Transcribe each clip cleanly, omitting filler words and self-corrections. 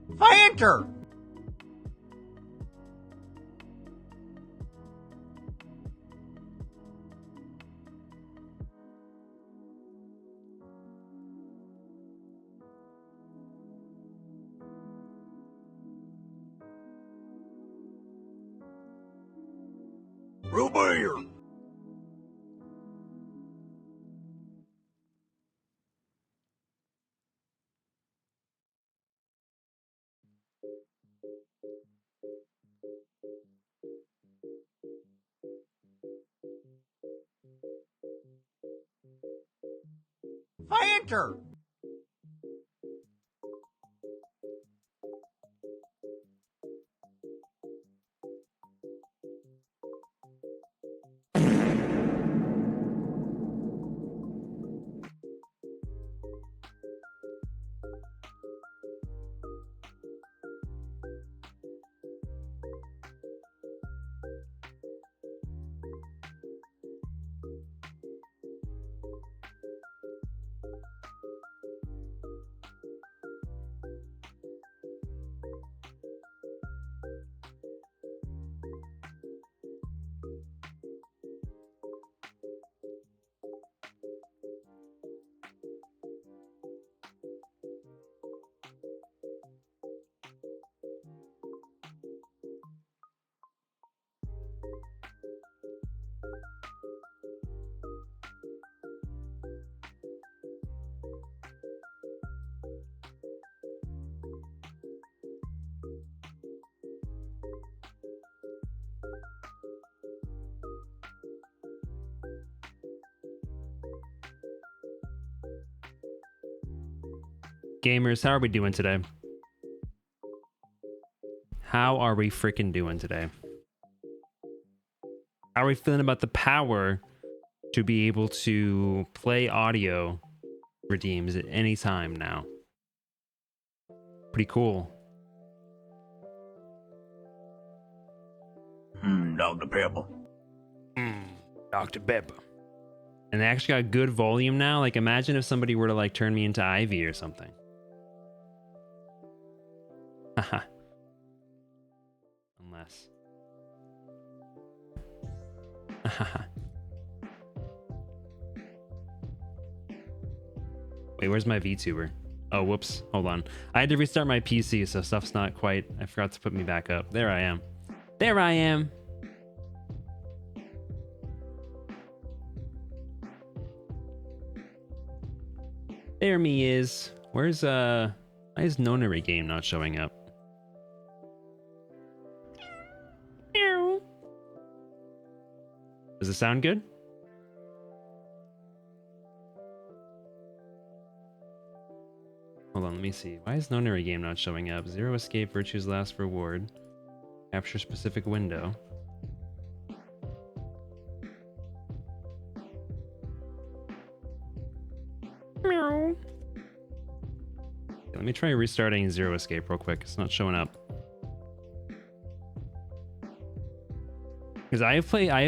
Fanter! Robert! Fanter! Gamers, how are we doing today? How are we freaking doing today? How are we feeling about the power to be able to play audio redeems at any time now? Pretty cool. Dr. Pepper. Dr. Pepper. And they actually got good volume now. Like, imagine if somebody were to like turn me into Ivy or something. Haha. Unless. Wait, where's my VTuber? Oh, whoops. Hold on. I had to restart my PC, so stuff's not quite... I forgot to put me back up. There I am. There I am! There me is. Where's, why is Nonary game not showing up? Does it sound good? Hold on, let me see. Why is Nonary game not showing up? Zero escape, virtue's last reward. Capture specific window. Meow. Let me try restarting Zero Escape real quick. It's not showing up. Because I have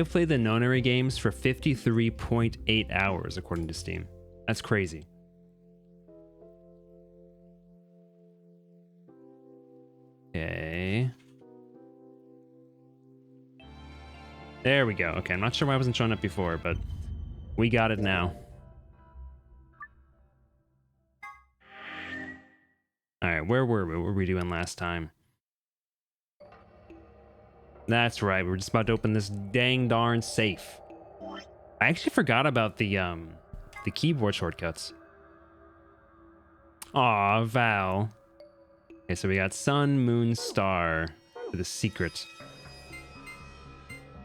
played the Nonary games for 53.8 hours according to Steam. That's crazy. Okay. There we go. Okay, I'm not sure why I wasn't showing up before, but we got it now. Alright, where were we? What were we doing last time? That's right, we're just about to open this dang darn safe. I actually forgot about the keyboard shortcuts. Aw, Val. Okay, so we got Sun, Moon, Star for the secret.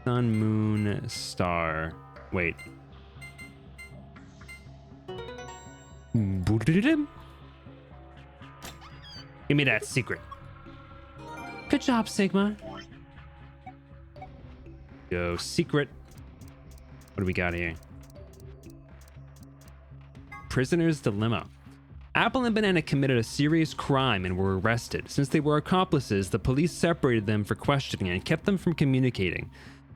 Sun, Moon, Star. Wait. Give me that secret. Good job, Sigma. Go secret. What do we got here? Prisoner's Dilemma. Apple and Banana committed a serious crime and were arrested. Since they were accomplices, the police separated them for questioning and kept them from communicating.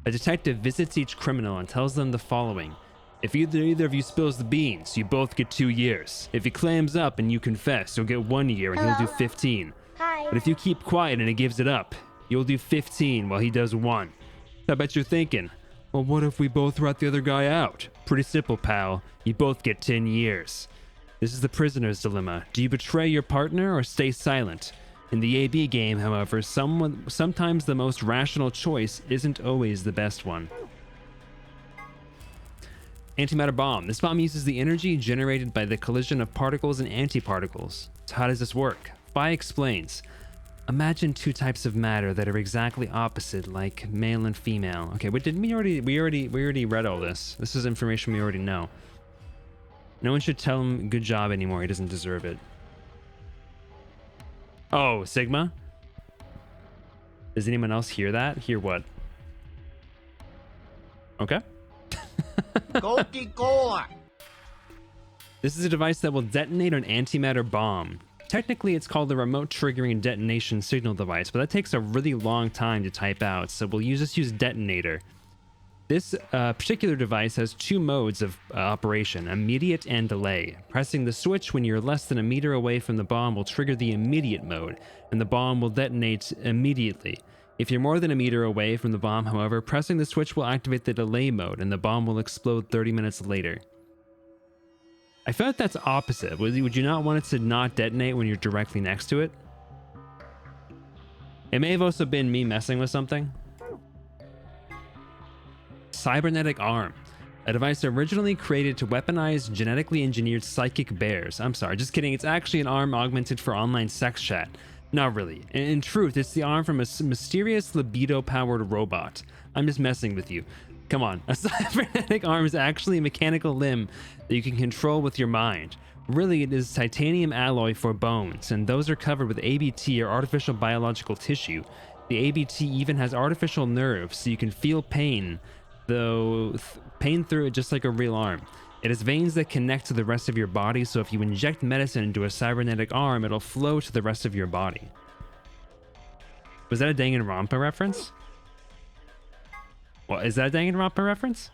A detective visits each criminal and tells them the following. If either of you spills the beans, you both get 2 years. If he clams up and you confess, you'll get 1 year and he'll do 15. Hi. But if you keep quiet and it gives it up, you'll do 15 while he does 1. I bet you're thinking, well, what if we both rat the other guy out? Pretty simple, pal. You both get 10 years. This is the prisoner's dilemma. Do you betray your partner or stay silent? In the AB game, however, sometimes the most rational choice isn't always the best one. Antimatter bomb. This bomb uses the energy generated by the collision of particles and antiparticles. So how does this work? Phi explains. Imagine two types of matter that are exactly opposite, like male and female. Okay, but didn't we already read all this? This is information we already know. No one should tell him good job anymore. He doesn't deserve it. Oh, Sigma? Does anyone else hear that? Hear what? Okay. This is a device that will detonate an antimatter bomb. Technically, it's called the remote triggering detonation signal device, but that takes a really long time to type out, so we'll just use detonator. This particular device has two modes of operation, immediate and delay. Pressing the switch when you're less than a meter away from the bomb will trigger the immediate mode, and the bomb will detonate immediately. If you're more than a meter away from the bomb, however, pressing the switch will activate the delay mode, and the bomb will explode 30 minutes later. I feel like that's opposite. Would you not want it to not detonate when you're directly next to it? It may have also been me messing with something. Cybernetic arm. A device originally created to weaponize genetically engineered psychic bears. I'm sorry, just kidding. It's actually an arm augmented for online sex chat. Not really. In truth, it's the arm from a mysterious libido-powered robot. I'm just messing with you. Come on. A cybernetic arm is actually a mechanical limb that you can control with your mind. Really, it is titanium alloy for bones, and those are covered with ABT or artificial biological tissue. The ABT even has artificial nerves, so you can feel pain, though pain through it just like a real arm. It has veins that connect to the rest of your body, so if you inject medicine into a cybernetic arm, it'll flow to the rest of your body. Was that a Danganronpa reference? Well, is that a Danganronpa reference?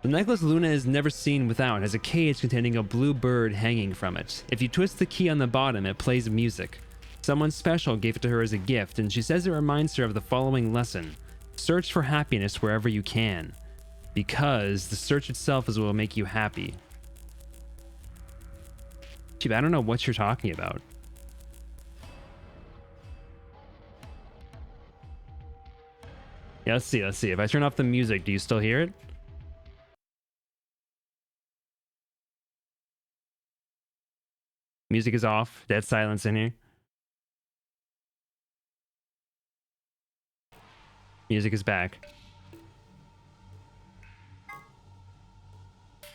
The necklace Luna is never seen without has a cage containing a blue bird hanging from it. If you twist the key on the bottom, it plays music. Someone special gave it to her as a gift, and she says it reminds her of the following lesson. Search for happiness wherever you can, because the search itself is what will make you happy. Gee, I don't know what you're talking about. Yeah, let's see. If I turn off the music, do you still hear it? Music is off. Dead silence in here. Music is back.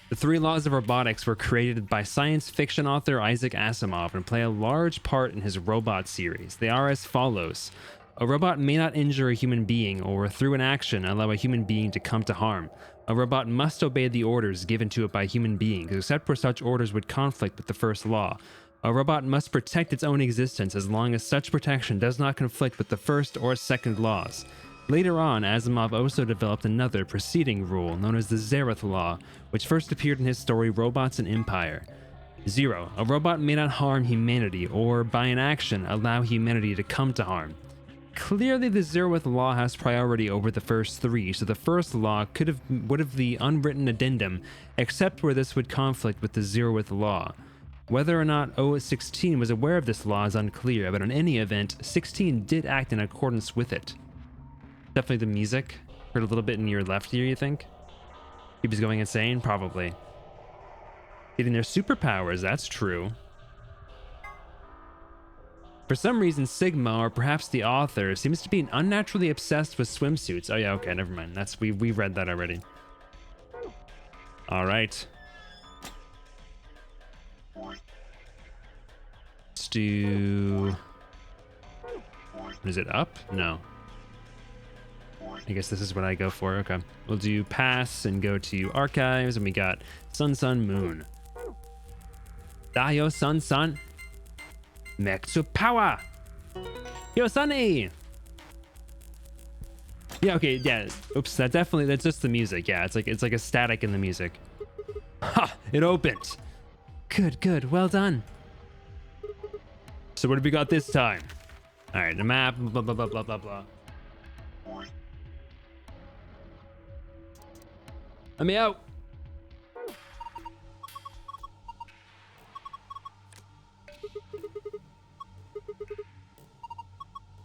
The 3 laws of robotics were created by science fiction author Isaac Asimov and play a large part in his robot series. They are as follows. A robot may not injure a human being or through an action allow a human being to come to harm. A robot must obey the orders given to it by human beings, except where such orders would conflict with the first law. A robot must protect its own existence as long as such protection does not conflict with the first or second laws. Later on, Asimov also developed another preceding rule known as the Zareth Law, which first appeared in his story Robots and Empire. 0. A robot may not harm humanity or, by an action, allow humanity to come to harm. Clearly, the Zareth Law has priority over the first 3, so the first law would have the unwritten addendum, except where this would conflict with the Zareth Law. Whether or not OS16 was aware of this law is unclear, but in any event, 16 did act in accordance with it. Definitely the music. Heard a little bit in your left ear, you think? He was going insane? Probably. Getting their superpowers, that's true. For some reason, Sigma, or perhaps the author, seems to be unnaturally obsessed with swimsuits. Oh yeah, okay, never mind. We read that already. Alright. Let's do... Is it up? No. I guess this is what I go for. Okay. We'll do pass and go to archives, and we got Sun Sun Moon. Dayo Sun Sun. Mexu Power. Yo Sunny. Yeah, okay, yeah. Oops, that's just the music. Yeah, it's like a static in the music. Ha! It opened. Good, well done. So what have we got this time? All right, the map, blah, blah, blah, blah, blah, blah. Let me out.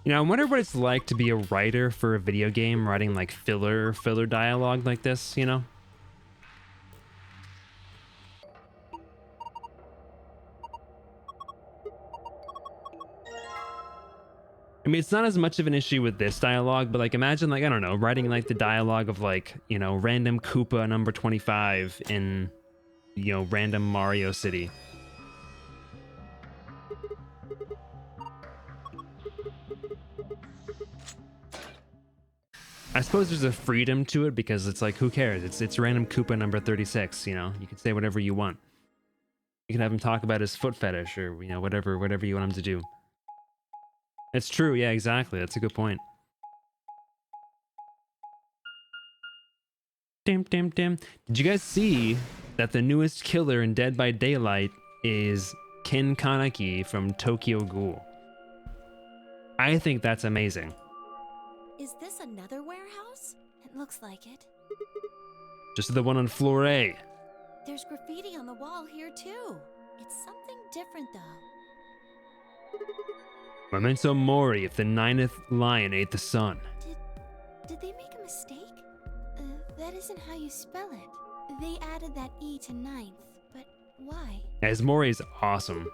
You know, I wonder what it's like to be a writer for a video game, writing like filler dialogue like this, you know? I mean, it's not as much of an issue with this dialogue, but like imagine like, I don't know, writing like the dialogue of like, you know, random Koopa number 25 in, you know, random Mario City. I suppose there's a freedom to it because it's like, who cares? It's random Koopa number 36, you know? You can say whatever you want. You can have him talk about his foot fetish or, you know, whatever you want him to do. It's true, yeah, exactly. That's a good point. Dim, dim, dim. Did you guys see that the newest killer in Dead by Daylight is Kin Kaneki from Tokyo Ghoul? I think that's amazing. Is this another warehouse? It looks like it. Just the one on floor A. There's graffiti on the wall here too. It's something different though. Memento mori if the 9th lion ate the sun. Did they make a mistake? That isn't how you spell it. They added that E to 9th, but why? As mori is awesome.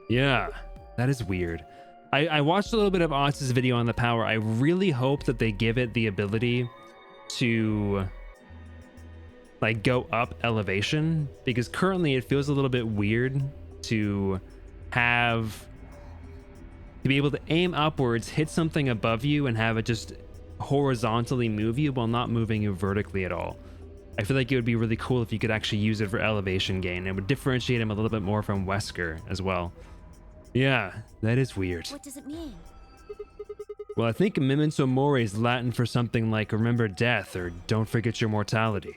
Yeah, that is weird. I watched a little bit of Otz's video on the power. I really hope that they give it the ability to like go up elevation, because currently it feels a little bit weird to be able to aim upwards, hit something above you, and have it just horizontally move you while not moving you vertically at all. I feel like it would be really cool if you could actually use it for elevation gain. It would differentiate him a little bit more from Wesker as well. Yeah, that is weird. What does it mean? Well, I think Memento Mori is Latin for something like remember death or don't forget your mortality.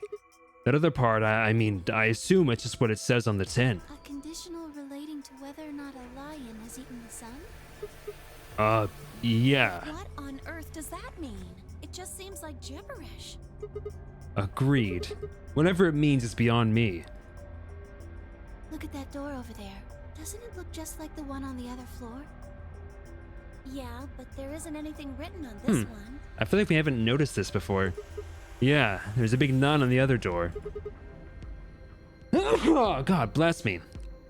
That other part, I mean, I assume it's just what it says on the tin. A conditional relating to whether or not a lion has eaten the sun? Yeah. What on earth does that mean? It just seems like gibberish. Agreed. Whatever it means is beyond me. Look at that door over there. Doesn't it look just like the one on the other floor? Yeah, but there isn't anything written on this one. I feel like we haven't noticed this before. Yeah, there's a big nun on the other door. Oh, God, bless me.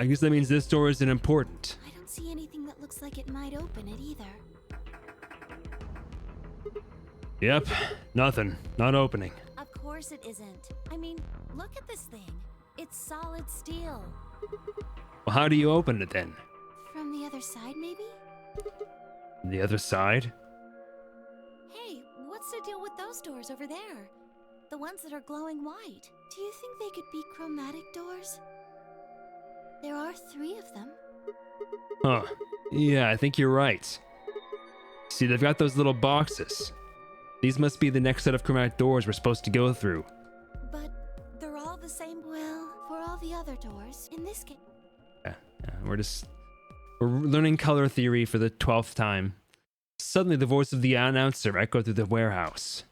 I guess that means this door isn't important. I don't see anything that looks like it might open it either. Yep, nothing. Not opening. Of course it isn't. I mean, look at this thing. It's solid steel. Well, how do you open it then? From the other side, maybe? The other side? Hey, what's the deal with those doors over there? The ones that are glowing white. Do you think they could be chromatic doors? There are 3 of them. Huh. Yeah, I think you're right. See, they've got those little boxes. These must be the next set of chromatic doors we're supposed to go through. But they're all the same. Well, for all the other doors, in this case. Yeah, we're learning color theory for the 12th time. Suddenly the voice of the announcer echoed through the warehouse.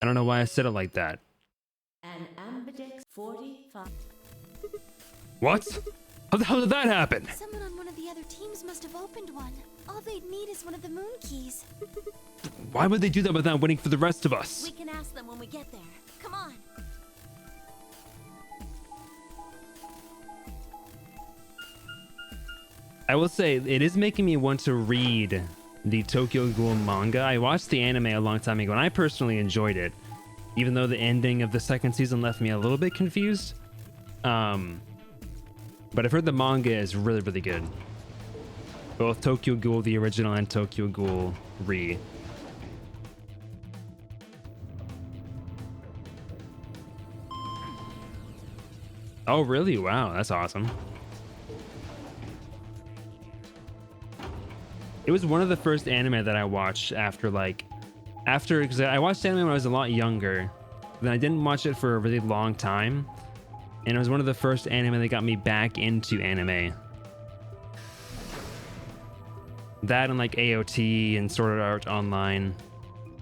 I don't know why I said it like that. An ambidex 45. What? How the hell did that happen? Someone on one of the other teams must have opened one. All they'd need is one of the moon keys. Why would they do that without waiting for the rest of us? We can ask them when we get there. Come on. I will say, it is making me want to read the Tokyo Ghoul manga. I watched the anime a long time ago, and I personally enjoyed it, even though the ending of the 2nd season left me a little bit confused. But I've heard the manga is really, really good. Both Tokyo Ghoul, the original, and Tokyo Ghoul Re. Oh, really? Wow, that's awesome. It was one of the first anime that I watched because I watched anime when I was a lot younger. Then I didn't watch it for a really long time. And it was one of the first anime that got me back into anime. That and like AOT and Sword Art Online,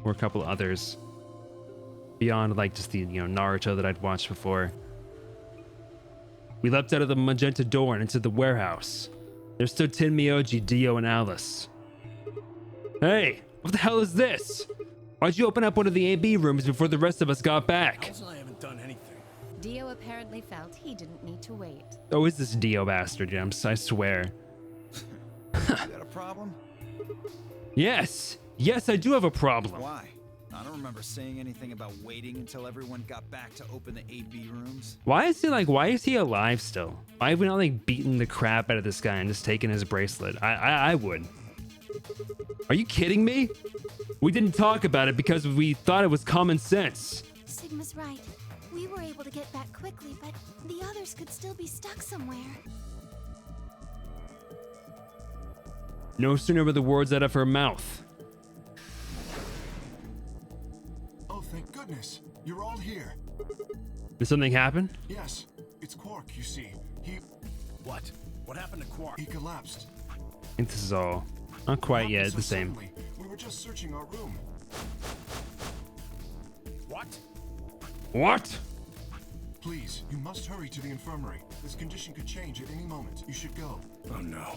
or a couple others. Beyond like just the, you know, Naruto that I'd watched before. We leapt out of the magenta door and into the warehouse. There stood Tin Myoji, Dio, and Alice. Hey, what the hell is this? Why'd you open up one of the AB rooms before the rest of us got back? Alice and I haven't done anything. Dio apparently felt he didn't need to wait. Oh, is this Dio bastard, Gems? I swear. You got a problem? Yes, I do have a problem. Why? I don't remember saying anything about waiting until everyone got back to open the 8B rooms. Why is he alive still? Why have we not like beaten the crap out of this guy and just taken his bracelet? I would. Are you kidding me? We didn't talk about it because we thought it was common sense. Sigma's right. We were able to get back quickly, but the others could still be stuck somewhere. No sooner were the words out of her mouth. Oh, thank goodness. You're all here. Did something happen? Yes, it's Quark, you see. What? What happened to Quark? He collapsed. I think this is all not quite yet So the same. suddenly, we were just searching our room. What? What? Please, you must hurry to the infirmary. This condition could change at any moment. You should go. Oh no.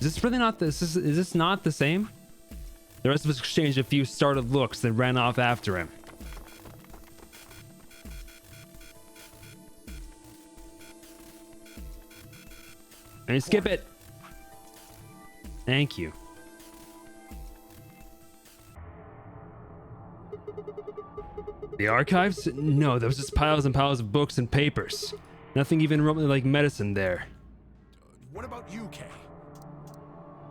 Is this really not this? Is this not the same? The rest of us exchanged a few startled looks, then ran off after him. And skip it. Thank you. The archives? No, there was just piles and piles of books and papers. Nothing even remotely like medicine there. What about you, Kay?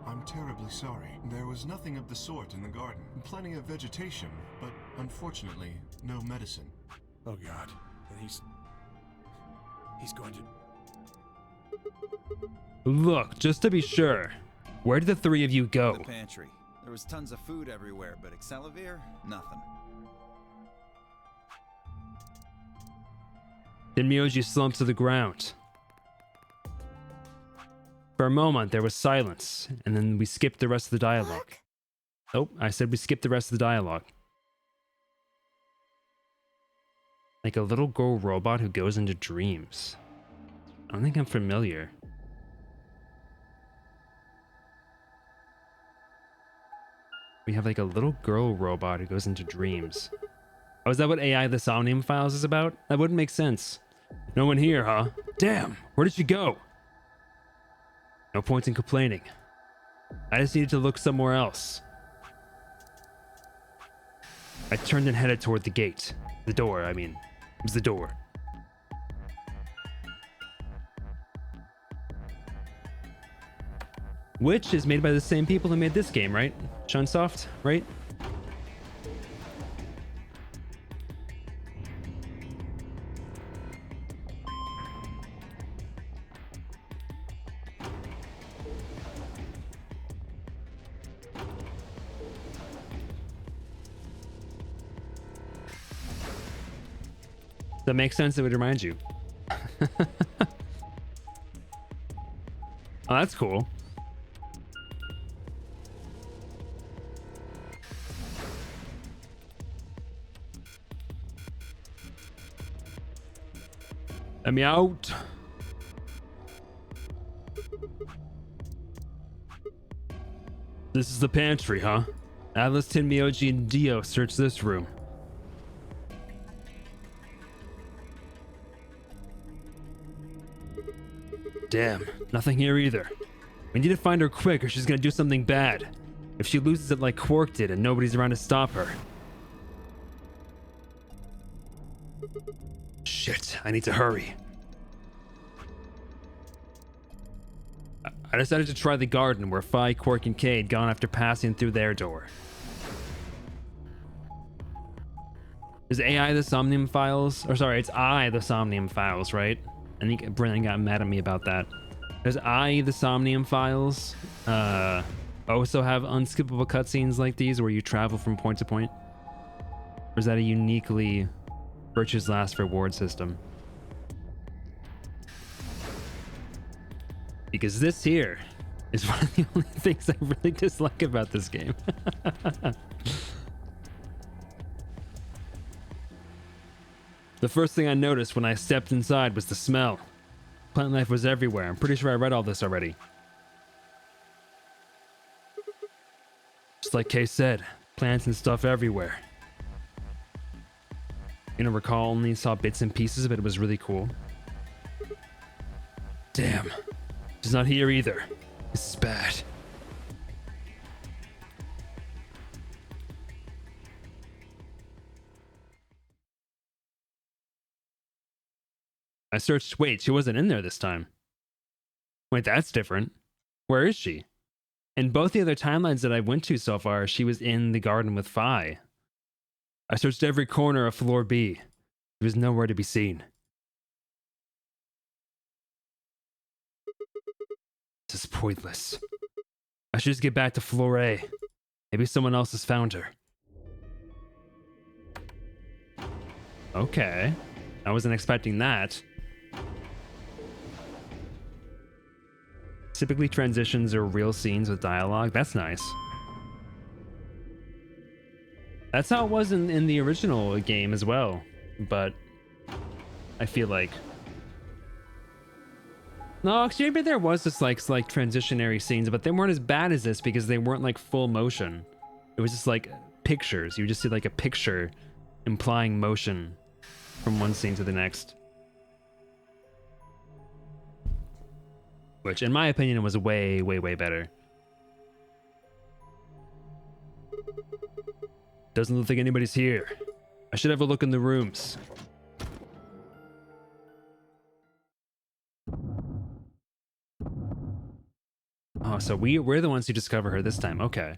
I'm terribly sorry. There was nothing of the sort in the garden. Plenty of vegetation, but unfortunately, no medicine. Oh God. And he's going to... Look, just to be sure, where did the three of you go? The pantry. There was tons of food everywhere, but Excelivir? Nothing. Then Myoji slumped to the ground. For a moment, there was silence, and then we skipped the rest of the dialogue. Look, Oh, I said we skipped the rest of the dialogue. Like a little girl robot who goes into dreams. I don't think I'm familiar. We have like a little girl robot who goes into dreams. Oh, is that what AI the Somnium Files is about? That wouldn't make sense. No one here, huh? Damn, where did she go? No point in complaining. I just needed to look somewhere else. I turned and headed toward the gate. The door, I mean. It was the door. Which is made by the same people who made this game, right? Shunsoft, right? That makes sense. It would remind you. Oh, that's cool. Let me out. This is the pantry, huh? Atlas, Tin, Myoji, and Dio search this room. Damn, nothing here either. We need to find her quick or she's gonna do something bad. If she loses it like Quark did and nobody's around to stop her. Shit, I need to hurry. I decided to try the garden where Phi, Quark, and Kay had gone after passing through their door. Is AI the Somnium Files? Or sorry, it's I the Somnium Files, right? I think Brennan got mad at me about that. Does I the Somnium Files also have unskippable cutscenes like these where you travel from point to point? Or is that a uniquely Virtue's Last reward system? Because this here is one of the only things I really dislike about this game. The first thing I noticed when I stepped inside was the smell. Plant life was everywhere. I'm pretty sure I read all this already. Just like Kay said, plants and stuff everywhere. You know, recall only saw bits and pieces, but it was really cool. Damn. She's not here either. This is bad. I searched. Wait, she wasn't in there this time. Wait, that's different. Where is she? In both the other timelines that I went to so far, she was in the garden with Fi. I searched every corner of floor B. She was nowhere to be seen. This is pointless. I should just get back to floor A. Maybe someone else has found her. Okay. I wasn't expecting that. Typically transitions are real scenes with dialogue. That's nice. That's how it was in the original game as well. But I feel like... No, actually maybe there was just like transitionary scenes, but they weren't as bad as this because they weren't like full motion. It was just like pictures. You just see like a picture implying motion from one scene to the next. Which, in my opinion, was way, way, way better. Doesn't look like anybody's here. I should have a look in the rooms. Oh, so we're the ones who discover her this time. Okay.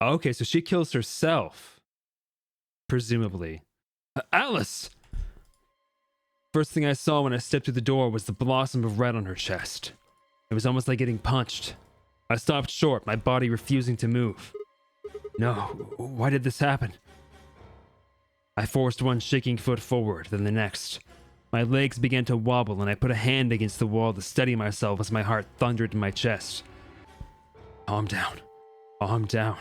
Okay, so she kills herself. Presumably. Alice! First thing I saw when I stepped through the door was the blossom of red on her chest. It was almost like getting punched. I stopped short, my body refusing to move. No, why did this happen? I forced one shaking foot forward, then the next. My legs began to wobble and I put a hand against the wall to steady myself as my heart thundered in my chest. Calm down. Calm down.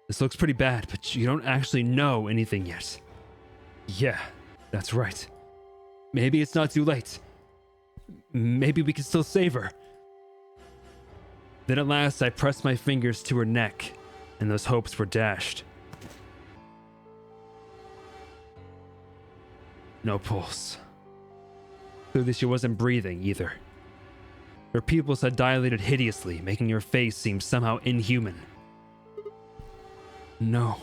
This looks pretty bad, but you don't actually know anything yet. Yeah, that's right. Maybe it's not too late. Maybe we can still save her. Then at last I pressed my fingers to her neck, and those hopes were dashed. No pulse. Clearly she wasn't breathing either. Her pupils had dilated hideously, making her face seem somehow inhuman. No.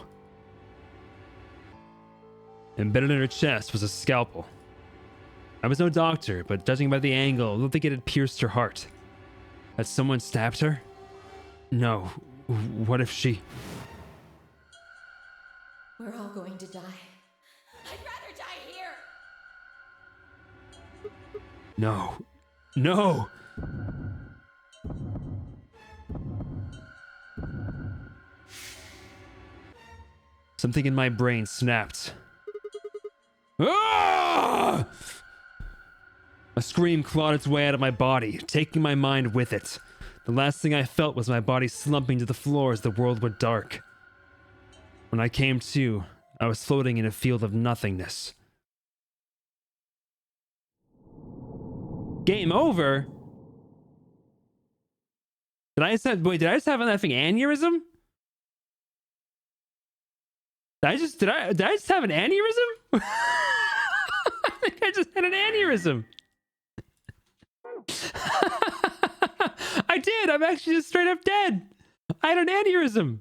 Embedded in her chest was a scalpel. I was no doctor, but judging by the angle, it looked like it had pierced her heart. Had someone stabbed her? No. What if she... We're all going to die. I'd rather die here! No. No! Something in my brain snapped. Ah! A scream clawed its way out of my body, taking my mind with it. The last thing I felt was my body slumping to the floor as the world went dark. When I came to, I was floating in a field of nothingness. Game over? Did I just have an effing aneurysm? Did I just have an aneurysm? I think I just had an aneurysm. I did. I'm actually just straight up dead. I had an aneurysm.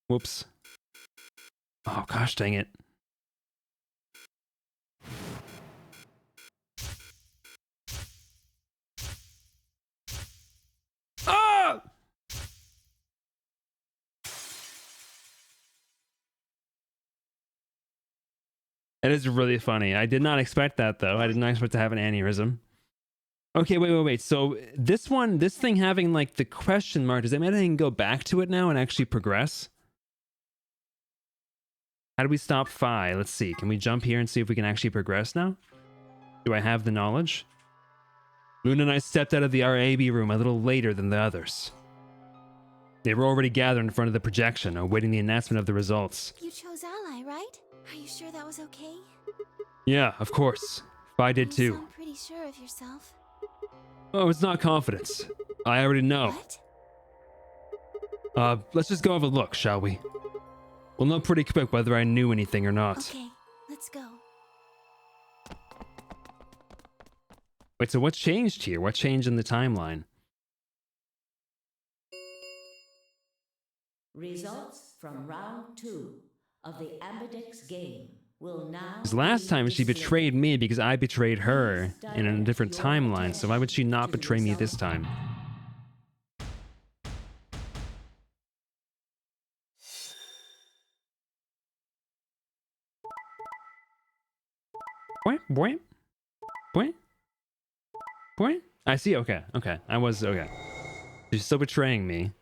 Whoops. Oh gosh, dang it. Ah! That is really funny. I did not expect that, though. I did not expect to have an aneurysm. Okay, wait. So this thing having like the question mark, does that mean I can go back to it now and actually progress? How do we stop Phi? Let's see. Can we jump here and see if we can actually progress now? Do I have the knowledge? Luna and I stepped out of the RAB room a little later than the others. They were already gathered in front of the projection, awaiting the announcement of the results. You chose Ally, right? Are you sure that was okay? Yeah, of course. Phi did You too. sound pretty sure of yourself. Oh, it's not confidence. I already know. What? Let's just go have a look, shall we? We'll know pretty quick whether I knew anything or not. Okay, let's go. Wait, so what changed here? What changed in the timeline? Results from round 2 of the Ambidex game will now. Because last time she displayed. betrayed me because I betrayed her in a different timeline, so why would she not betray me this time? Boing, boing, boing, boing. I see, okay. I was, okay. She's still betraying me.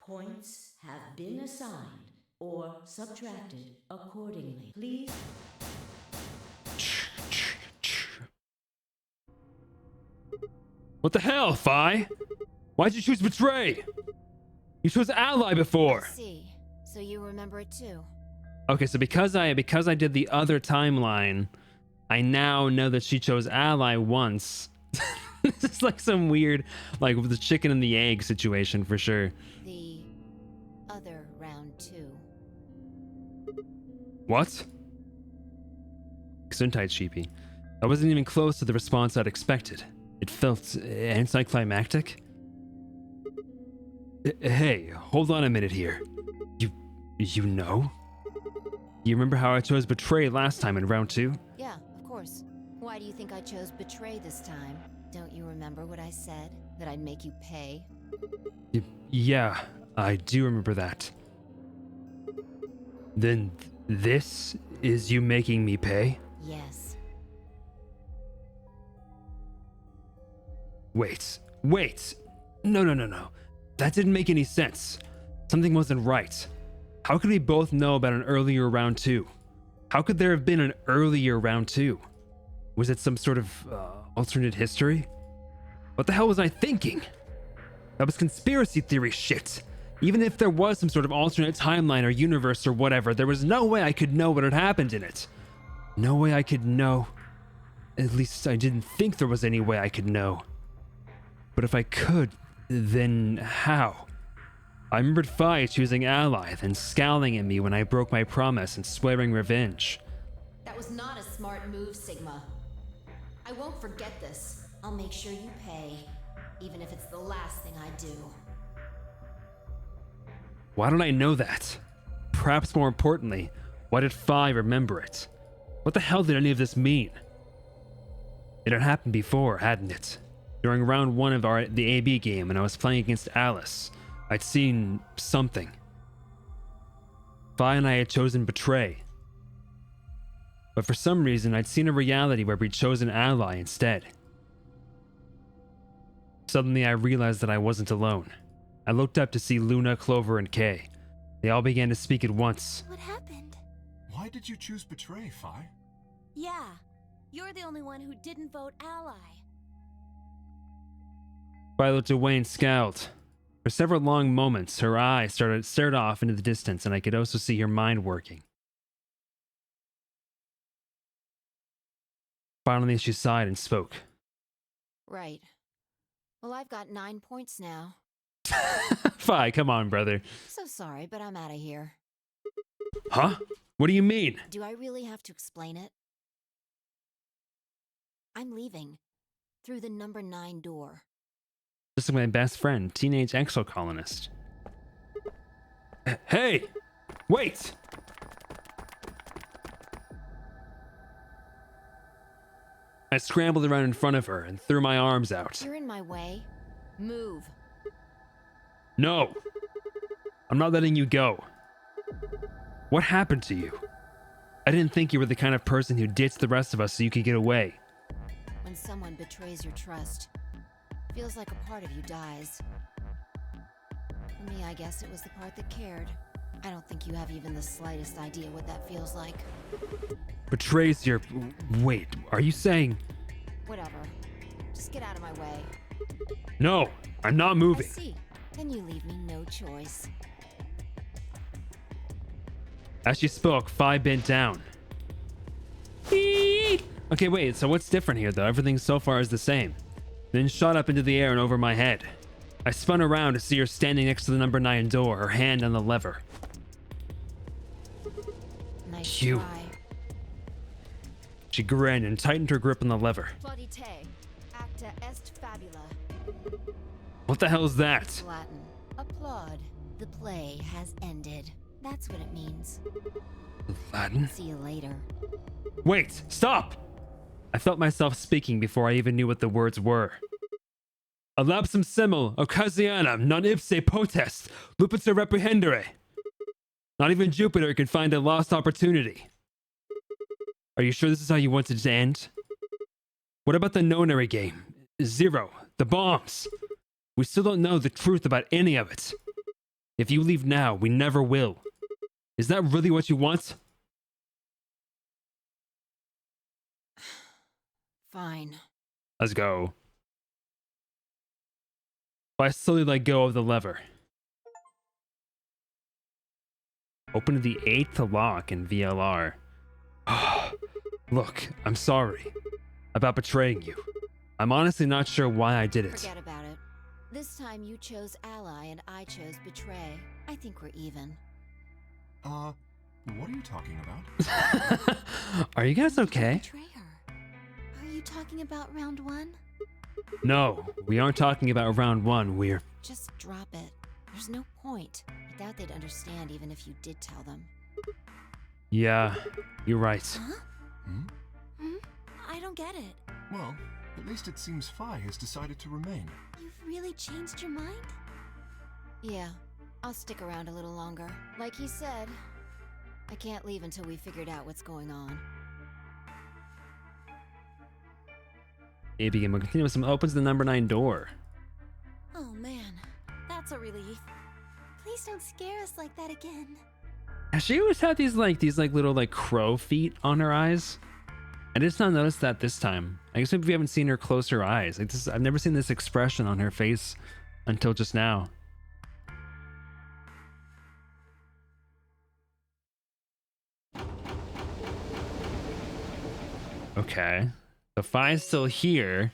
Points have been assigned or subtracted accordingly. Please. What the hell, Phi? Why'd you choose betray? You chose ally before. I see. So you remember it too. Okay, so because I did the other timeline, I now know that she chose ally once. This is like some weird, like the chicken and the egg situation for sure. The other round 2. What? Gesundheit, Sheepy. I wasn't even close to the response I'd expected. It felt anticlimactic. Hey, hold on a minute here. You know? You remember how I chose betray last time in round 2? Yeah, of course. Why do you think I chose betray this time? Don't you remember what I said? That I'd make you pay? Yeah, I do remember that. Then this is you making me pay? Yes. Wait. No. That didn't make any sense. Something wasn't right. How could we both know about an earlier round 2? How could there have been an earlier round 2? Was it some sort of alternate history? What the hell was I thinking? That was conspiracy theory shit. Even if there was some sort of alternate timeline or universe or whatever, there was no way I could know what had happened in it. No way I could know. At least I didn't think there was any way I could know. But if I could, then how? I remembered Phi choosing ally, then scowling at me when I broke my promise and swearing revenge. That was not a smart move, Sigma. I won't forget this. I'll make sure you pay, even if it's the last thing I do. Why don't I know that? Perhaps more importantly, why did Phi remember it? What the hell did any of this mean? It had happened before, hadn't it? During round 1 of the AB game when I was playing against Alice, I'd seen something. Phi and I had chosen betray. But for some reason, I'd seen a reality where we'd chosen ally instead. Suddenly, I realized that I wasn't alone. I looked up to see Luna, Clover, and Kay. They all began to speak at once. What happened? Why did you choose betray, Phi? Yeah, you're the only one who didn't vote ally. Phi looked away and scowled. For several long moments, her eyes stared off into the distance, and I could also see her mind working. Finally, she sighed and spoke. Right. Well, I've got 9 points now. Phi, come on, brother. So sorry, but I'm out of here. Huh? What do you mean? Do I really have to explain it? I'm leaving. Through the number 9 door. Just like my best friend, teenage exocolonist. Hey! Wait! I scrambled around in front of her and threw my arms out. You're in my way. Move. No! I'm not letting you go. What happened to you? I didn't think you were the kind of person who ditched the rest of us so you could get away. When someone betrays your trust, feels like a part of you dies. For me, I guess it was the part that cared. I don't think you have even the slightest idea what that feels like. Betrays your... Wait, are you saying... Whatever. Just get out of my way. No, I'm not I moving. see. Then you leave me no choice. As she spoke, Fi bent down. Eek! Okay, wait, so what's different here, though? Everything so far is the same. Then shot up into the air and over my head. I spun around to see her standing next to the number 9 door, her hand on the lever. Nice Phew. try. She grinned and tightened her grip on the lever. Plaudite, acta est fabula. What the hell is that? Latin. Applaud. The play has ended. That's what it means. Latin? See you later. Wait, stop! I felt myself speaking before I even knew what the words were. A lapsum simul, occasianum, non ipse potest, lupita reprehendere. Not even Jupiter can find a lost opportunity. Are you sure this is how you want it to end? What about the nonary game? Zero, the bombs. We still don't know the truth about any of it. If you leave now, we never will. Is that really what you want? Fine. Let's go. I slowly let go of the lever. Open the 8th lock in VLR. Look, I'm sorry about betraying you. I'm honestly not sure why I did it. Forget about it. This time you chose ally and I chose betray. I think we're even. What are you talking about? Are you guys okay? Betray her. Are you talking about round 1? No, we aren't talking about round 1. We're... Just drop it. There's no point. I doubt they'd understand even if you did tell them. Yeah, you're right. Huh? Hmm? I don't get it. Well, at least it seems Fi has decided to remain. You've really changed your mind? Yeah, I'll stick around a little longer. Like he said, I can't leave until we figured out what's going on. A begin. We'll continue with some opens the number 9 door. Oh man, that's a relief. Please don't scare us like that again. Has she always had these little crow feet on her eyes? I just not noticed that this time. I guess maybe we haven't seen her close her eyes. Like this, I've never seen this expression on her face until just now. Okay. So Fi's still here.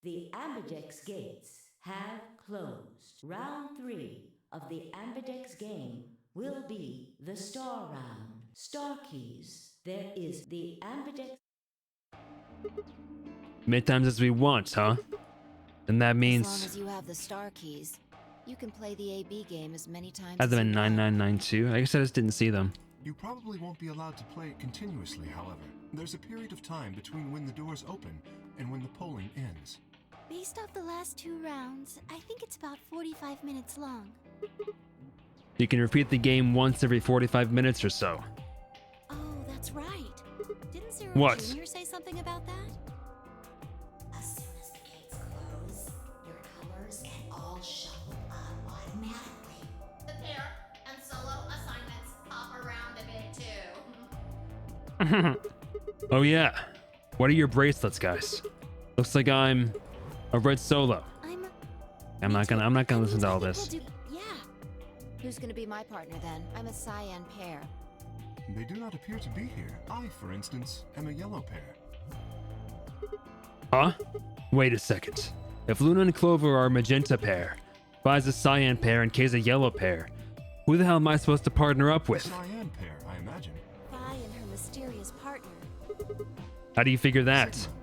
The Ambidex gates have closed. Round 3 of the Ambidex game will be the Star Round. Star keys. There is the Ambidex. Many times as we want, huh? And that means... As long as you have the star keys, you can play the AB game as many times Had as them in you want. 9992. I guess I just didn't see them. You probably won't be allowed to play it continuously, however. There's a period of time between when the doors open and when the polling ends. Based off the last 2 rounds, I think it's about 45 minutes long. You can repeat the game once every 45 minutes or so. Oh, that's right. Didn't Zero What? Jr. say something about that? As soon as the gates close, your colors can all shuffle up automatically. The pair and solo assignments hop around a bit too. Oh yeah. What are your bracelets, guys? Looks like I'm a red solo. I'm not gonna listen to all this. Yeah. Who's gonna be my partner then? I'm a cyan pair. They do not appear to be here. I, for instance, am a yellow pair. Huh? Wait a second. If Luna and Clover are a magenta pair, Fi's a cyan pair and Kay's a yellow pair, who the hell am I supposed to partner up with? Cyan pair, I imagine. Vi and her mysterious partner. How do you figure that? Sigma,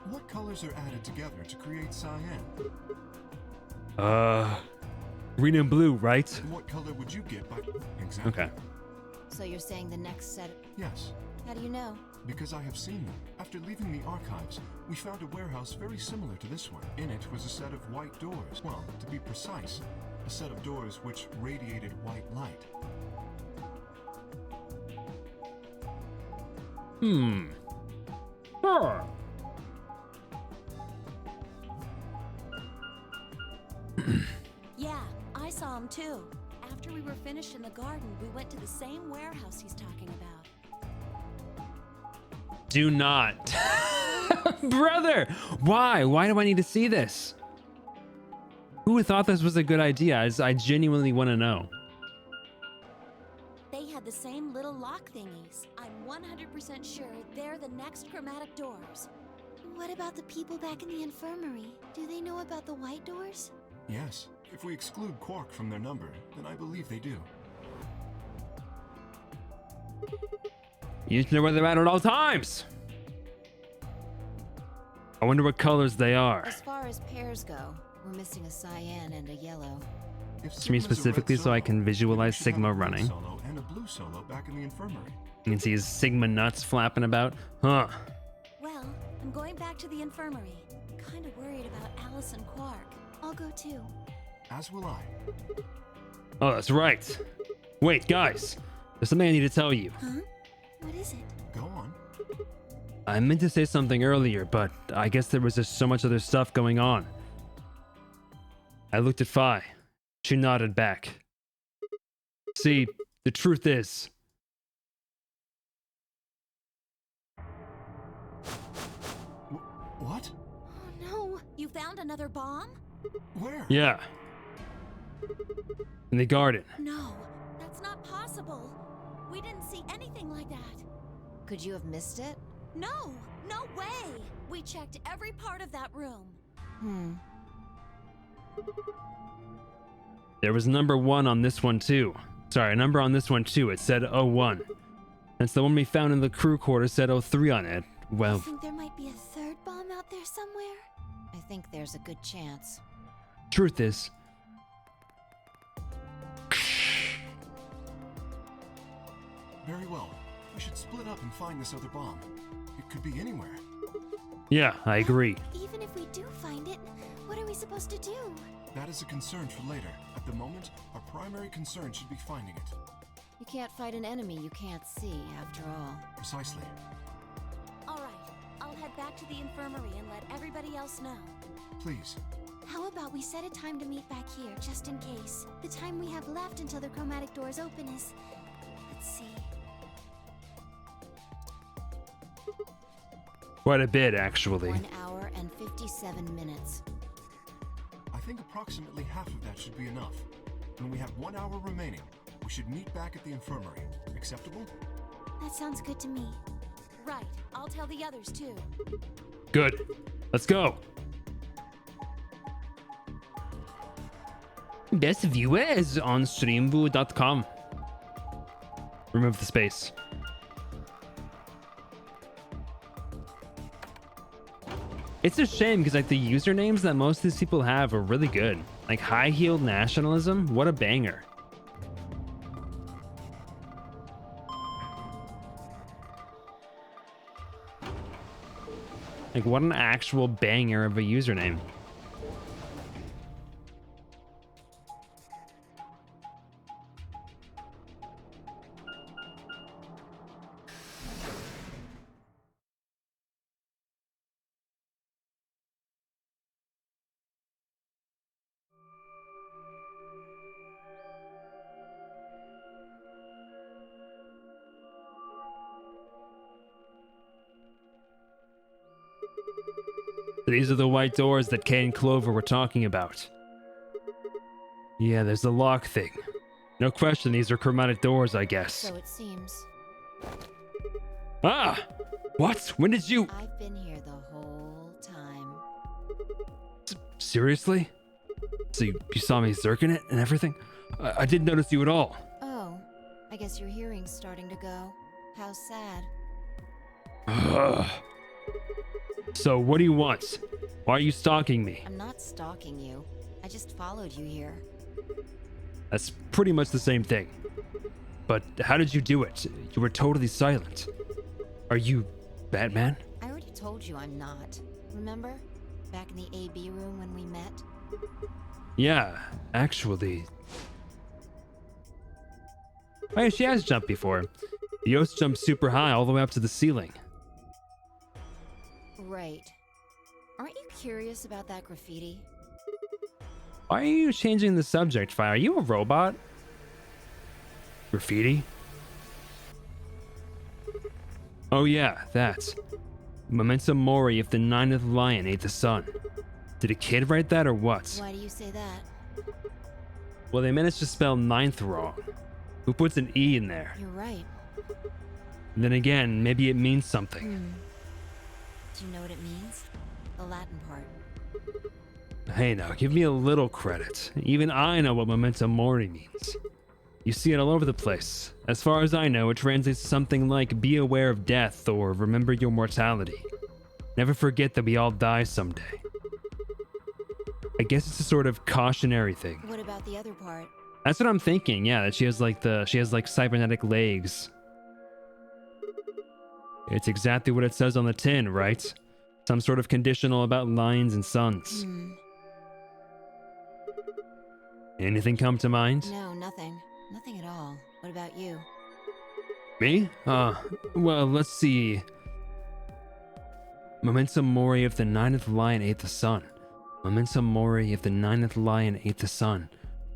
what colors are added together to create cyan? Green and blue, right? What color would you get by... Exactly. Okay. So you're saying the next set... Yes, How do you know? because I have seen them. After leaving the archives, we found a warehouse very similar to this one. In it was a set of white doors. Well, to be precise, a set of doors which radiated white light. Huh. Yeah, I saw him too. After after we were finished in the garden, we went to the same warehouse he's talking about. Do not. Brother, why? Why do I need to see this? Who thought this was a good idea? I genuinely want to know. They had the same little lock thingies. I'm 100% sure they're the next chromatic doors. What about the people back in the infirmary? Do they know about the white doors? Yes, if we exclude Quark from their number, then I believe they do. You should know where they're at all times. I wonder what colors they are. As far as pairs go, we're missing a cyan and a yellow. If To me Sigma's a red specifically so I solo, can visualize then we should Sigma have a red running. solo and a blue solo back in the infirmary. You can see his Sigma nuts flapping about. Huh. Well, I'm going back to the infirmary. Kind of worried about Alice and Quark. I'll go too. As will I. Oh, that's right. Wait, guys. There's something I need to tell you. Huh? What is it? Go on. I meant to say something earlier, but I guess there was just so much other stuff going on. I looked at Phi. She nodded back. See, the truth is... What? Oh no! You found another bomb? Where? Yeah. In the garden. No, that's not possible. We didn't see anything like that. Could you have missed it? No, no way! We checked every part of that room. There was number 1 on this one too. Sorry, a number on this one too. It said 01. That's the one we found in the crew quarters said 03 on it. I Well, think there might be a third bomb out there somewhere. I think there's a good chance. truth is... Very well. We should split up and find this other bomb. It could be anywhere. Yeah, I agree. Even if we do find it, what are we supposed to do? That is a concern for later. At the moment, our primary concern should be finding it. You can't fight an enemy you can't see, after all. Precisely. All right, I'll head back to the infirmary and let everybody else know. Please. How about we set a time to meet back here, just in case? The time we have left until the chromatic doors open is... Let's see... Quite a bit, actually. 1 hour and 57 minutes. I think approximately half of that should be enough. When we have 1 hour remaining, we should meet back at the infirmary. Acceptable? That sounds good to me. Right, I'll tell the others too. Good. Let's go. Best viewers on streamvoo.com. Remove the space. It's a shame because like the usernames that most of these people have are really good. Like High Heeled Nationalism, what a banger. Like what an actual banger of a username. These are the white doors that Kay and Clover were talking about. Yeah, there's the lock thing. No question, these are chromatic doors, I guess. So it seems. Ah! What? When did you... I've been here the whole time. Seriously? So you saw me zerking it and everything? I didn't notice you at all. Oh, I guess your hearing's starting to go. How sad. Ugh. So what do you want? Why are you stalking me? I'm not stalking you. I just followed you here. That's pretty much the same thing. But how did you do it? You were totally silent. Are you Batman? I already told you I'm not. Remember? Back in the AB room when we met? Yeah, actually. Oh yeah, she has jumped before. Yost jumped super high all the way up to the ceiling. Right. Aren't you curious about that graffiti? Why are you changing the subject, Fi? Are you a robot? Graffiti? Oh yeah, that. Memento mori if the ninth lion ate the sun. Did a kid write that or what? Why do you say that? Well, they managed to spell ninth wrong. Who puts an E in there? You're right. Then again, maybe it means something. Do you know what it means? The Latin part. Hey now, give me a little credit. Even I know what memento mori means. You see it all over the place. As far as I know, it translates to something like be aware of death or remember your mortality. Never forget that we all die someday. I guess it's a sort of cautionary thing. What about the other part? That's what I'm thinking, yeah, that she has like cybernetic legs. It's exactly what it says on the tin, right? Some sort of conditional about lions and suns. Anything come to mind? No, nothing. Nothing at all. What about you? Me? Well, let's see. Memento mori if the ninth lion ate the sun. Memento mori if the ninth lion ate the sun.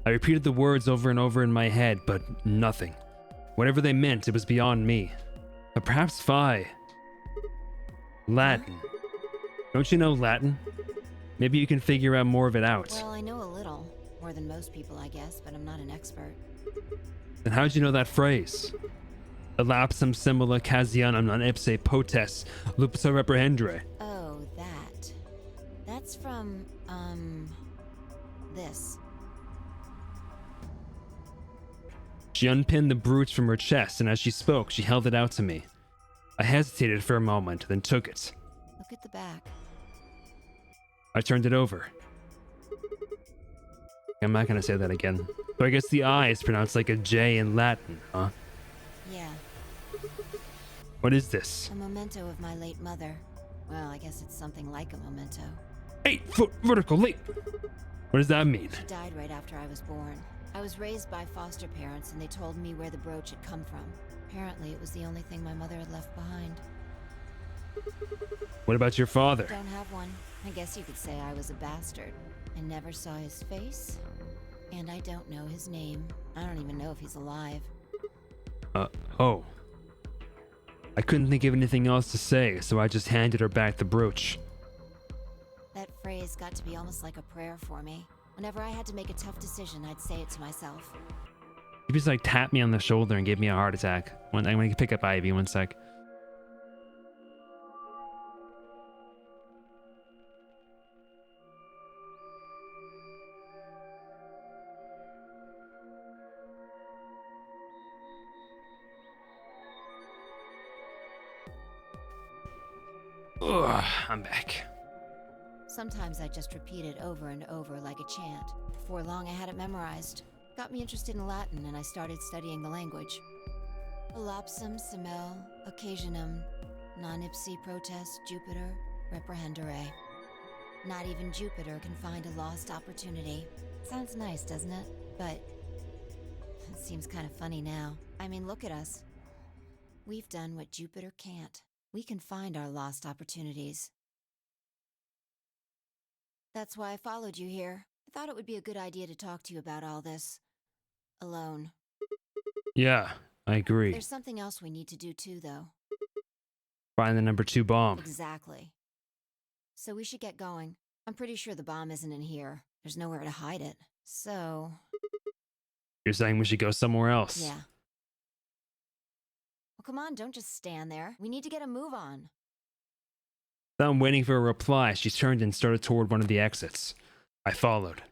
I repeated the words over and over in my head, but nothing. Whatever they meant, it was beyond me. But perhaps Phi. Latin. Don't you know Latin? Maybe you can figure out more of it out. Well, I know a little. More than most people, I guess, but I'm not an expert. Then how'd you know that phrase? Elapsum simula casianum non ipse potest lupus reprehendere. Oh, that. That's from, this. She unpinned the brooch from her chest, and as she spoke, she held it out to me. I hesitated for a moment, then took it. Look at the back. I turned it over. I'm not gonna say that again. So I guess the I is pronounced like a J in Latin, huh? Yeah, What is this? a memento of my late mother. Well, I guess it's something like a memento. 8-foot vertical leap! What does that mean? She died right after I was born. I was raised by foster parents, and they told me where the brooch had come from. Apparently, it was the only thing my mother had left behind. What about your father? Don't have one. I guess you could say I was a bastard. I never saw his face, and I don't know his name. I don't even know if he's alive. Oh. I couldn't think of anything else to say, so I just handed her back the brooch. That phrase got to be almost like a prayer for me. Whenever I had to make a tough decision, I'd say it to myself. He just like tapped me on the shoulder and gave me a heart attack. I'm gonna pick up Ivy, one sec. Ugh, I'm back. Sometimes I just repeat it over and over like a chant. Before long, I had it memorized. Got me interested in Latin, and I started studying the language. Elapsum semel occasionum non ipsi protest Jupiter reprehendere. Not even Jupiter can find a lost opportunity. Sounds nice, doesn't it? But it seems kind of funny now. I mean, look at us. We've done what Jupiter can't. We can find our lost opportunities. That's why I followed you here. I thought it would be a good idea to talk to you about all this. Alone. Yeah, I agree. There's something else we need to do too, though. Find the number 2 bomb. Exactly. So we should get going. I'm pretty sure the bomb isn't in here. There's nowhere to hide it. So... You're saying we should go somewhere else? yeah. Well, come on, don't just stand there. We need to get a move on. Without waiting for a reply, she turned and started toward one of the exits. I followed.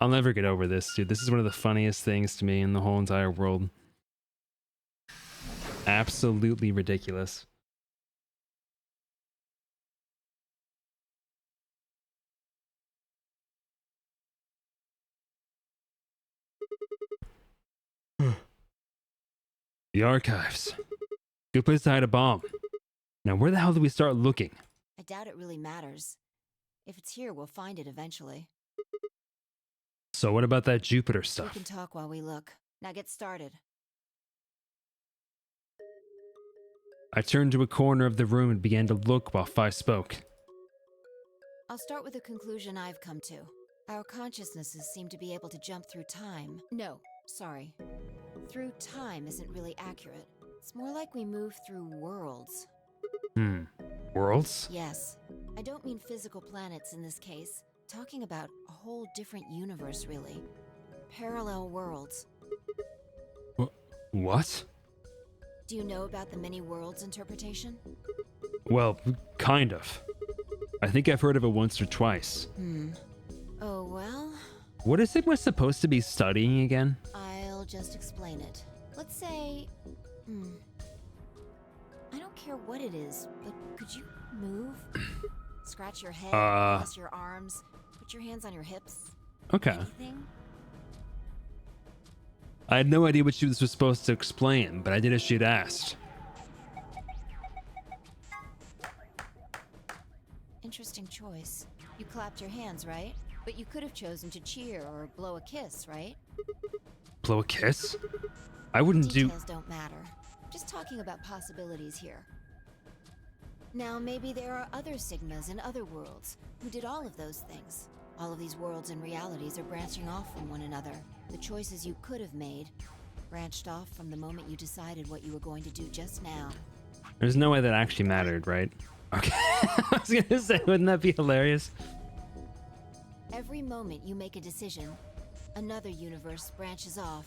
I'll never get over this, dude. This is one of the funniest things to me in the whole entire world. Absolutely ridiculous. The archives. Good place to hide a bomb. Now, where the hell do we start looking? I doubt it really matters. If it's here, we'll find it eventually. So what about that Jupiter We stuff? can talk while we look. Now get started. I turned to a corner of the room and began to look while Fi spoke. I'll start with a conclusion I've come to. Our consciousnesses seem to be able to jump through time. No, sorry. Through time isn't really accurate. It's more like we move through worlds. Worlds? Yes. I don't mean physical planets in this case. Talking about a whole different universe, really. Parallel worlds. What? Do you know about the many worlds interpretation? Well, kind of. I think I've heard of it once or twice. Oh, well, What is it we're supposed to be studying again? I'll just explain it. Let's say, I don't care what it is, but could you move? Scratch your head, cross your arms, put your hands on your hips. Okay. Anything? I had no idea what she was supposed to explain, but I did as she'd asked. Interesting choice. You clapped your hands, right? But you could have chosen to cheer or blow a kiss, right? Blow a kiss? I wouldn't do... Details don't matter. Just talking about possibilities here. Now, maybe there are other Sigmas in other worlds who did all of those things. All of these worlds and realities are branching off from one another. The choices you could have made branched off from the moment you decided what you were going to do just now. There's no way that actually mattered, right? Okay. I was gonna say, wouldn't that be hilarious? Every moment you make a decision, another universe branches off,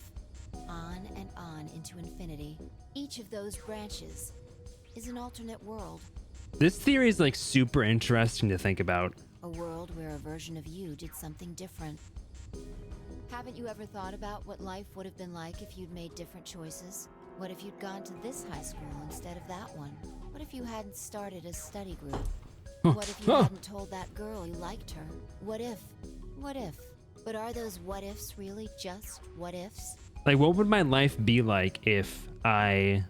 on and on into infinity. Each of those branches is an alternate world. This theory is like super interesting to think about. A world where a version of you did something different. Haven't you ever thought about what life would have been like if you'd made different choices? What if you'd gone to this high school instead of that one? What if you hadn't started a study group? What if you hadn't told that girl you liked her? What if? What if? But are those what ifs really just what ifs? Like, what would my life be like if I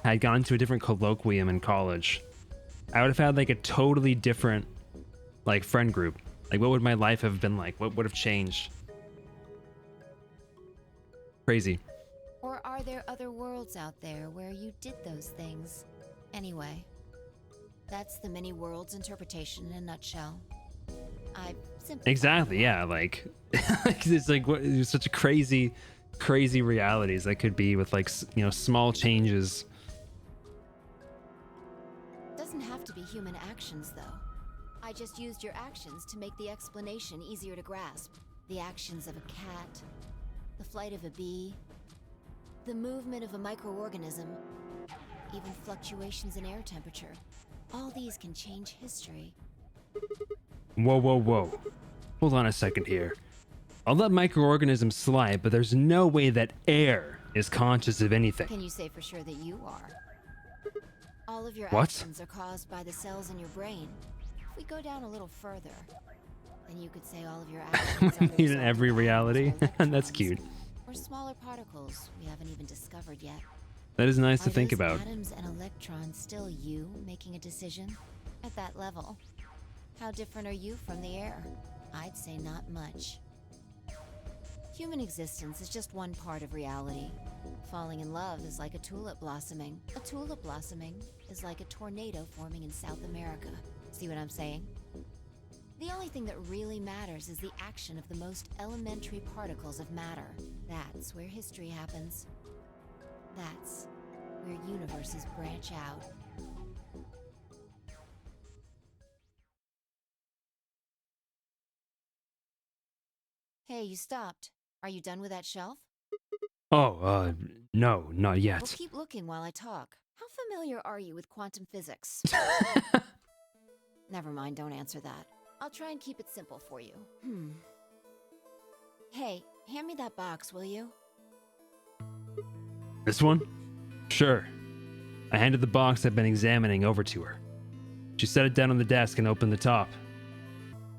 had gone to a different colloquium in college? I would have had like a totally different like friend group. Like, what would my life have been like? What would have changed? Crazy. Or are there other worlds out there where you did those things? Anyway, that's the many worlds interpretation in a nutshell. I simply... Exactly, yeah, like it's like what, there's such a crazy realities that could be with like, you know, small changes. Doesn't have to be human actions though. I just used your actions to make the explanation easier to grasp. The actions of a cat, the flight of a bee, the movement of a microorganism, even fluctuations in air temperature. All these can change history. Whoa. Hold on a second here. I'll let microorganisms slide, but there's no way that air is conscious of anything. Can you say for sure that you are? All of your What? actions are caused by the cells in your brain. If we go down a little further, then you could say all of your actions are the In result every of reality. atoms or That's electrons, cute. or smaller particles we haven't even discovered yet. That is nice to Are think those about. atoms and electrons still you making a decision? At that level, how different are you from the air? I'd say not much. Human existence is just one part of reality. Falling in love is like a tulip blossoming. A tulip blossoming is like a tornado forming in South America. See what I'm saying? The only thing that really matters is the action of the most elementary particles of matter. That's where history happens. That's where universes branch out. Hey, you stopped. Are you done with that shelf? Oh, no, not Well, yet. keep looking while I talk. How familiar are you with quantum physics? Never mind, don't answer that. I'll try and keep it simple for you. Hey, hand me that box, will you? This one? Sure. I handed the box I'd been examining over to her. She set it down on the desk and opened the top.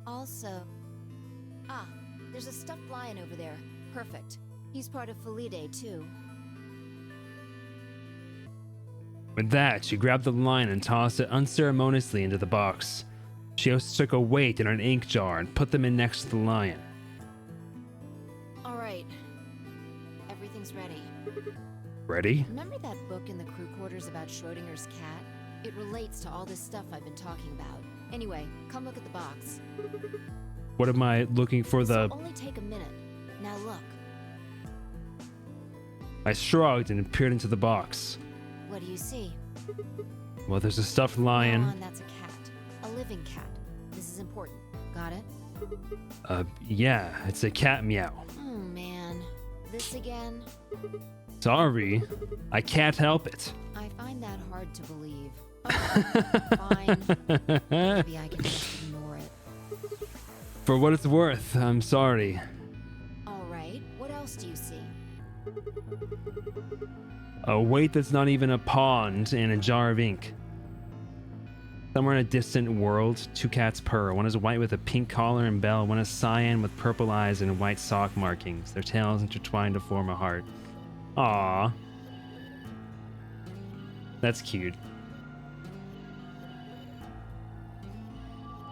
Also... there's a stuffed lion over there. Perfect. He's part of Felidae, too. With that, she grabbed the line and tossed it unceremoniously into the box. She also took a weight and an ink jar and put them in next to the lion. All right. Everything's ready. Ready? Remember that book in the crew quarters about Schrodinger's cat? It relates to all this stuff I've been talking about. Anyway, come look at the box. What am I looking for? This'll only take a minute. Now look. I shrugged and peered into the box. What do you see? Well, there's a stuffed lion. Come on, that's a cat. A living cat. This is important. Got it? Yeah, it's a cat meow. Oh, man. This again? Sorry, I can't help it. I find that hard to believe. Okay, fine. Maybe I can just ignore it. For what it's worth, I'm sorry. All right, what else do you see? A weight that's not even a pond and a jar of ink. Somewhere in a distant world, two cats purr. One is white with a pink collar and bell. One is cyan with purple eyes and white sock markings. Their tails intertwined to form a heart. Aww. That's cute.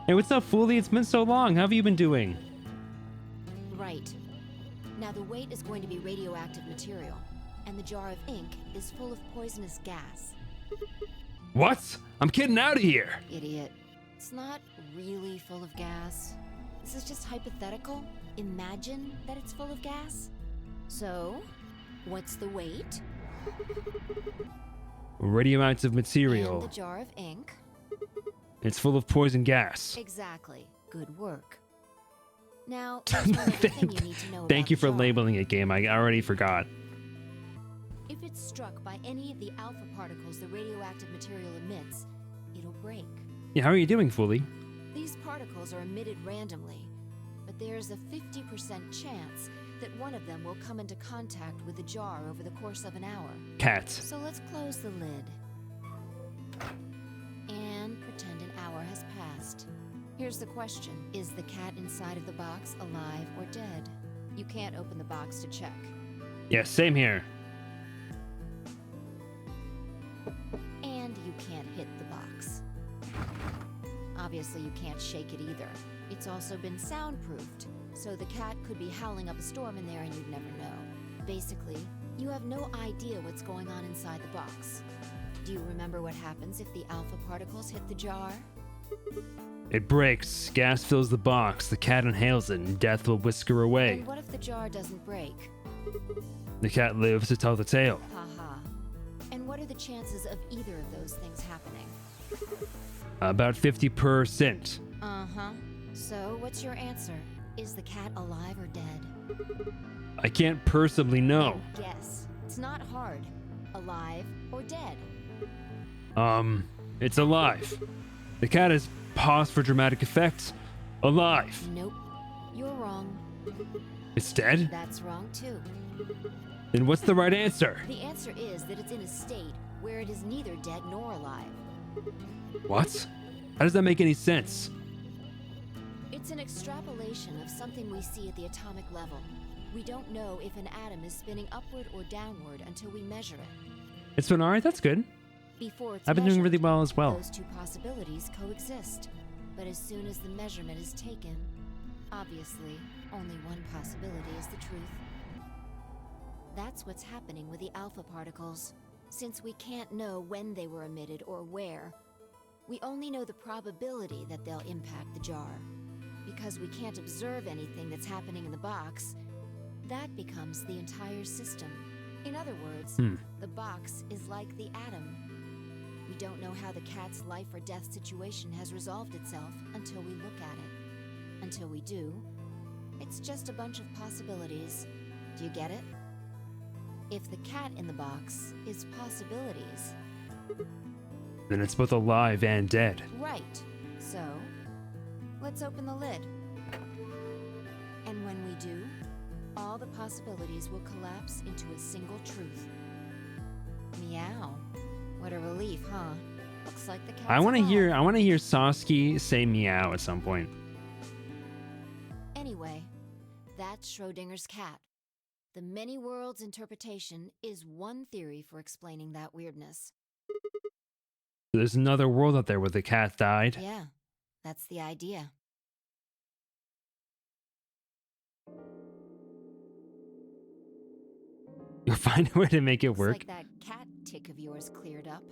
Hey, what's up, Foolie? It's been so long. How have you been doing? Right. Now the weight is going to be radioactive material, and the jar of ink is full of poisonous gas. What? I'm getting out of here. Idiot. It's not really full of gas. This is just hypothetical. Imagine that it's full of gas. So, what's the weight? Radioactive And material. the jar of ink. It's full of poison gas. Exactly. Good work. Now, there's one other thing you need to know Thank about you the for jar. labeling it, game. I already forgot. If it's struck by any of the alpha particles the radioactive material emits, it'll break. Yeah, how are you doing, Foolie? These particles are emitted randomly, but there's a 50% chance that one of them will come into contact with the jar over the course of an hour. Cat. So let's close the lid. And pretend an hour has passed. Here's the question. Is the cat inside of the box alive or dead? You can't open the box to check. Yeah, same here. And you can't hit the box. Obviously, you can't shake it either. It's also been soundproofed, so the cat could be howling up a storm in there and you'd never know. Basically, you have no idea what's going on inside the box. Do you remember what happens if the alpha particles hit the jar? It breaks. Gas fills the box. The cat inhales it, and death will whisk her away. And what if the jar doesn't break? The cat lives to tell the tale. Haha. And what are the chances of either of those things happening? About 50%. Uh-huh. So, what's your answer? Is the cat alive or dead? I can't personally know. Then guess. It's not hard. Alive or dead? It's alive. The cat is paused for dramatic effect. Alive. Nope. You're wrong. It's dead? That's wrong too. Then what's the right answer? The answer is that it's in a state where it is neither dead nor alive. What? How does that make any sense? It's an extrapolation of something we see at the atomic level. We don't know if an atom is spinning upward or downward until we measure it. It's been alright, that's good. Before it's I've been doing measured, really well as well. Those two possibilities coexist. But as soon as the measurement is taken, obviously, only one possibility is the truth. That's what's happening with the alpha particles. Since we can't know when they were emitted or where, we only know the probability that they'll impact the jar. Because we can't observe anything that's happening in the box, that becomes the entire system. In other words, the box is like the atom. We don't know how the cat's life or death situation has resolved itself until we look at it. Until we do, it's just a bunch of possibilities. Do you get it? If the cat in the box is possibilities. Then it's both alive and dead. Right. So, let's open the lid. And when we do, all the possibilities will collapse into a single truth. Meow. What a relief, huh? Looks like the cat's I want to alive. hear Saskia say meow at some point. Anyway, that's Schrodinger's cat. The many worlds interpretation is one theory for explaining that weirdness. There's another world out there where the cat died. Yeah, that's the idea. You'll find a way to make it Looks work. like that cat tick of yours cleared up.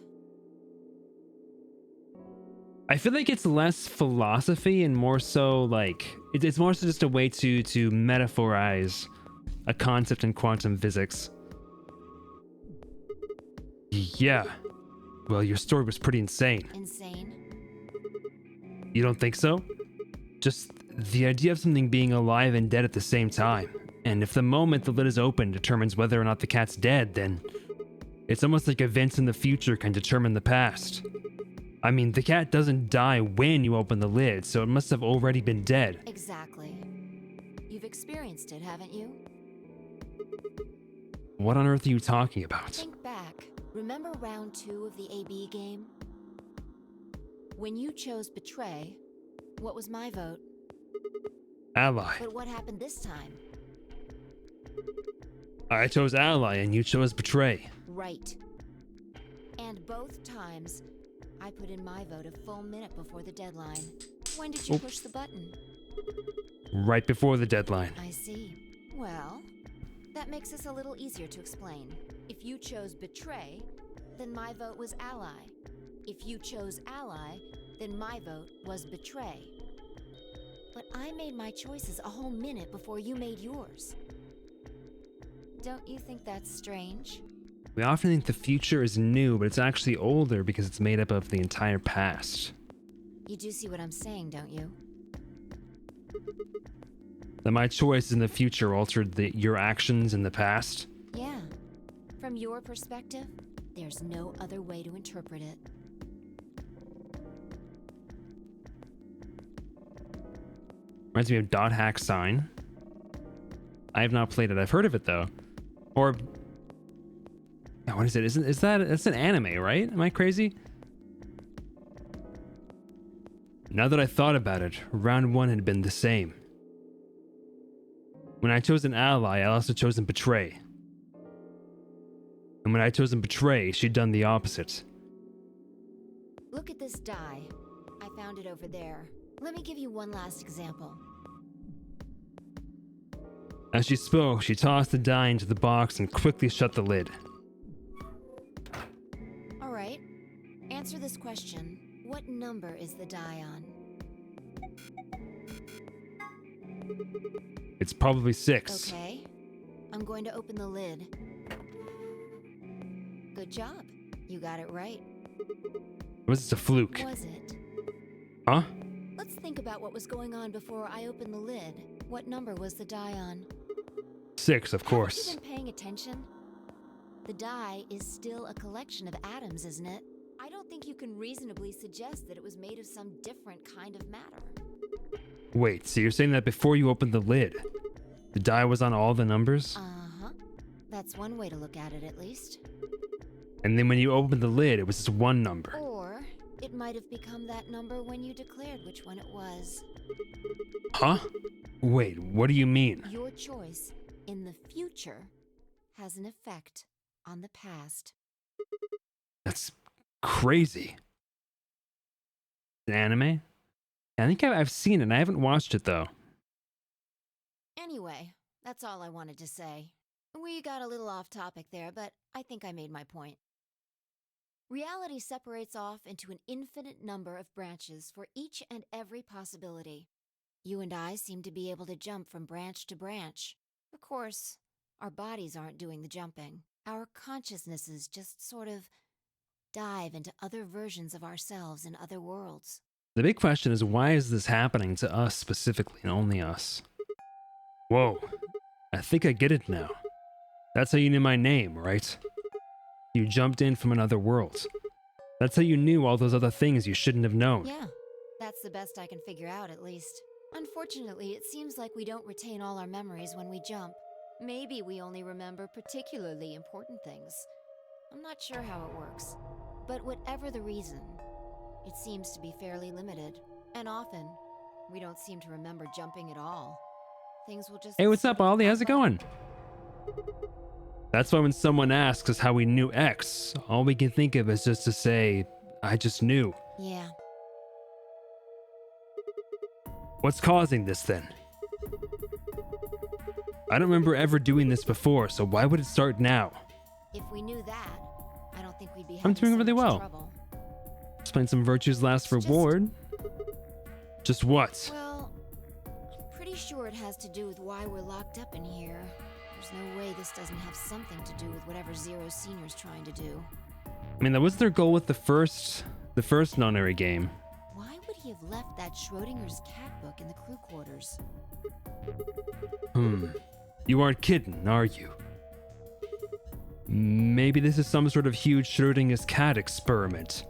I feel like it's less philosophy and more so like it's more so just a way to metaphorize a concept in quantum physics. Yeah. Well, your story was pretty insane. Insane? You don't think so? Just the idea of something being alive and dead at the same time. And if the moment the lid is open determines whether or not the cat's dead, then it's almost like events in the future can determine the past. I mean, the cat doesn't die when you open the lid, so it must have already been dead. Exactly. You've experienced it, haven't you? What on earth are you talking about? Think back. Remember round 2 of the AB game? When you chose Betray, what was my vote? Ally. But what happened this time? I chose Ally and you chose Betray. Right. And both times, I put in my vote a full minute before the deadline. When did you push the button? Right before the deadline. I see. Well, that makes this a little easier to explain. If you chose Betray, then my vote was Ally. If you chose Ally, then my vote was Betray. But I made my choices a whole minute before you made yours. Don't you think that's strange? We often think the future is new, but it's actually older because it's made up of the entire past. You do see what I'm saying, don't you? That my choice in the future altered your actions in the past? Yeah. From your perspective, there's no other way to interpret it. Reminds me of Dot Hack Sign. I have not played it. I've heard of it though. Or what is it? That's an anime, right? Am I crazy? Now that I thought about it, round 1 had been the same. When I chose an ally, I also chose an Betray. And when I chose an Betray, she'd done the opposite. Look at this die. I found it over there. Let me give you one last example. As she spoke, she tossed the die into the box and quickly shut the lid. All right. Answer this question. What number is the die on? It's probably 6. Okay. I'm going to open the lid. Good job. You got it right. Was this a fluke? Was it? Huh? Let's think about what was going on before I opened the lid. What number was the die on? 6, of Have course. you been paying attention? The die is still a collection of atoms, isn't it? I don't think you can reasonably suggest that it was made of some different kind of matter. Wait, so you're saying that before you opened the lid, the die was on all the numbers? Uh-huh. That's one way to look at it, at least. And then when you opened the lid, it was just one number. Or it might have become that number when you declared which one it was. Huh? Wait, what do you mean? Your choice in the future has an effect on the past. That's crazy. An anime? I think I've seen it. I haven't watched it though. Anyway, that's all I wanted to say. We got a little off topic there, but I think I made my point. Reality separates off into an infinite number of branches for each and every possibility. You and I seem to be able to jump from branch to branch. Of course, our bodies aren't doing the jumping. Our consciousnesses just sort of dive into other versions of ourselves in other worlds. The big question is, why is this happening to us specifically and only us? Whoa, I think I get it now. That's how you knew my name, right? You jumped in from another world. That's how you knew all those other things you shouldn't have known. Yeah, that's the best I can figure out, at least. Unfortunately, it seems like we don't retain all our memories when we jump. Maybe we only remember particularly important things. I'm not sure how it works. But whatever the reason, it seems to be fairly limited. And often, we don't seem to remember jumping at all. Things will just... Hey, what's up, Ollie? How's it going? That's why when someone asks us how we knew X, all we can think of is just to say, I just knew. Yeah. What's causing this then? I don't remember ever doing this before, so why would it start now? If we knew that, I don't think we'd be I'm having doing so really much well. trouble. Explain some virtues last It's reward. Just what? Well, I'm pretty sure it has to do with why we're locked up in here. There's no way this doesn't have something to do with whatever Zero Senior's trying to do. I mean, that was their goal with the first non-airy game. Why would he have left that Schrodinger's cat book in the crew quarters? You aren't kidding, are you? Maybe this is some sort of huge Schrodinger's cat experiment.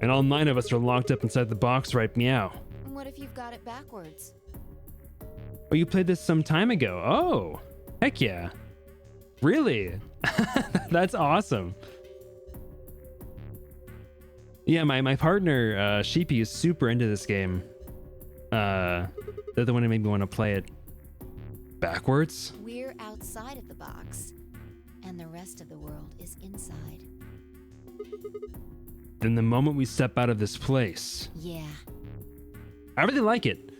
And all 9 of us are locked up inside the box, right? Meow. And what if you've got it backwards? Oh, you played this some time ago. Oh, heck yeah. Really? That's awesome. Yeah, my partner, Sheepy, is super into this game. They're the one who made me want to play it backwards. We're outside of the box, and the rest of the world is inside. Then the moment we step out of this place, Yeah. I really like it.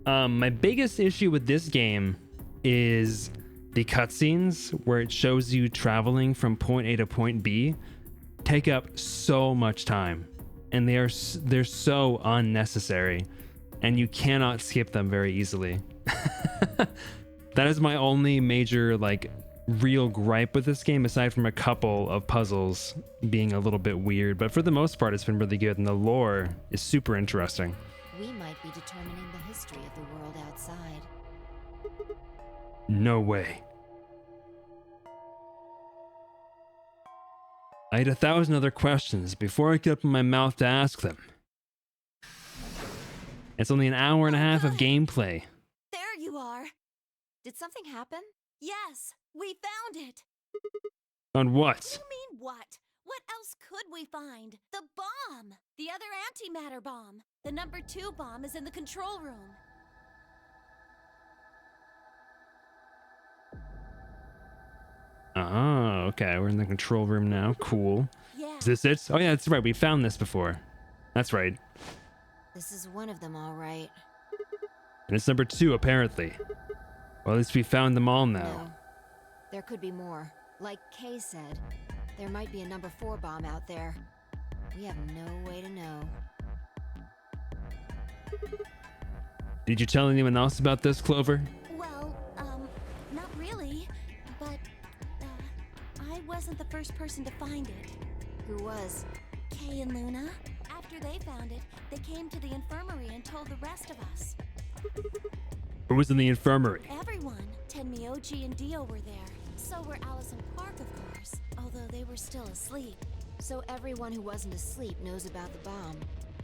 My biggest issue with this game is the cutscenes where it shows you traveling from point A to point B take up so much time, and they're so unnecessary, and you cannot skip them very easily. That is my only major real gripe with this game, aside from a couple of puzzles being a little bit weird, but for the most part it's been really good, and the lore is super interesting. We might be determining the history of the world outside. No way. I had 1,000 other questions before I could open my mouth to ask them. It's only an hour and a half of gameplay. There you are. Did something happen? Yes, we found it. On what? What do you mean, what? What else could we find? The bomb! The other antimatter bomb. The number 2 bomb is in the control room. Oh, okay. We're in the control room now. Cool. Yeah. Is this it? Oh yeah, that's right. We found this before. That's right. This is one of them, all right. And it's number 2, apparently. Well, at least we found them all now. No. There could be more. Like Kay said, there might be a number 4 bomb out there. We have no way to know. Did you tell anyone else about this, Clover? Well, not really. But, I wasn't the first person to find it. Who was? Kay and Luna. After they found it, they came to the infirmary and told the rest of us. Who was in the infirmary? Everyone. Tenmyoji and Dio were there. So were Alice and Quark, of course, although they were still asleep. So everyone who wasn't asleep knows about the bomb.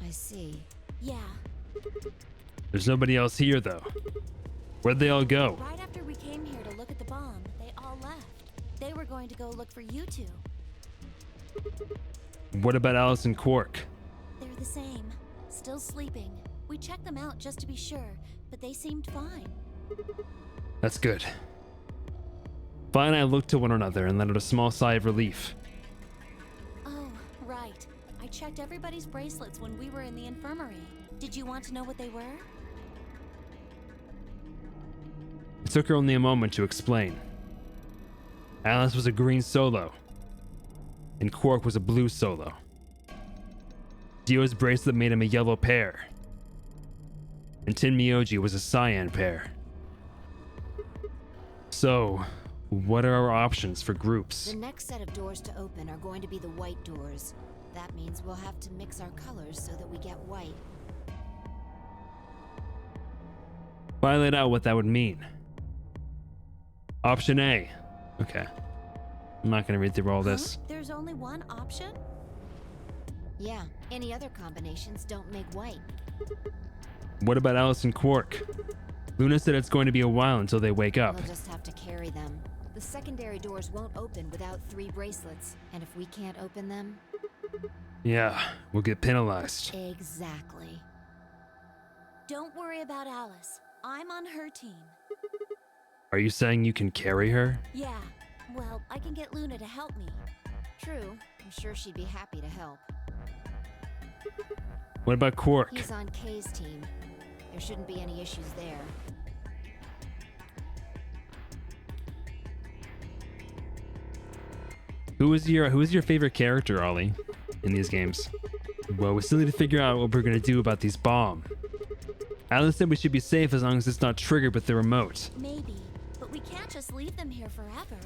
I see. Yeah. There's nobody else here, though. Where'd they all go? Right after we came here to look at the bomb, they all left. They were going to go look for you two. What about Alice and Quark? They're the same. Still sleeping. We checked them out just to be sure, but they seemed fine. That's good. Vi and I looked to one another and let out a small sigh of relief. Oh, right. I checked everybody's bracelets when we were in the infirmary. Did you want to know what they were? It took her only a moment to explain. Alice was a green solo, and Quark was a blue solo. Dio's bracelet made him a yellow pair, and Tenmyoji was a cyan pair. So, what are our options for groups? The next set of doors to open are going to be the white doors. That means we'll have to mix our colors so that we get white. Violate out what that would mean. Option A. Okay. I'm not going to read through all this. Huh? There's only one option? Yeah, any other combinations don't make white. What about Alice and Quark? Luna said it's going to be a while until they wake up. We'll just have to carry them. The secondary doors won't open without 3 bracelets, and if we can't open them... Yeah, we'll get penalized. Exactly. Don't worry about Alice. I'm on her team. Are you saying you can carry her? Yeah. Well, I can get Luna to help me. True, I'm sure she'd be happy to help. What about Quark? He's on Kay's team. There shouldn't be any issues there. Who is your favorite character, Ollie, in these games? Well, we still need to figure out what we're gonna do about these bombs. Alice said we should be safe as long as it's not triggered with the remote. Maybe, but we can't just leave them here forever.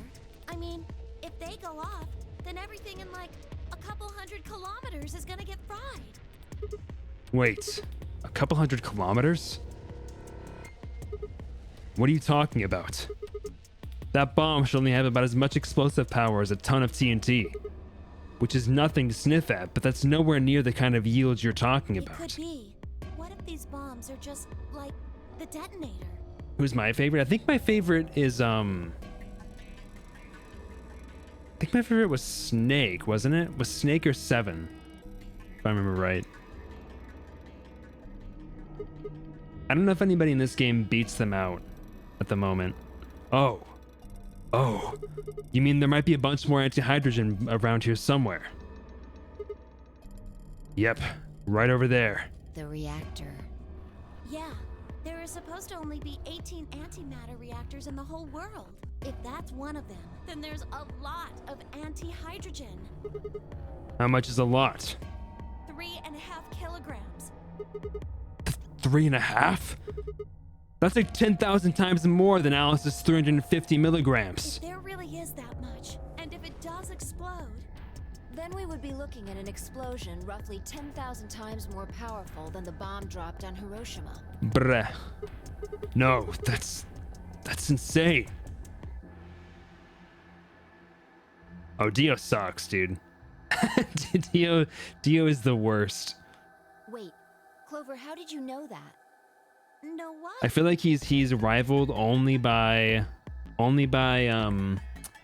I mean, if they go off, then everything in like a couple 100 kilometers is gonna get fried. Wait, a couple 100 kilometers? What are you talking about? That bomb should only have about as much explosive power as a ton of TNT, which is nothing to sniff at, but that's nowhere near the kind of yields you're talking It could about. be. What if these bombs are just like the detonator? Who's my favorite? I think my favorite is I think my favorite was Snake, wasn't it? Was Snake or Seven? If I remember right. I don't know if anybody in this game beats them out at the moment. Oh. You mean there might be a bunch more anti-hydrogen around here somewhere? Yep, right over there. The reactor. Yeah, there are supposed to only be 18 antimatter reactors in the whole world. If that's one of them, then there's a lot of anti-hydrogen. How much is a lot? 3.5 kilograms. 3.5? That's like 10,000 times more than Alice's 350 milligrams. If there really is that much, and if it does explode, Then we would be looking at an explosion roughly 10,000 times more powerful than the bomb dropped on Hiroshima. Bruh. No, that's insane. Oh, Dio sucks, dude. Dio is the worst. Wait, Clover, how did you know that? no what? I feel like he's rivaled only by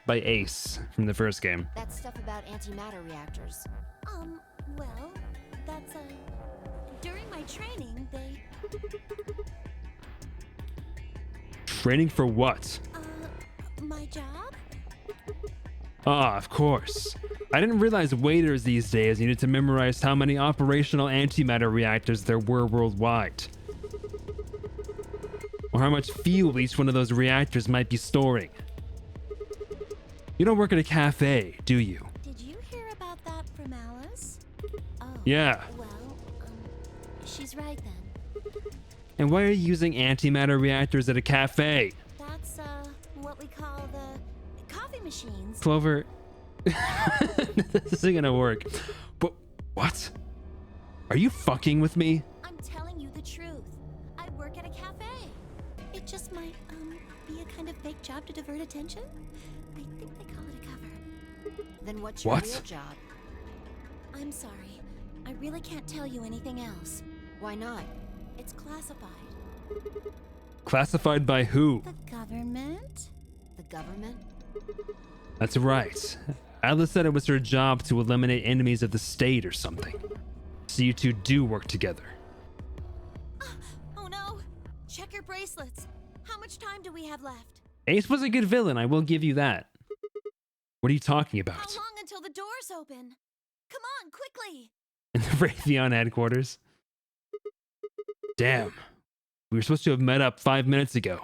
Ace from the first game. That stuff about antimatter reactors. Well, that's during my training, they Training for what? my job? Ah, of course. I didn't realize waiters these days needed to memorize how many operational antimatter reactors there were worldwide. Or how much fuel each one of those reactors might be storing. You don't work at a cafe, do you? Did you hear about that from Alice? Oh. Yeah. Well, she's right then. And why are you using antimatter reactors at a cafe? That's what we call the coffee machines. Clover, this isn't gonna work. But what? Are you fucking with me? I'm telling you the truth. I work at a cafe. It just might be a kind of fake job to divert attention. I think they call it a cover. Then what's your What? real job? I'm sorry. I really can't tell you anything else. Why not? It's classified. Classified by who? The government? The government? That's right. Atlas said it was her job to eliminate enemies of the state or something. So you two do work together. Oh no! Check your bracelets. How much time do we have left? Ace was a good villain, I will give you that. What are you talking How about? long until the doors open? Come on, quickly! In the Raytheon headquarters? Damn. We were supposed to have met up 5 minutes ago.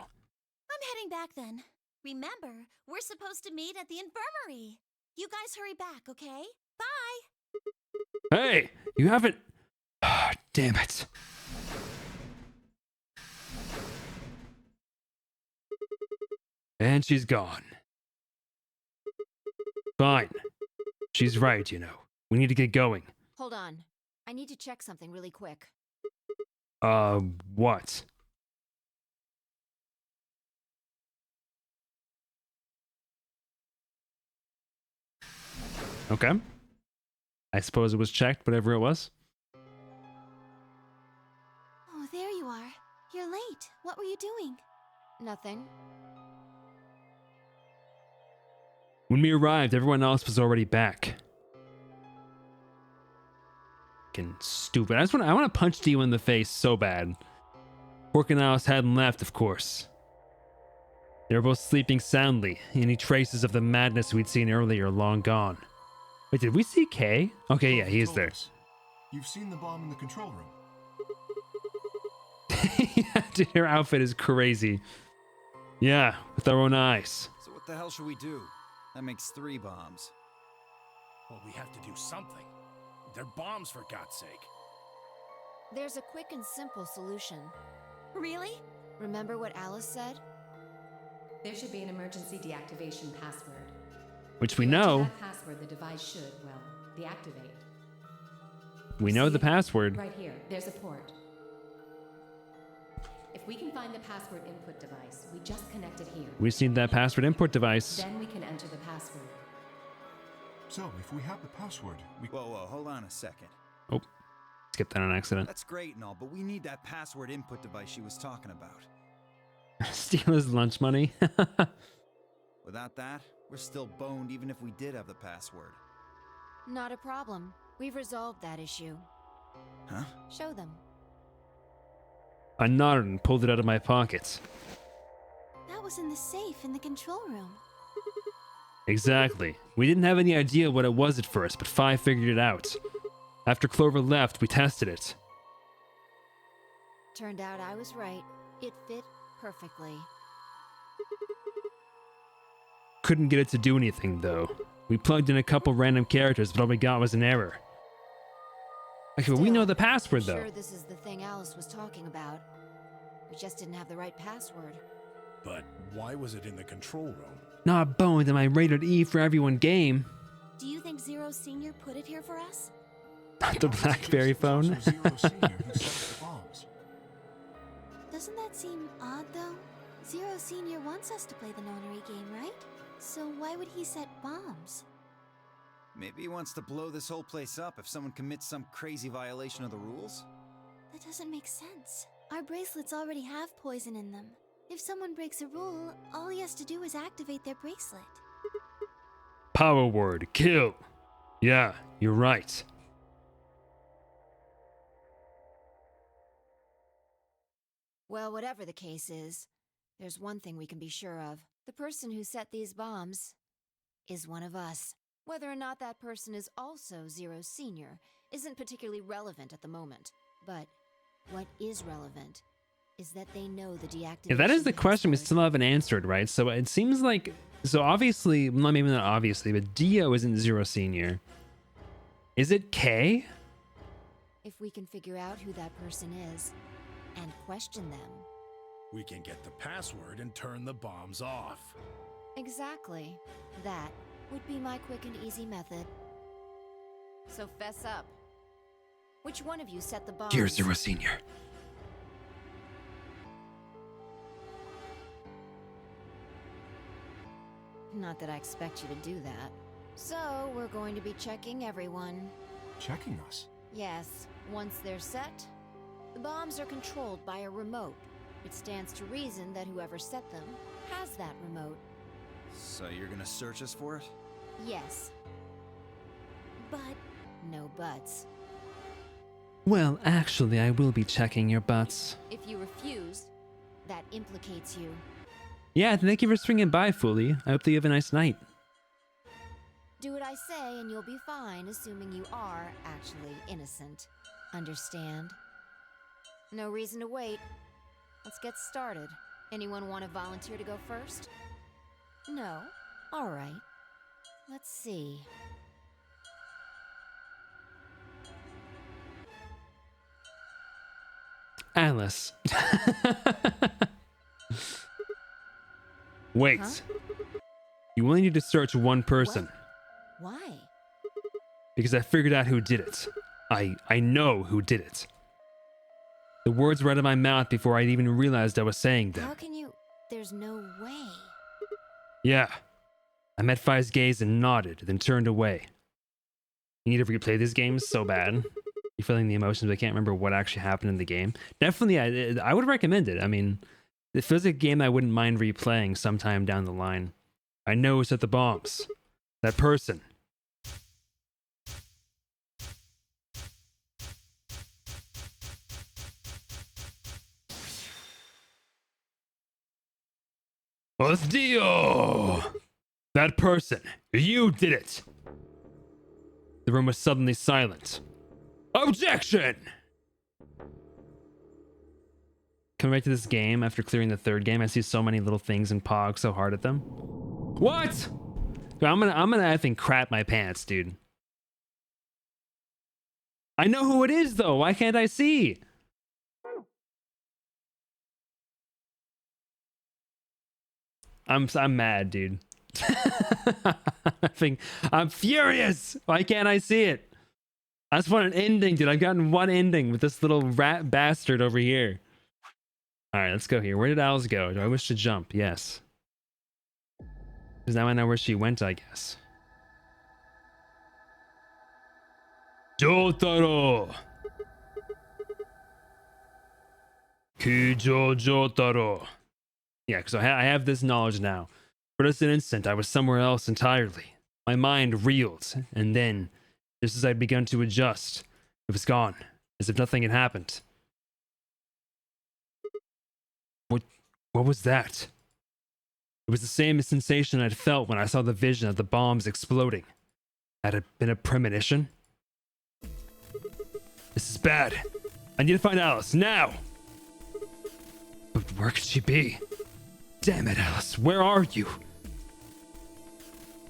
I'm heading back then. Remember, we're supposed to meet at the infirmary. You guys hurry back, okay? Bye! Hey, you haven't... Ah, damn it. And she's gone. Fine. She's right, you know. We need to get going. Hold on. I need to check something really quick. What? Okay. I suppose it was checked, whatever it was. Oh, there you are. You're late. What were you doing? Nothing. When we arrived, everyone else was already back. Fucking stupid. I want to punch Dio in the face so bad. Pork and Alice hadn't left, of course. They were both sleeping soundly. Any traces of the madness we'd seen earlier long gone. Wait, did we see Kay? Okay, yeah, he is there. You've seen the bomb in the control room. Yeah, dude, her outfit is crazy. Yeah, with our own eyes. So what the hell should we do? That makes 3 bombs. Well, we have to do something. They're bombs, for God's sake. There's a quick and simple solution. Really? Remember what Alice said? There should be an emergency deactivation password. Which we If you enter know. that password, the device should, well, deactivate. We know the See? password. Right here, there's a port. If we can find the password input device, we just connect it here. We just need that password input device. Then we can enter the password. So, if we have the password, we... Whoa, hold on a second. Oh, skipped that on accident. That's great and all, but we need that password input device she was talking about. Steal his lunch money. Without that, we're still boned even if we did have the password. Not a problem. We've resolved that issue. Huh? Show them. I nodded and pulled it out of my pocket. That was in the safe in the control room. Exactly. We didn't have any idea what it was at first, but Fi figured it out. After Clover left, we tested it. Turned out I was right. It fit perfectly. Couldn't get it to do anything, though. We plugged in a couple random characters, but all we got was an error. Okay, but we Still, know the password, though. Sure, this is the thing Alice was talking about. We just didn't have the right password. But why was it in the control room? Not boned in my rated E for everyone game. Do you think Zero Senior put it here for us? Not the BlackBerry phone. It's also Zero Senior who set up the bombs. Doesn't that seem odd, though? Zero Senior wants us to play the nonary game, right? So why would he set bombs? Maybe he wants to blow this whole place up if someone commits some crazy violation of the rules? That doesn't make sense. Our bracelets already have poison in them. If someone breaks a rule, all he has to do is activate their bracelet. Power word, kill. Yeah, you're right. Well, whatever the case is, there's one thing we can be sure of. The person who set these bombs is one of us. Whether or not that person is also Zero Senior isn't particularly relevant at the moment. But what is relevant is that they know the deactivation. If that is the question we password. still haven't answered, right? So it seems like, so obviously, well, maybe not obviously, but Dio isn't Zero Senior. Is it K? If we can figure out who that person is and question them. We can get the password and turn the bombs off. Exactly. That would be my quick and easy method. So fess up. Which one of you set the bombs? Dear Zero Senior. Not that I expect you to do that. So, we're going to be checking everyone. Checking us. Yes, once they're set, the bombs are controlled by a remote. It stands to reason that whoever set them has that remote. So you're gonna search us for it? Yes, But no buts. Well, actually, I will be checking your butts. If you refuse, that implicates you. Yeah, thank you for swinging by, Fully. I hope that you have a nice night. Do what I say and you'll be fine, assuming you are actually innocent. Understand? No reason to wait. Let's get started. Anyone want to volunteer to go first? No? All right. Let's see. Alice. Wait. Huh? You only need to search one person. Why? Because I figured out who did it. I know who did it. The words were out of my mouth before I'd even realized I was saying them. How can you... There's no way. Yeah. I met Fi's gaze and nodded, then turned away. You need to replay this game so bad. You're feeling the emotions, but I can't remember what actually happened in the game. Definitely, I would recommend it. I mean, it feels like a game I wouldn't mind replaying sometime down the line. I know who set the bombs. That person. Dio! That person. You did it. The room was suddenly silent. Objection! Coming back to this game after clearing the third game, I see so many little things and pog so hard at them. What? Dude, I'm gonna effing crap my pants, dude. I know who it is, though. Why can't I see? I'm mad, dude. I'm furious. Why can't I see it? I just want an ending, dude. I've gotten one ending with this little rat bastard over here. All right, let's go here. Where did Alice go? Do I wish to jump? Yes. Because now I know where she went, I guess. Jotaro! Kujo Jotaro. Yeah, because I have this knowledge now. For just an instant, I was somewhere else entirely. My mind reeled, and then, just as I'd begun to adjust, it was gone, as if nothing had happened. What was that? It was the same sensation I'd felt when I saw the vision of the bombs exploding. Had it been a premonition? This is bad. I need to find Alice, now! But where could she be? Damn it, Alice, where are you?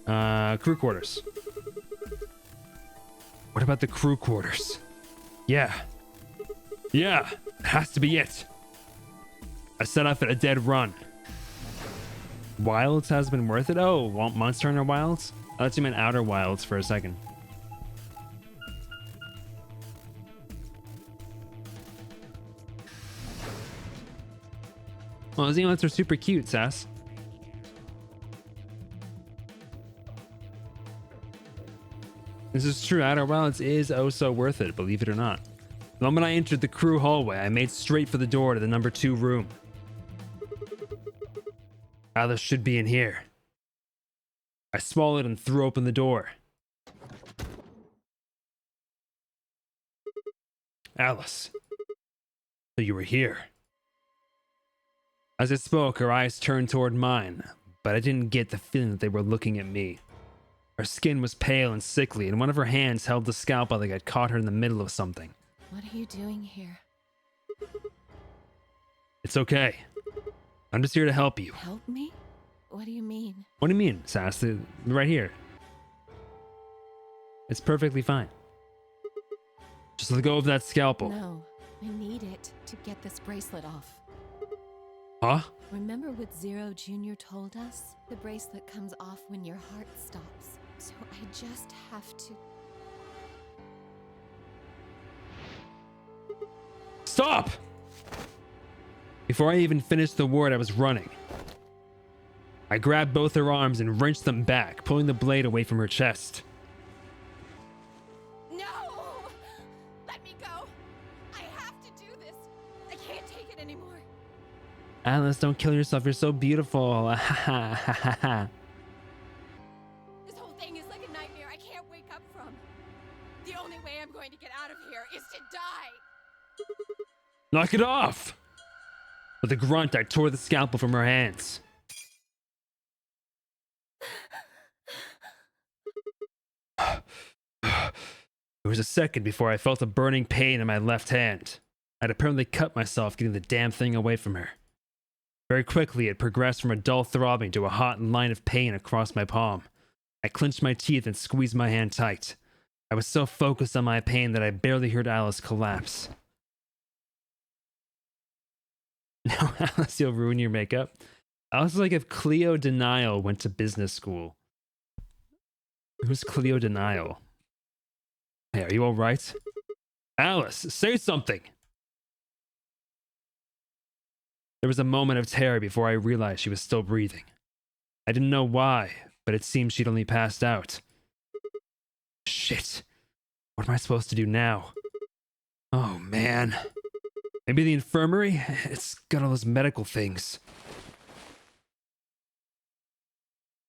Crew quarters. What about the crew quarters? Yeah, it has to be it. I set off at a dead run. Wilds has been worth it? Oh, Monster Hunter Wilds? I thought you meant Outer Wilds for a second. Well, those emotes are super cute, Sass. This is true. Outer Wilds is oh so worth it, believe it or not. The moment I entered the crew hallway, I made straight for the door to the number 2 room. Alice should be in here. I swallowed and threw open the door. Alice, so you were here. As I spoke, her eyes turned toward mine, but I didn't get the feeling that they were looking at me. Her skin was pale and sickly, and one of her hands held the scalpel like I'd caught her in the middle of something. What are you doing here? It's okay. I'm just here to help you. Help me? What do you mean? What do you mean, Sass? Right here. It's perfectly fine. Just let go of that scalpel. No, I need it to get this bracelet off. Huh? Remember what Zero Jr. told us? The bracelet comes off when your heart stops. So I just have to... Stop! Before I even finished the word, I was running. I grabbed both her arms and wrenched them back, pulling the blade away from her chest. No! Let me go! I have to do this! I can't take it anymore! Alice, don't kill yourself. You're so beautiful. Ha ha ha ha. This whole thing is like a nightmare I can't wake up from. The only way I'm going to get out of here is to die! Knock it off! With a grunt, I tore the scalpel from her hands. It was a second before I felt a burning pain in my left hand. I'd apparently cut myself getting the damn thing away from her. Very quickly, it progressed from a dull throbbing to a hot line of pain across my palm. I clenched my teeth and squeezed my hand tight. I was so focused on my pain that I barely heard Alice collapse. No, Alice, you'll ruin your makeup. Alice is like if Cleo Denial went to business school. Who's Cleo Denial? Hey, are you alright? Alice, say something! There was a moment of terror before I realized she was still breathing. I didn't know why, but it seemed she'd only passed out. Shit. What am I supposed to do now? Oh, man. Maybe the infirmary? It's got all those medical things.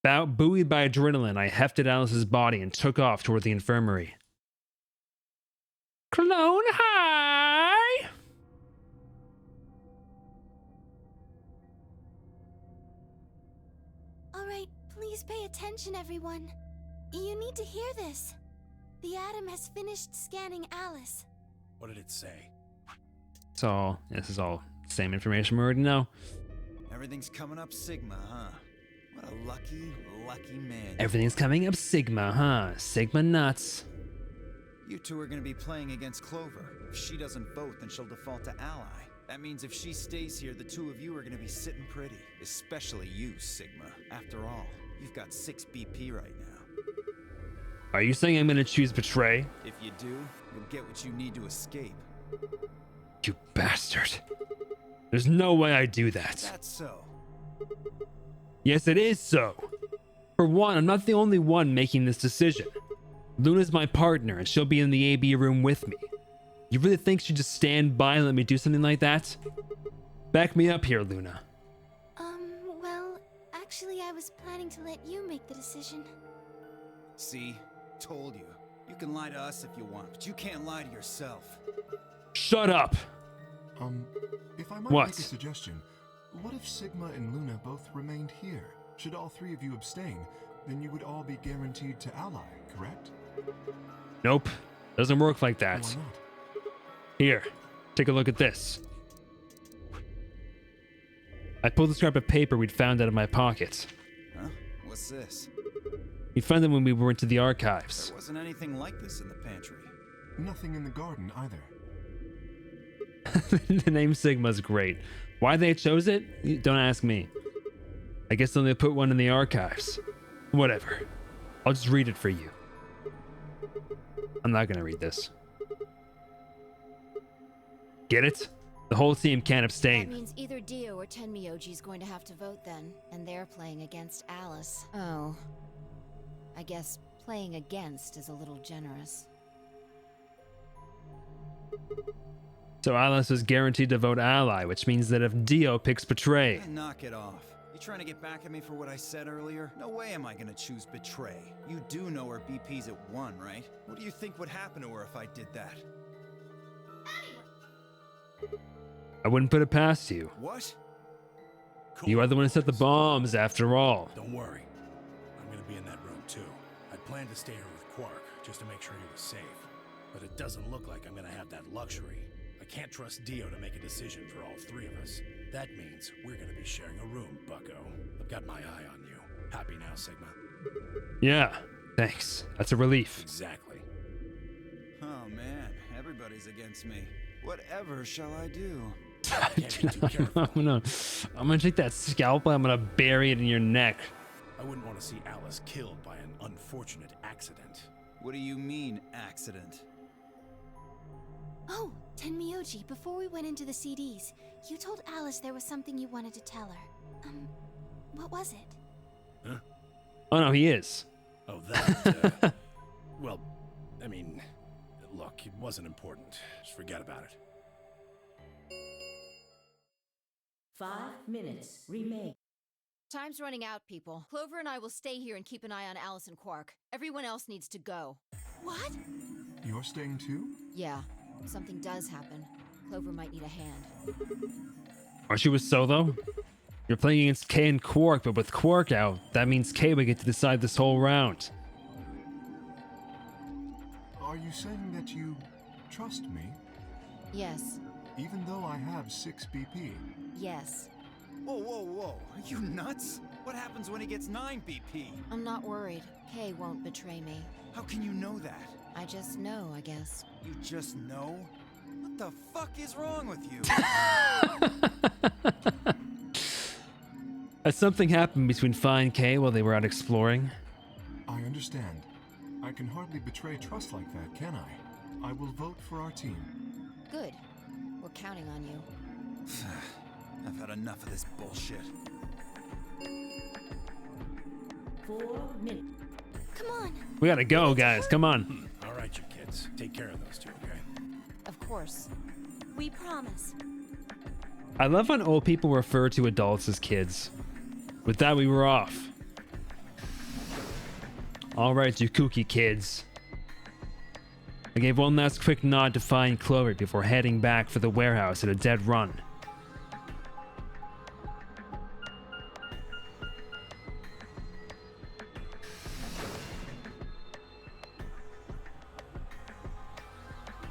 Buoyed by adrenaline, I hefted Alice's body and took off toward the infirmary. Clone high! Alright, please pay attention, everyone. You need to hear this. The Atom has finished scanning Alice. What did it say? This is all same information we already know. Everything's coming up Sigma, huh? What a lucky, lucky man. Everything's coming up Sigma, huh? Sigma nuts. You two are gonna be playing against Clover. If she doesn't vote, then she'll default to ally. That means if she stays here, the two of you are gonna be sitting pretty. Especially you, Sigma. After all, you've got 6 BP right now. Are you saying I'm gonna choose betray? If you do, you'll get what you need to escape. You bastard. There's no way I do that. That's so. Yes, it is so. For one, I'm not the only one making this decision. Luna's my partner, and she'll be in the AB room with me. You really think she'd just stand by and let me do something like that? Back me up here, Luna. Well, actually, I was planning to let you make the decision. See? Told you. You can lie to us if you want, but you can't lie to yourself. Shut up! If I might What? make a suggestion, what if Sigma and Luna both remained here? Should all 3 of you abstain, then you would all be guaranteed to ally, correct? Nope. Doesn't work like that. Why not? Here, take a look at this. I pulled a scrap of paper we'd found out of my pocket. Huh? What's this? We found it when we went to the archives. There wasn't anything like this in the pantry. Nothing in the garden either. The name Sigma's great. Why they chose it? Don't ask me. I guess they'll put one in the archives. Whatever. I'll just read it for you. I'm not gonna read this. Get it? The whole team can't That abstain. means either Dio or Tenmyoji's going to have to vote then, and they're playing against Alice. Oh. I guess playing against is a little generous. So Alice is guaranteed to vote ally, which means that if Dio picks betray, Knock it off. You trying to get back at me for what I said earlier? No way am I gonna choose betray. You do know her BP's at 1, right? What do you think would happen to her if I did that? I wouldn't put it past you. What? You are the one who set the bombs, after all. Don't worry. I'm gonna be in that room too. I planned to stay here with Quark, just to make sure he was safe. But it doesn't look like I'm gonna have that luxury. I can't trust Dio to make a decision for all 3 of us. That means we're gonna be sharing a room, bucko. I've got my eye on you. Happy now, Sigma? Yeah, thanks. That's a relief. Exactly. Oh man, everybody's against me. Whatever shall I do? Can't be too careful. I'm gonna take that scalpel, I'm gonna bury it in your neck. I wouldn't want to see Alice killed by an unfortunate accident. What do you mean, accident? Oh, Tenmyoji, before we went into the CDs, you told Alice there was something you wanted to tell her. What was it? Huh? Oh no, he is. Oh, that, well, I mean, look, it wasn't important. Just forget about it. 5 minutes remain. Time's running out, people. Clover and I will stay here and keep an eye on Alice and Quark. Everyone else needs to go. What? You're staying too? Yeah, if something does happen, Clover might need a hand. Aren't you with Solo? You're playing against Kay and Quark, but with Quark out, that means Kay would get to decide this whole round. Are you saying that you trust me? Yes, Even though I have 6 BP? yes. Whoa, whoa, whoa. Are you nuts? What happens when he gets 9 BP? I'm not worried. Kay won't betray me. How can you know that? I just know, I guess. You just know? What the fuck is wrong with you? Has something happened between Fi and Kay while they were out exploring? I understand. I can hardly betray trust like that, can I? I will vote for our team. Good. We're counting on you. I've had enough of this bullshit. 4 minutes. Come on. We gotta go, guys. Come on. All right, you kids. Take care of those two, okay? Of course. We promise. I love when old people refer to adults as kids. With that, we were off. All right, you kooky kids. I gave one last quick nod to Fi and Clover before heading back for the warehouse at a dead run.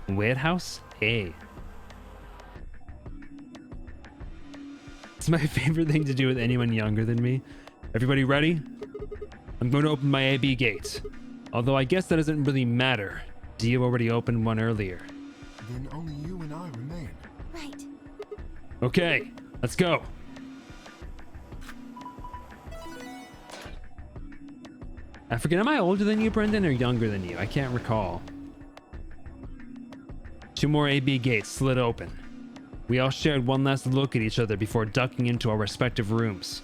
Warehouse? Hey. It's my favorite thing to do with anyone younger than me. Everybody ready? I'm going to open my AB gate. Although I guess that doesn't really matter. Dio already opened one earlier. Then only you and I remain. Right. Okay, let's go. I forget, am I older than you, Brendan, or younger than you? I can't recall. 2 more AB gates slid open. We all shared one last look at each other before ducking into our respective rooms.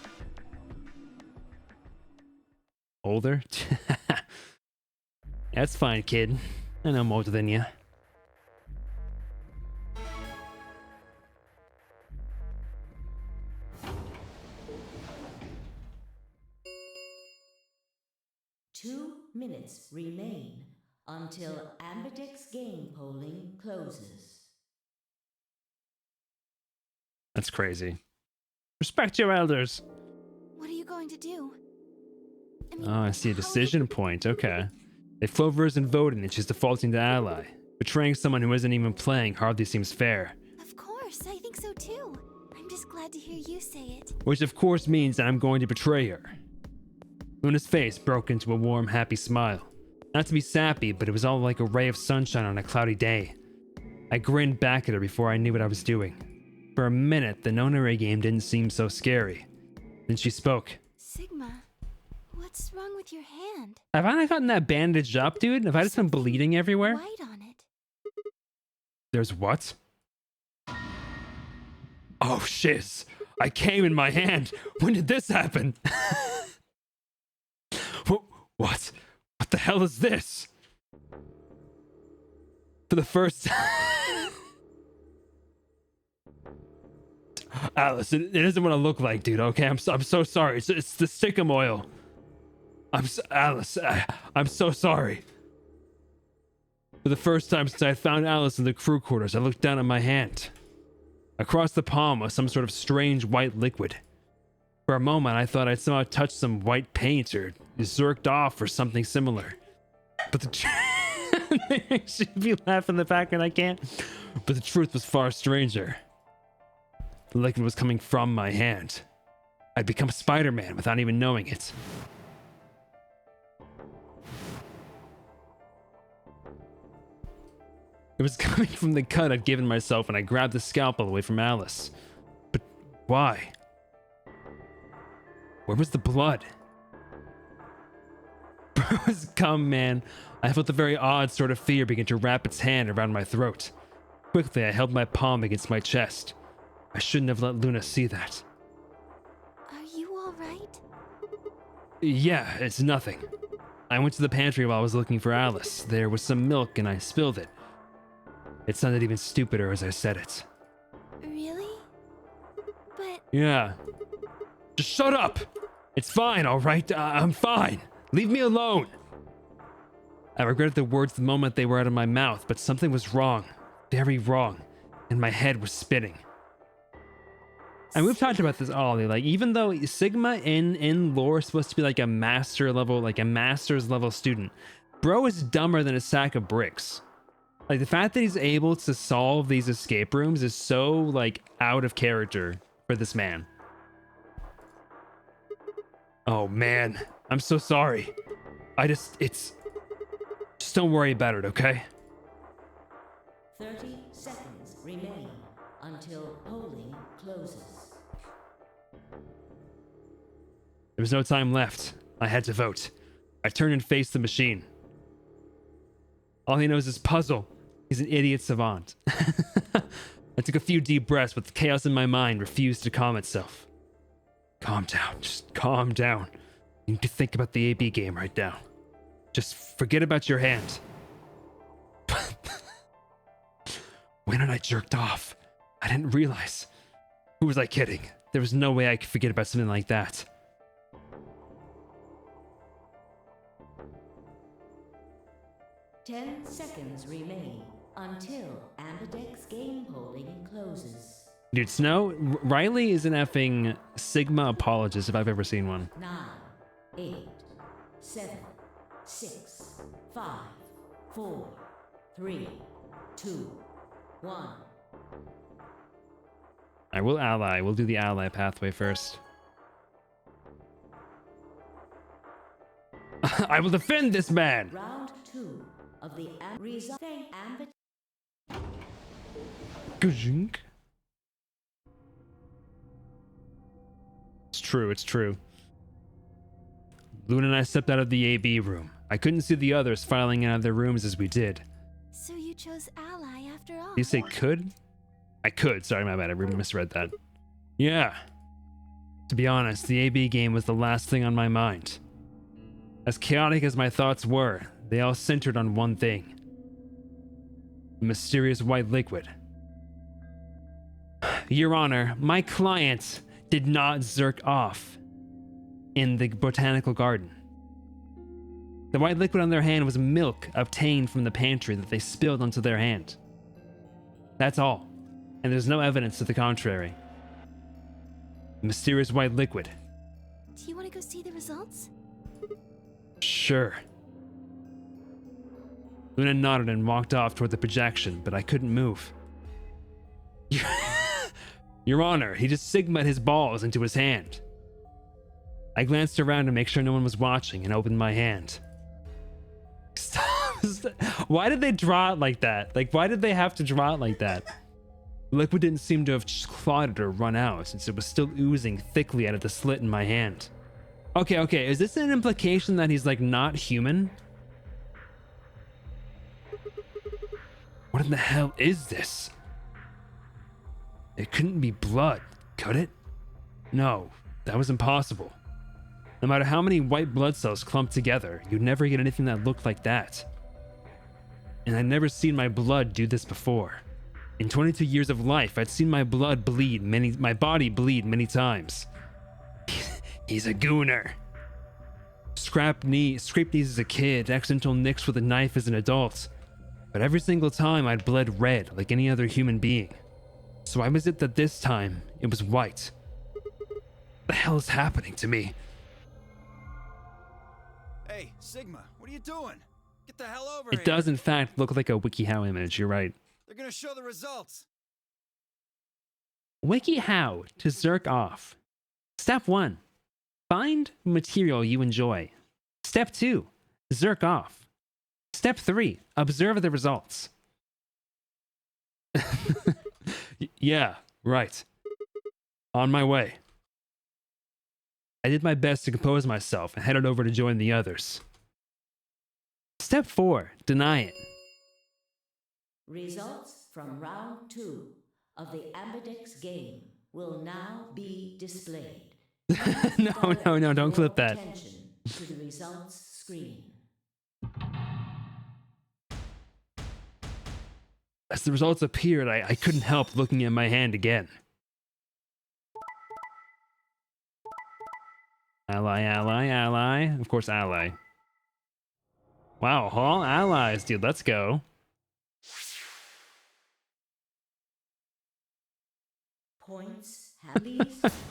Older? That's fine, kid. I know I'm older than you. Two minutes remain until Ambidex game polling closes. That's crazy. Respect your elders. What are you going to do? Oh, I see a decision point. Okay. If Clover isn't voting and she's defaulting to ally, betraying someone who isn't even playing hardly seems fair. Of course, I think so too. I'm just glad to hear you say it. Which of course means that I'm going to betray her. Luna's face broke into a warm, happy smile. Not to be sappy, but it was all like a ray of sunshine on a cloudy day. I grinned back at her before I knew what I was doing. For a minute, the Nonary game didn't seem so scary. Then she spoke. Sigma, what's wrong with your hand? Have I not gotten that bandaged up, dude? Have I just been bleeding everywhere? White on it. There's what? Oh, shiz. I came in my hand. When did this happen? What? What the hell is this? For the first Alice, it isn't what I look like, dude, okay? I'm so sorry. It's the stickum oil. Alice, I'm so sorry. For the first time since I found Alice in the crew quarters, I looked down at my hand. Across the palm was some sort of strange white liquid. For a moment, I thought I'd somehow touched some white paint or zerked off or something similar. But the she'd be laughing in the background, I can't. But the truth was far stranger. The liquid was coming from my hand. I'd become Spider-Man without even knowing it. It was coming from the cut I'd given myself when I grabbed the scalpel away from Alice. But why? Where was the blood? Bro's come, man. I felt a very odd sort of fear begin to wrap its hand around my throat. Quickly, I held my palm against my chest. I shouldn't have let Luna see that. Are you all right? Yeah, it's nothing. I went to the pantry while I was looking for Alice. There was some milk and I spilled it. It sounded even stupider as I said it. Really? But... Yeah. Just shut up! It's fine, alright? I'm fine. Leave me alone! I regretted the words the moment they were out of my mouth, but something was wrong. Very wrong. And my head was spinning. And we've talked about this, Ollie. Like, even though Sigma in lore is supposed to be like a master level, like a master's level student, bro is dumber than a sack of bricks. Like, the fact that he's able to solve these escape rooms is so, like, out of character for this man. Oh, man. I'm so sorry. Just don't worry about it, okay? 30 seconds remain until polling closes. There was no time left. I had to vote. I turned and faced the machine. All he knows is puzzle. He's an idiot savant. I took a few deep breaths, but the chaos in my mind refused to calm itself. Calm down. Just calm down. You need to think about the AB game right now. Just forget about your hand. When had I jerked off? I didn't realize. Who was I kidding? There was no way I could forget about something like that. Ten seconds remain until Ambidex game polling closes. Dude, Snow, Riley is an effing Sigma apologist if I've ever seen one. 9, 8, 7, 6, 5, 4, 3, 2, 1. I will ally. We'll do the ally pathway first. I will defend this man! Round 2. of the result. Gajink. It's true, it's true. Luna and I stepped out of the AB room. I couldn't see the others filing out of their rooms as we did. So you chose Ally after all. Did you say could? I could. Sorry, my bad. I misread that. Yeah. To be honest, the AB game was the last thing on my mind. As chaotic as my thoughts were, they all centered on one thing. The mysterious white liquid. Your Honor, my client did not zerk off in the botanical garden. The white liquid on their hand was milk obtained from the pantry that they spilled onto their hand. That's all. And there's no evidence to the contrary. The mysterious white liquid. Do you want to go see the results? Sure. Luna nodded and walked off toward the projection, but I couldn't move. Your Honor, he just sigmaed his balls into his hand. I glanced around to make sure no one was watching and opened my hand. Stop. Why did they draw it like that? Like, why did they have to draw it like that? The liquid didn't seem to have clotted or run out, since it was still oozing thickly out of the slit in my hand. Okay, is this an implication that he's, like, not human? What in the hell is this? It couldn't be blood, could it? No, that was impossible. No matter how many white blood cells clumped together, you'd never get anything that looked like that. And I'd never seen my blood do this before. In 22 years of life, I'd seen my body bleed many times. He's a gooner. Scraped knees as a kid, accidental nicks with a knife as an adult. But every single time I'd bled red like any other human being. So why was it that this time it was white? What the hell is happening to me? Hey, Sigma, what are you doing? Get the hell over here. It does in fact look like a WikiHow image, you're right. They're gonna show the results. WikiHow to zerk off. Step 1. Find material you enjoy. Step 2. Zerk off. Step 3. Observe the results. Yeah, right. On my way. I did my best to compose myself and headed over to join the others. Step 4. Deny it. Results from round 2 of the Ambidex game will now be displayed. No, don't clip that. Attention to the results screen. As the results appeared, I couldn't help looking at my hand again. Ally. Of course, ally. Wow, all allies, dude. Let's go. Points have these. This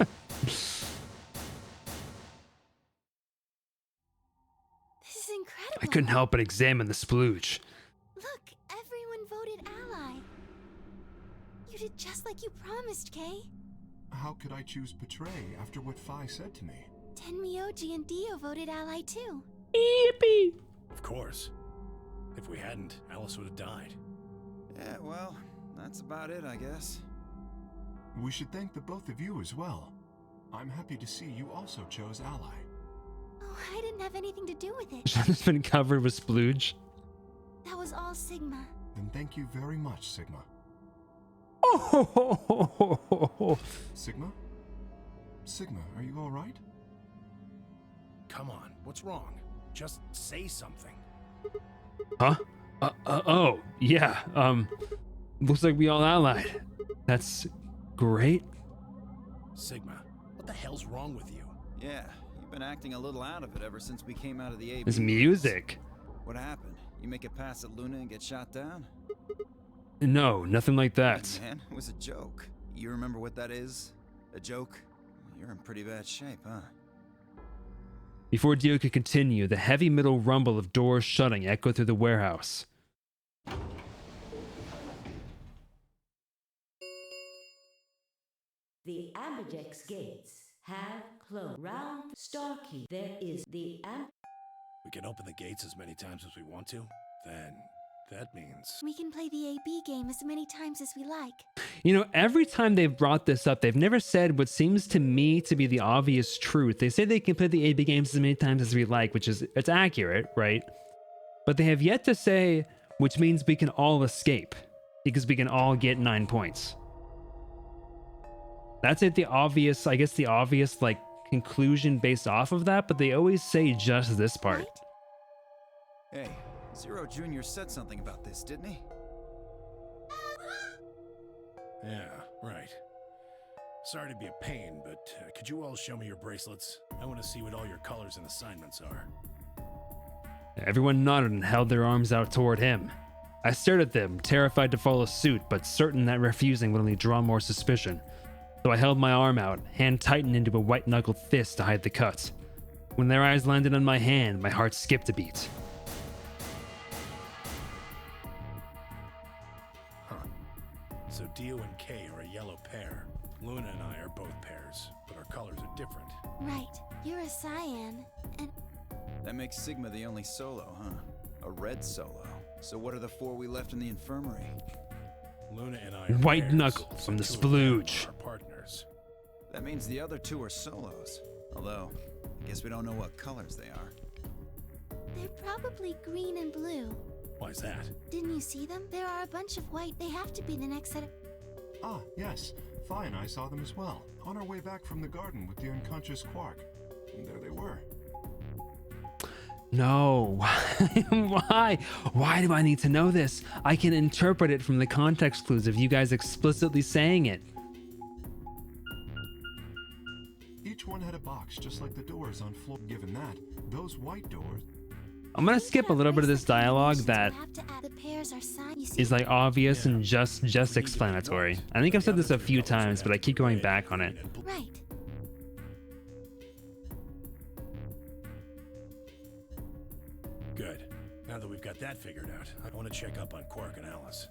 is incredible. I couldn't help but examine the splooge. Look, everyone voted Ally. You did just like you promised, Kay. How could I choose Betray after what Fi said to me? Tenmyoji and Dio voted Ally too. Yippee! Of course. If we hadn't, Alice would have died. Yeah, well, that's about it, I guess. We should thank the both of you as well. I'm happy to see you also chose Ally. Oh, I didn't have anything to do with it. It's been covered with splooge. That was all Sigma. Then thank you very much, Sigma. Oh, Sigma? Sigma, are you all right? Come on, what's wrong? Just say something. Huh? Oh, yeah. Looks like we all allied. That's great. Sigma, what the hell's wrong with you? Yeah, you've been acting a little out of it ever since we came out of the AB. This music. What happened? You make it past at Luna and get shot down? No, nothing like that. Hey, man, it was a joke. You remember what that is? A joke? You're in pretty bad shape, huh? Before Dio could continue, the heavy metal rumble of doors shutting echoed through the warehouse. The Ambidex gates have closed. Round star key. There is the We can open the gates as many times as we want to? Then that means... We can play the AB game as many times as we like. You know, every time they've brought this up, they've never said what seems to me to be the obvious truth. They say they can play the AB games as many times as we like, which is, it's accurate, right? But they have yet to say, which means we can all escape, because we can all get 9 points. That's it, the obvious, I guess the obvious, like, conclusion based off of that, but they always say just this part. Right? Hey, Zero Jr. said something about this, didn't he? Yeah, right. Sorry to be a pain, but could you all show me your bracelets? I want to see what all your colors and assignments are. Everyone nodded and held their arms out toward him. I stared at them, terrified to follow suit, but certain that refusing would only draw more suspicion. So I held my arm out, hand tightened into a white-knuckled fist to hide the cut. When their eyes landed on my hand, my heart skipped a beat. So Dio and Kay are a yellow pair. Luna and I are both pairs, but our colors are different. Right. You're a cyan, and That makes Sigma the only solo, huh? A red solo. So what are the 4 we left in the infirmary? Luna and I are White pairs, knuckle so from the 2 of them splooge. are partners. That means the other 2 are solos. Although, I guess we don't know what colors they are. they're probably green and blue. Why's that? Didn't you see them? There are a bunch of white. They have to be the next set of... Ah, yes. Fi and I saw them as well, on our way back from the garden with the unconscious Quark. And there they were. No. Why? Why do I need to know this? I can interpret it from the context clues of you guys explicitly saying it. Each one had a box, just like the doors on floor. Given that, those white doors... I'm gonna skip a little bit of this dialogue that The pairs are cyan. You see, is like obvious and just explanatory. I think I've said this a few times, but I keep going back on it. right. Good. Now that we've got that figured out, I want to check up on Quark and Alice.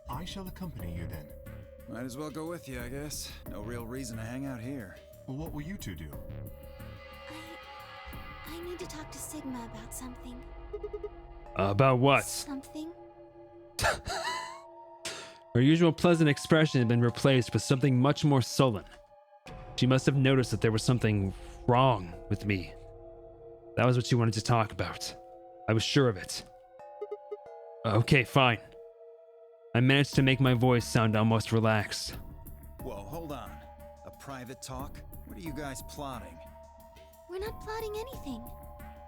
I shall accompany you then. Might as well go with you, I guess. No real reason to hang out here. Well, what will you 2 do? I need to talk to Sigma about something. About what? Something? Her usual pleasant expression had been replaced with something much more sullen. She must have noticed that there was something wrong with me. That was what she wanted to talk about. I was sure of it. Okay, fine. I managed to make my voice sound almost relaxed. Whoa, hold on. A private talk? What are you guys plotting? We're not plotting anything.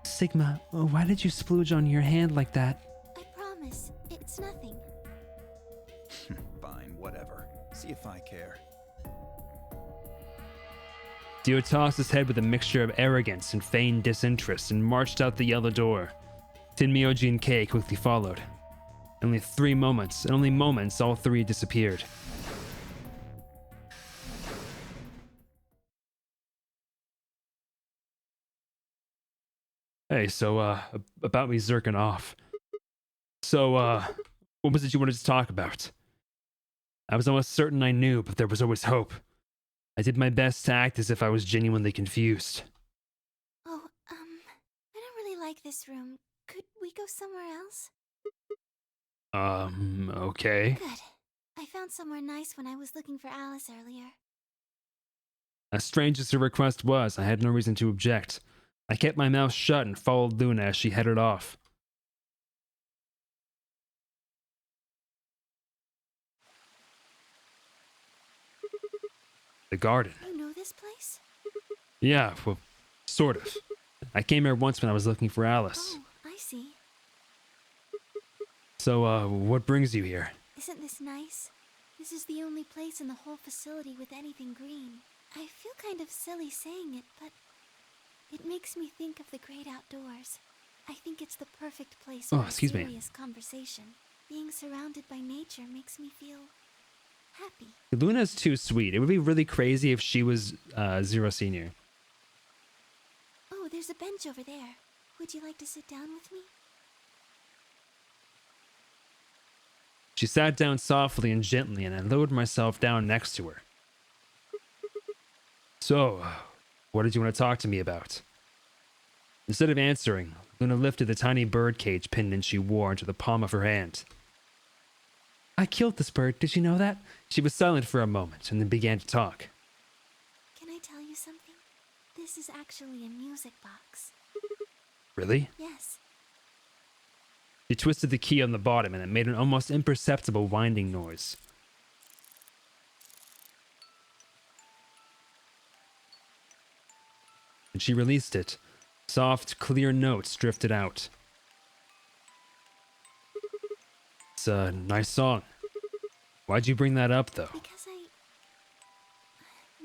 Sigma, why did you splooge on your hand like that? I promise. It's nothing. Fine, whatever. See if I care. Dio tossed his head with a mixture of arrogance and feigned disinterest and marched out the yellow door. Tinmyoji and Kay quickly followed. In only moments, all 3 disappeared. Hey, so, about me zerking off. So, what was it you wanted to talk about? I was almost certain I knew, but there was always hope. I did my best to act as if I was genuinely confused. Oh, I don't really like this room. Could we go somewhere else? Okay. Good. I found somewhere nice when I was looking for Alice earlier. As strange as her request was, I had no reason to object. I kept my mouth shut and followed Luna as she headed off. The garden. You know this place? Yeah, well, sort of. I came here once when I was looking for Alice. Oh, I see. So, what brings you here? Isn't this nice? This is the only place in the whole facility with anything green. I feel kind of silly saying it, but it makes me think of the great outdoors. I think it's the perfect place for a serious conversation. Being surrounded by nature makes me feel happy. Luna's too sweet. It would be really crazy if she was Zero Senior. Oh, there's a bench over there. Would you like to sit down with me? She sat down softly and gently, and I lowered myself down next to her. So, what did you want to talk to me about? Instead of answering, Luna lifted the tiny bird cage pendant she wore into the palm of her hand. I killed this bird, did you know that? She was silent for a moment and then began to talk. Can I tell you something? This is actually a music box. Really? Yes. She twisted the key on the bottom and it made an almost imperceptible winding noise. And she released it. Soft, clear notes drifted out. It's a nice song. Why'd you bring that up, though? Because I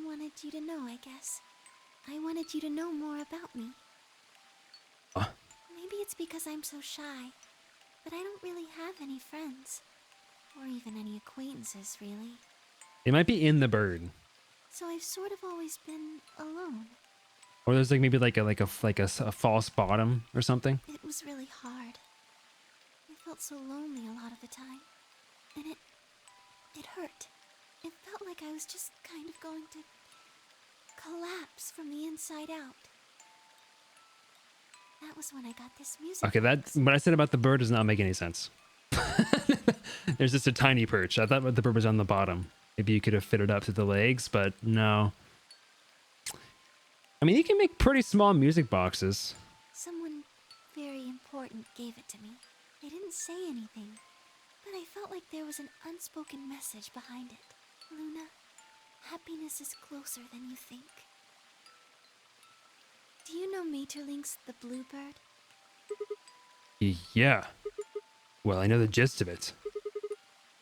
wanted you to know, I guess. I wanted you to know more about me. Maybe it's because I'm so shy, but I don't really have any friends. Or even any acquaintances, really. It might be in the bird. So I've sort of always been alone. Or there's like maybe like a false bottom or something. It was really hard. I felt so lonely a lot of the time. And it hurt. It felt like I was just kind of going to collapse from the inside out. That was when I got this music. Okay, box. what I said about the bird does not make any sense. There's just a tiny perch. I thought the bird was on the bottom. Maybe you could have fit it up to the legs, but no. I mean, you can make pretty small music boxes. Someone very important gave it to me. They didn't say anything, but I felt like there was an unspoken message behind it. Luna, happiness is closer than you think. Do you know Maeterlinck's The Bluebird? Yeah. Well, I know the gist of it.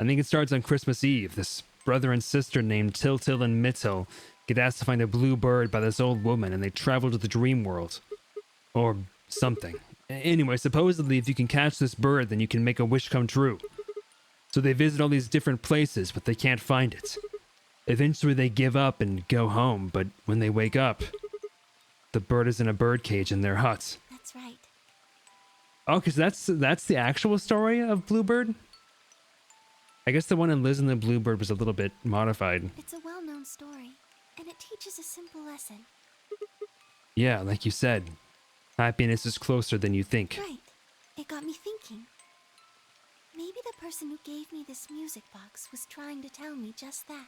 I think it starts on Christmas Eve. This brother and sister named Tiltil and Mittil get asked to find a blue bird by this old woman, and they travel to the dream world. Or something. Anyway, supposedly if you can catch this bird, then you can make a wish come true. So they visit all these different places, but they can't find it. Eventually they give up and go home, but when they wake up, the bird is in a bird cage in their hut. That's right. Oh, because that's the actual story of Bluebird? I guess the one in Liz and the Bluebird was a little bit modified. It's a well-known story, and it teaches a simple lesson. Yeah, like you said. Happiness is closer than you think. Right. It got me thinking. Maybe the person who gave me this music box was trying to tell me just that.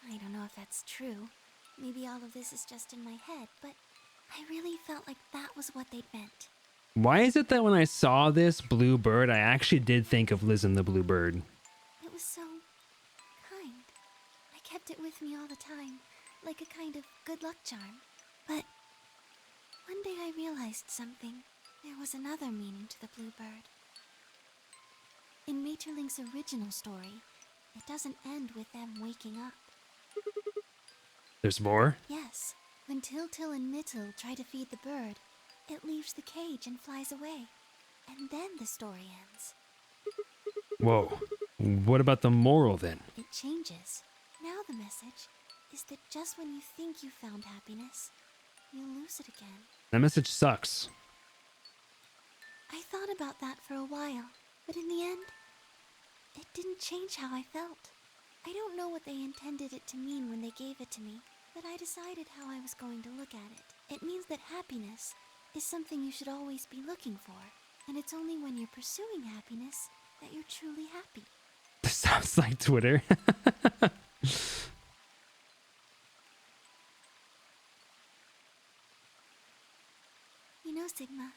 I don't know if that's true. Maybe all of this is just in my head, but I really felt like that was what they meant. Why is it that when I saw this blue bird, I actually did think of Liz and the Bluebird? It was so kind. I kept it with me all the time, like a kind of good luck charm. But one day I realized something. There was another meaning to the bluebird. In Maeterlinck's original story, it doesn't end with them waking up. There's more? Yes. When Tiltil and Mittil try to feed the bird, it leaves the cage and flies away. And then the story ends. Whoa. What about the moral then? It changes. Now the message is that just when you think you found happiness, you'll lose it again. That message sucks. I thought about that for a while, but in the end, it didn't change how I felt. I don't know what they intended it to mean when they gave it to me, but I decided how I was going to look at it. It means that happiness is something you should always be looking for, and it's only when you're pursuing happiness that you're truly happy. This sounds like Twitter. You know, Sigma,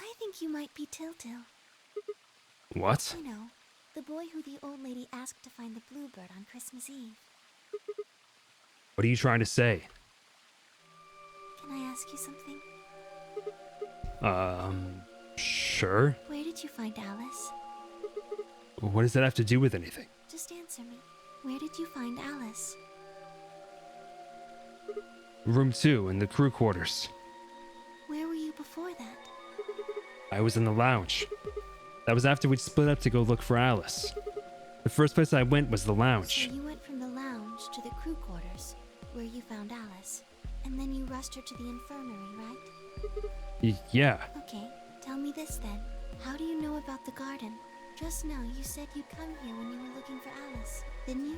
I think you might be Tiltil. What? You know, the boy who the old lady asked to find the bluebird on Christmas Eve. What are you trying to say? Can I ask you something? Sure. Where did you find Alice? What does that have to do with anything? Just answer me. Where did you find Alice? Room 2 in the crew quarters. Where were you before that? I was in the lounge. That was after we'd split up to go look for Alice. The first place I went was the lounge. So you went from the lounge to the crew quarters, where you found Alice, and then you rushed her to the infirmary, right? Yeah. Okay, tell me this then. How do you know about the garden? Just now you said you'd come here when you were looking for Alice, didn't you?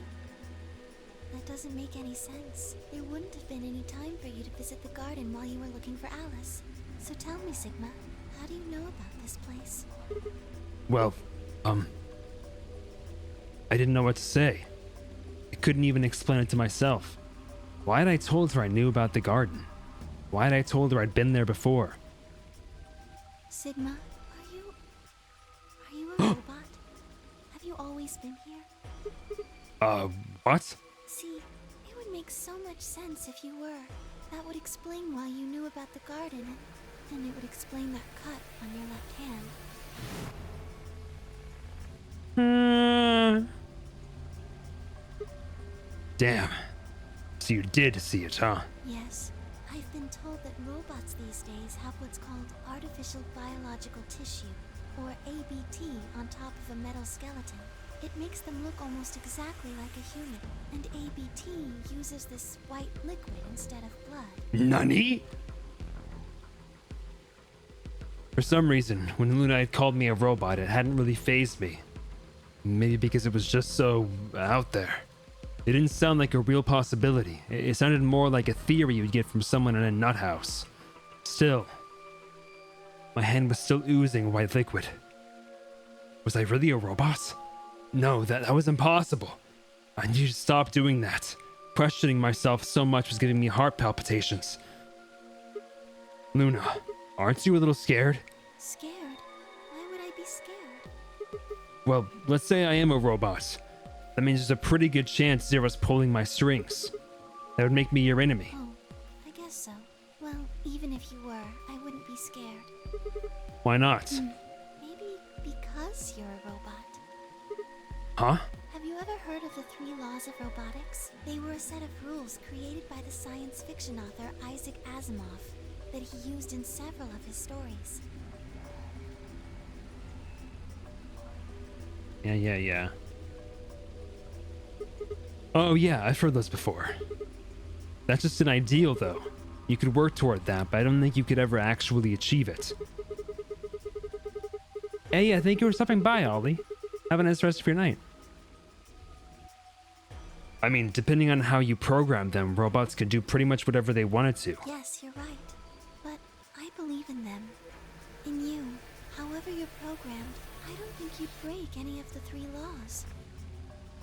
That doesn't make any sense. There wouldn't have been any time for you to visit the garden while you were looking for Alice. So tell me, Sigma, How do you know about this place? Well, I didn't know what to say. I couldn't even explain it to myself. Why had I told her I knew about the garden? Why had I told her I'd been there before? Sigma, are you a robot? Have you always been here? What? See, it would make so much sense if you were. That would explain why you knew about the garden, and it would explain that cut on your left hand. Damn. So you did see it, huh? Yes, I've been told that robots these days have what's called artificial biological tissue, or ABT, on top of a metal skeleton. It makes them look almost exactly like a human, and ABT uses this white liquid instead of blood. Nani? For some reason, when Luna had called me a robot, it hadn't really fazed me. Maybe because it was just so out there. It didn't sound like a real possibility. It sounded more like a theory you'd get from someone in a nut house. Still, my hand was still oozing white liquid. Was I really a robot? No, that was impossible. I needed to stop doing that. Questioning myself so much was giving me heart palpitations. Luna, aren't you a little scared? Scared? Why would I be scared? Well, let's say I am a robot. That means there's a pretty good chance Zero's pulling my strings. That would make me your enemy. Oh, I guess so. Well, even if you were, I wouldn't be scared. Why not? Maybe because you're a robot. Huh? Have you ever heard of the 3 laws of robotics? They were a set of rules created by the science fiction author Isaac Asimov that he used in several of his stories. Yeah. Oh yeah, I've heard those before. That's just an ideal though. You could work toward that, but I don't think you could ever actually achieve it. Hey, I think you were stopping by, Ollie. Have a nice rest of your night. I mean, depending on how you program them, robots could do pretty much whatever they wanted to. Yes, you're right. But I believe in them. In you. However you're programmed, I don't think you'd break any of the 3 laws.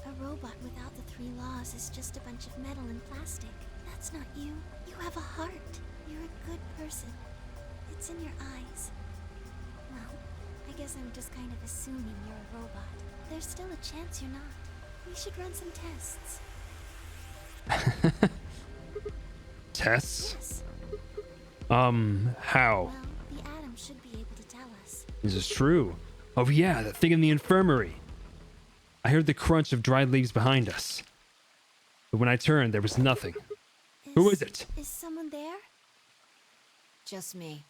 A robot without the 3 laws is just a bunch of metal and plastic. That's not you. You have a heart. You're a good person. It's in your eyes. Well, I guess I'm just kind of assuming you're a robot. There's still a chance you're not. We should run some tests. Tests? Yes. How? Well, the atom should be able to tell us. This is true. Oh yeah, that thing in the infirmary. I heard the crunch of dried leaves behind us. But when I turned, there was nothing. Who is it? Is someone there? Just me.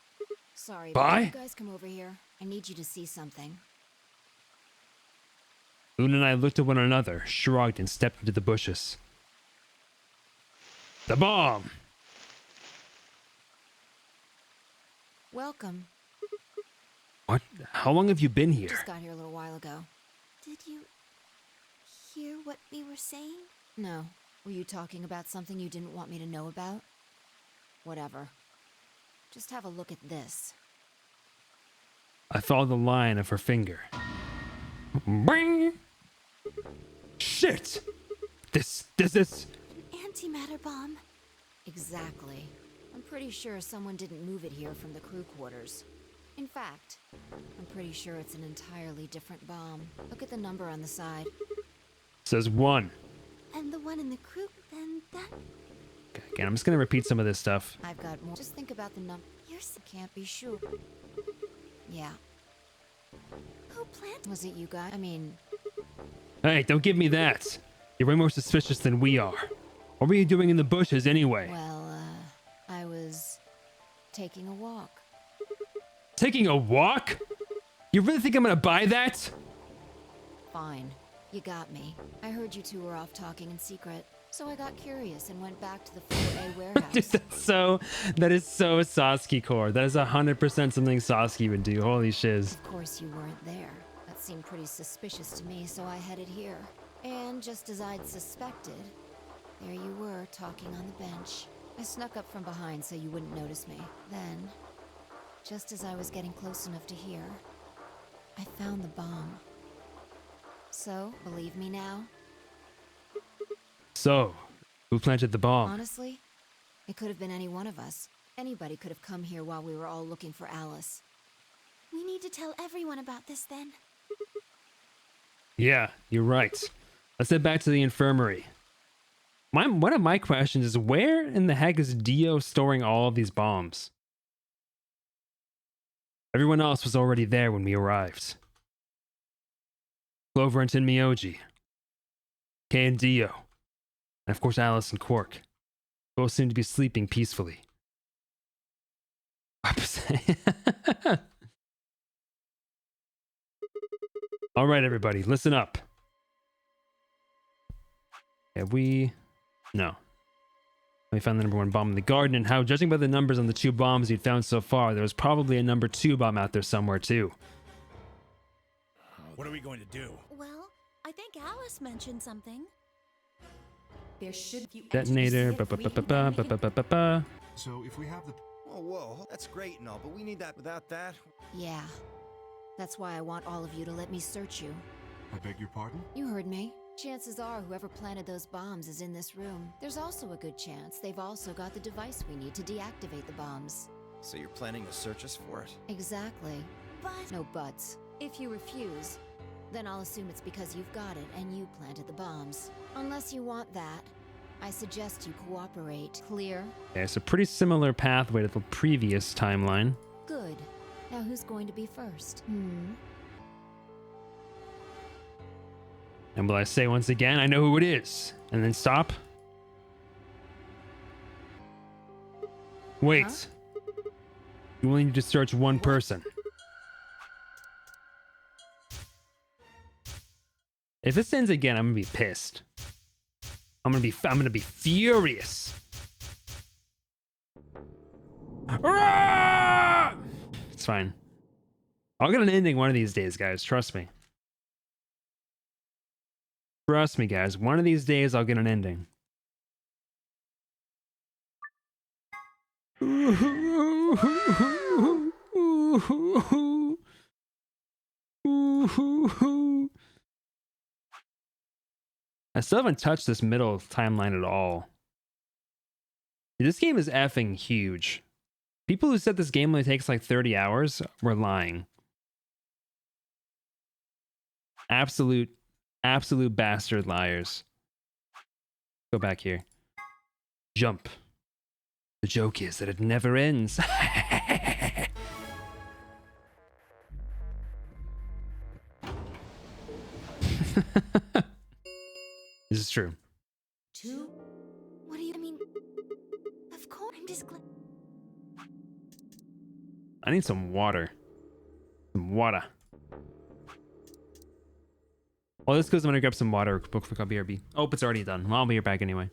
Sorry, Bye? but you guys come over here. I need you to see something. Luna and I looked at one another, shrugged, and stepped into the bushes. The bomb! Welcome. What? How long have you been here? Just got here a little while ago. Did you hear what we were saying? No. Were you talking about something you didn't want me to know about? Whatever. Just have a look at this. I followed the line of her finger. Bing! Shit! This is... Antimatter bomb. Exactly. I'm pretty sure someone didn't move it here from the crew quarters. In fact, I'm pretty sure it's an entirely different bomb. Look at the number on the side. Says 1. And the one in the crew, then that... Okay, again, I'm just gonna repeat some of this stuff. I've got more. Just think about the number. Can't be sure. Yeah. Who planted? Was it you guys? I mean... Hey, don't give me that! You're way more suspicious than we are. What were you doing in the bushes anyway? Well, I was... taking a walk. Taking a walk? You really think I'm gonna buy that? Fine. You got me. I heard you two were off talking in secret, so I got curious and went back to the 4A warehouse. Dude, that is so Sasuke core. That is 100% something Sasuke would do. Holy shiz. Of course you weren't there. That seemed pretty suspicious to me, so I headed here. And just as I'd suspected, there you were, talking on the bench. I snuck up from behind so you wouldn't notice me. Then, Just as I was getting close enough to hear, I found the bomb. So, believe me now? So, who planted the bomb? Honestly, it could have been any one of us. Anybody could have come here while we were all looking for Alice. We need to tell everyone about this then. Yeah, you're right. Let's head back to the infirmary. One of my questions is, where in the heck is Dio storing all of these bombs? Everyone else was already there when we arrived. Clover and Tenmyoji, Kay and Dio, and of course Alice and Quark. Both seem to be sleeping peacefully. All right, everybody, listen up. Have we... No. We found the number 1 bomb in the garden, and how, judging by the numbers on the 2 bombs you'd found so far, there was probably a number 2 bomb out there somewhere, too. What are we going to do? Well, I think Alice mentioned something. There should if you Detonator, enter the safe, So if we have the Whoa, that's great and all, but we need that. Without that, Yeah. That's why I want all of you to let me search you. I beg your pardon? You heard me. Chances are whoever planted those bombs is in this room. There's also a good chance they've also got the device we need to deactivate the bombs. so you're planning to search us for it? Exactly. But No buts. If you refuse, then I'll assume it's because you've got it and you planted the bombs. Unless you want that, I suggest you cooperate. Clear? Okay, so pretty similar pathway to the previous timeline. Good. Now who's going to be first? And will I say once again, I know who it is, and then stop? Wait. Huh? You only need to search one person. If this ends again, I'm gonna be pissed. I'm gonna be furious. Ah! It's fine. I'll get an ending one of these days, guys. Trust me. Trust me, guys. One of these days, I'll get an ending. I still haven't touched this middle timeline at all. This game is effing huge. People who said this game only takes like 30 hours were lying. Absolute bastard liars. Go back here. Jump. The joke is that it never ends. This is true. what do you mean? Of course, I'm just glad. I need some water. Some water. Well, this goes. I'm gonna grab some water. Quick, I'll BRB. Oh, it's already done. Well, I'll be right back anyway.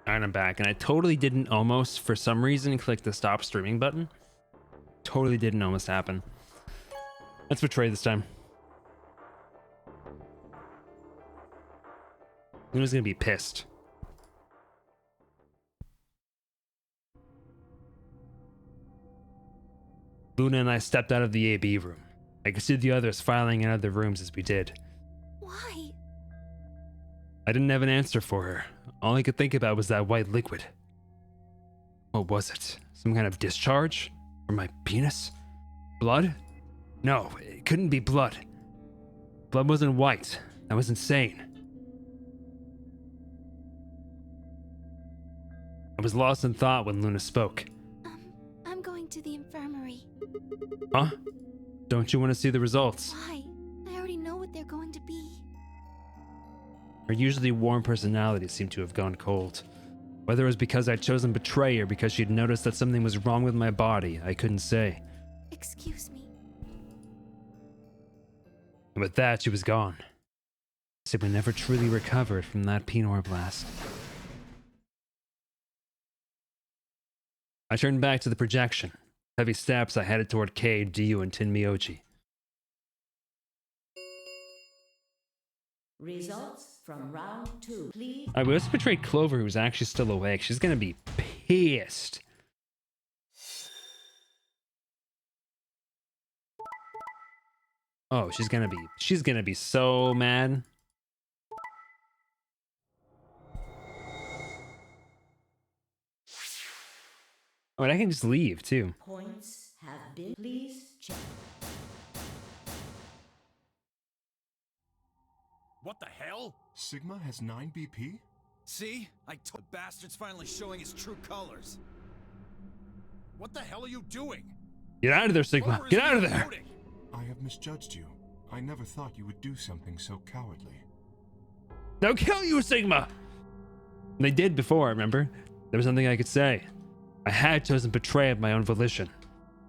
Alright, I'm back, and I totally didn't almost, for some reason, click the stop streaming button. Totally didn't almost happen. Let's betray this time. Luna's gonna be pissed. Luna and I stepped out of the AB room. I could see the others filing in other rooms as we did. Why? I didn't have an answer for her. All I could think about was that white liquid. What was it? Some kind of discharge? Or my penis? Blood? No, it couldn't be blood. Blood wasn't white. That was insane. I was lost in thought when Luna spoke. to the infirmary. Huh? Don't you want to see the results? Why? I already know what they're going to be. Her usually warm personality seemed to have gone cold. Whether it was because I'd chosen betray or because she'd noticed that something was wrong with my body, I couldn't say. Excuse me. And with that, she was gone. Sigma never truly recovered from that Pinor blast. I turned back to the projection. Heavy steps, I headed toward Kei, Diyu, and Tinmyoji. Results from round 2. Please. I was betrayed Clover, who's actually still awake. She's gonna be pissed. Oh, she's gonna be so mad. Oh, and I can just leave too. Points have been. Please check. What the hell? Sigma has 9 BP? See? I told the bastard's finally showing his true colors. What the hell are you doing? Get out of there, Sigma. Clover Get isn't out of even there. voting. I have misjudged you. I never thought you would do something so cowardly. They'll kill you, Sigma. They did before, remember? There was nothing I could say. I had chosen betray of my own volition.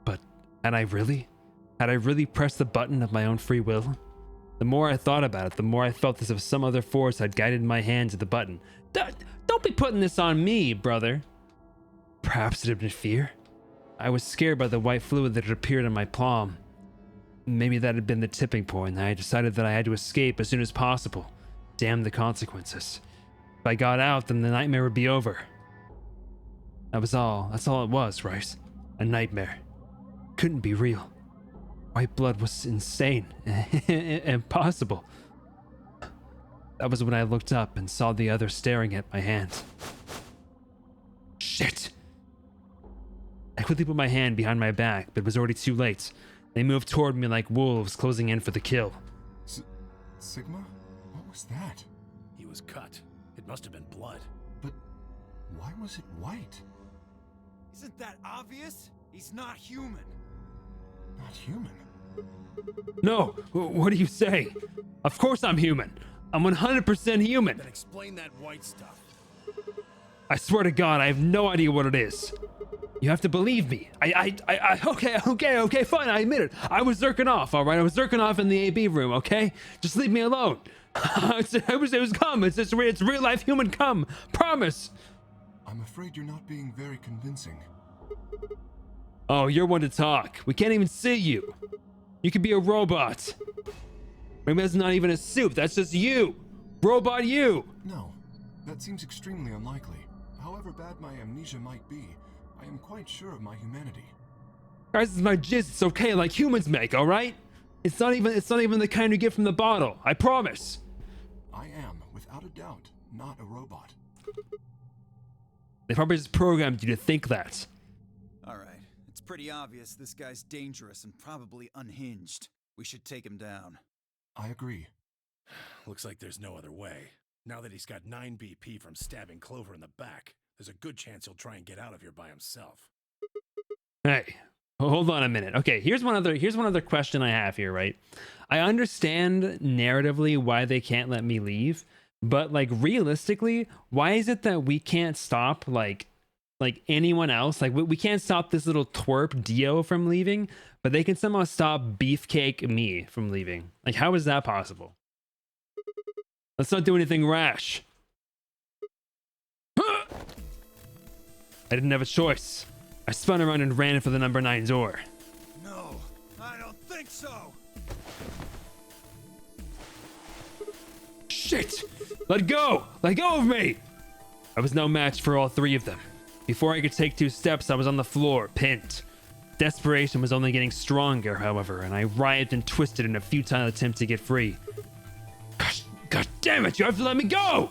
But had I really? Had I really pressed the button of my own free will? The more I thought about it, the more I felt as if some other force had guided my hand to the button. Don't be putting this on me, brother. Perhaps it had been fear? I was scared by the white fluid that had appeared on my palm. Maybe that had been the tipping point, and I decided that I had to escape as soon as possible. Damn the consequences. If I got out, then the nightmare would be over. That was all. That's all it was, right? A nightmare. Couldn't be real. White blood was insane. Impossible. That was when I looked up and saw the other staring at my hand. Shit! I quickly put my hand behind my back, but it was already too late. They moved toward me like wolves closing in for the kill. Sigma? What was that? He was cut. It must have been blood. But why was it white? Isn't that obvious? He's not human. Not human. No! What do you say? Of course I'm human. I'm 100% human. Then explain that white stuff. I swear to God, I have no idea what it is. You have to believe me. Okay, fine, I admit it. I was zerking off, all right? I was zerking off in the AB room, okay? Just leave me alone. It was cum. It's real life human cum. Promise. I'm afraid you're not being very convincing. Oh, you're one to talk. We can't even see you. You could be a robot. Maybe that's not even a suit. That's just you. Robot you. No, that seems extremely unlikely. However bad my amnesia might be, I am quite sure of my humanity. Guys, this is my jizz. It's okay, like humans make, all right? It's not even the kind you get from the bottle. I promise. I am, without a doubt, not a robot. They probably just programmed you to think that. All right. It's pretty obvious this guy's dangerous and probably unhinged. We should take him down. I agree. Looks like there's no other way. Now that he's got 9 BP from stabbing Clover in the back, there's a good chance he'll try and get out of here by himself. Hey, hold on a minute. Okay, here's one other question I have here, right? I understand narratively why they can't let me leave, but like realistically, why is it that we can't stop like anyone else? Like we can't stop this little twerp Dio from leaving, but they can somehow stop Beefcake me from leaving. Like how is that possible? Let's not do anything rash. I didn't have a choice. I spun around and ran for the number 9 door. No, I don't think so. Shit! Let go! Let go of me! I was no match for all 3 of them. Before I could take 2 steps, I was on the floor, pinned. Desperation was only getting stronger, however, and I writhed and twisted in a futile attempt to get free. Gosh, God damn it, you have to let me go!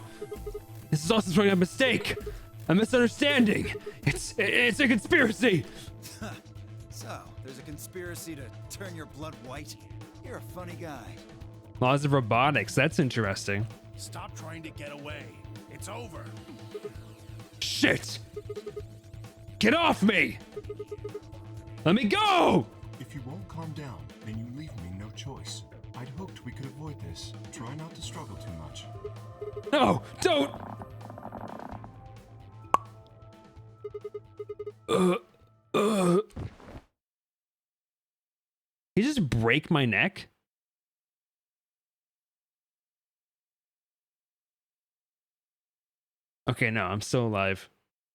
This is also a mistake. A misunderstanding. It's a conspiracy. So, there's a conspiracy to turn your blood white? You're a funny guy. Laws of robotics, that's interesting. Stop trying to get away. It's over. Shit! Get off me! Let me go! If you won't calm down, then you leave me no choice. I'd hoped we could avoid this. Try not to struggle too much. No, don't! He just break my neck? Okay, no, I'm still alive.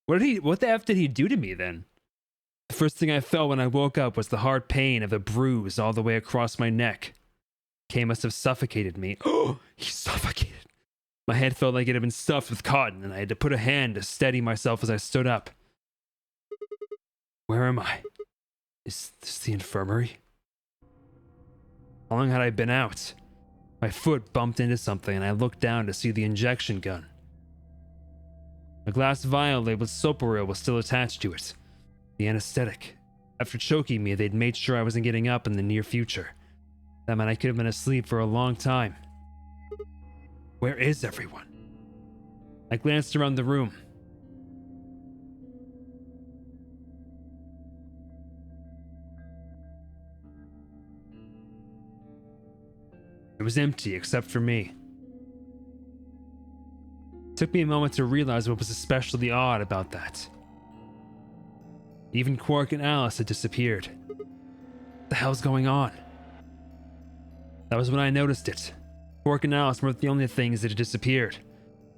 What the F did he do to me then? The first thing I felt when I woke up was the hard pain of a bruise all the way across my neck. Kay must have suffocated me. Oh, he suffocated. My head felt like it had been stuffed with cotton, and I had to put a hand to steady myself as I stood up. Where am I? Is this the infirmary? How long had I been out? My foot bumped into something, and I looked down to see the injection gun. A glass vial labeled Soporil was still attached to it. The anesthetic. After choking me, they'd made sure I wasn't getting up in the near future. That meant I could have been asleep for a long time. Where is everyone? I glanced around the room. It was empty except for me. It took me a moment to realize what was especially odd about that. Even Quark and Alice had disappeared. What the hell's going on? That was when I noticed it. Quark and Alice weren't the only things that had disappeared.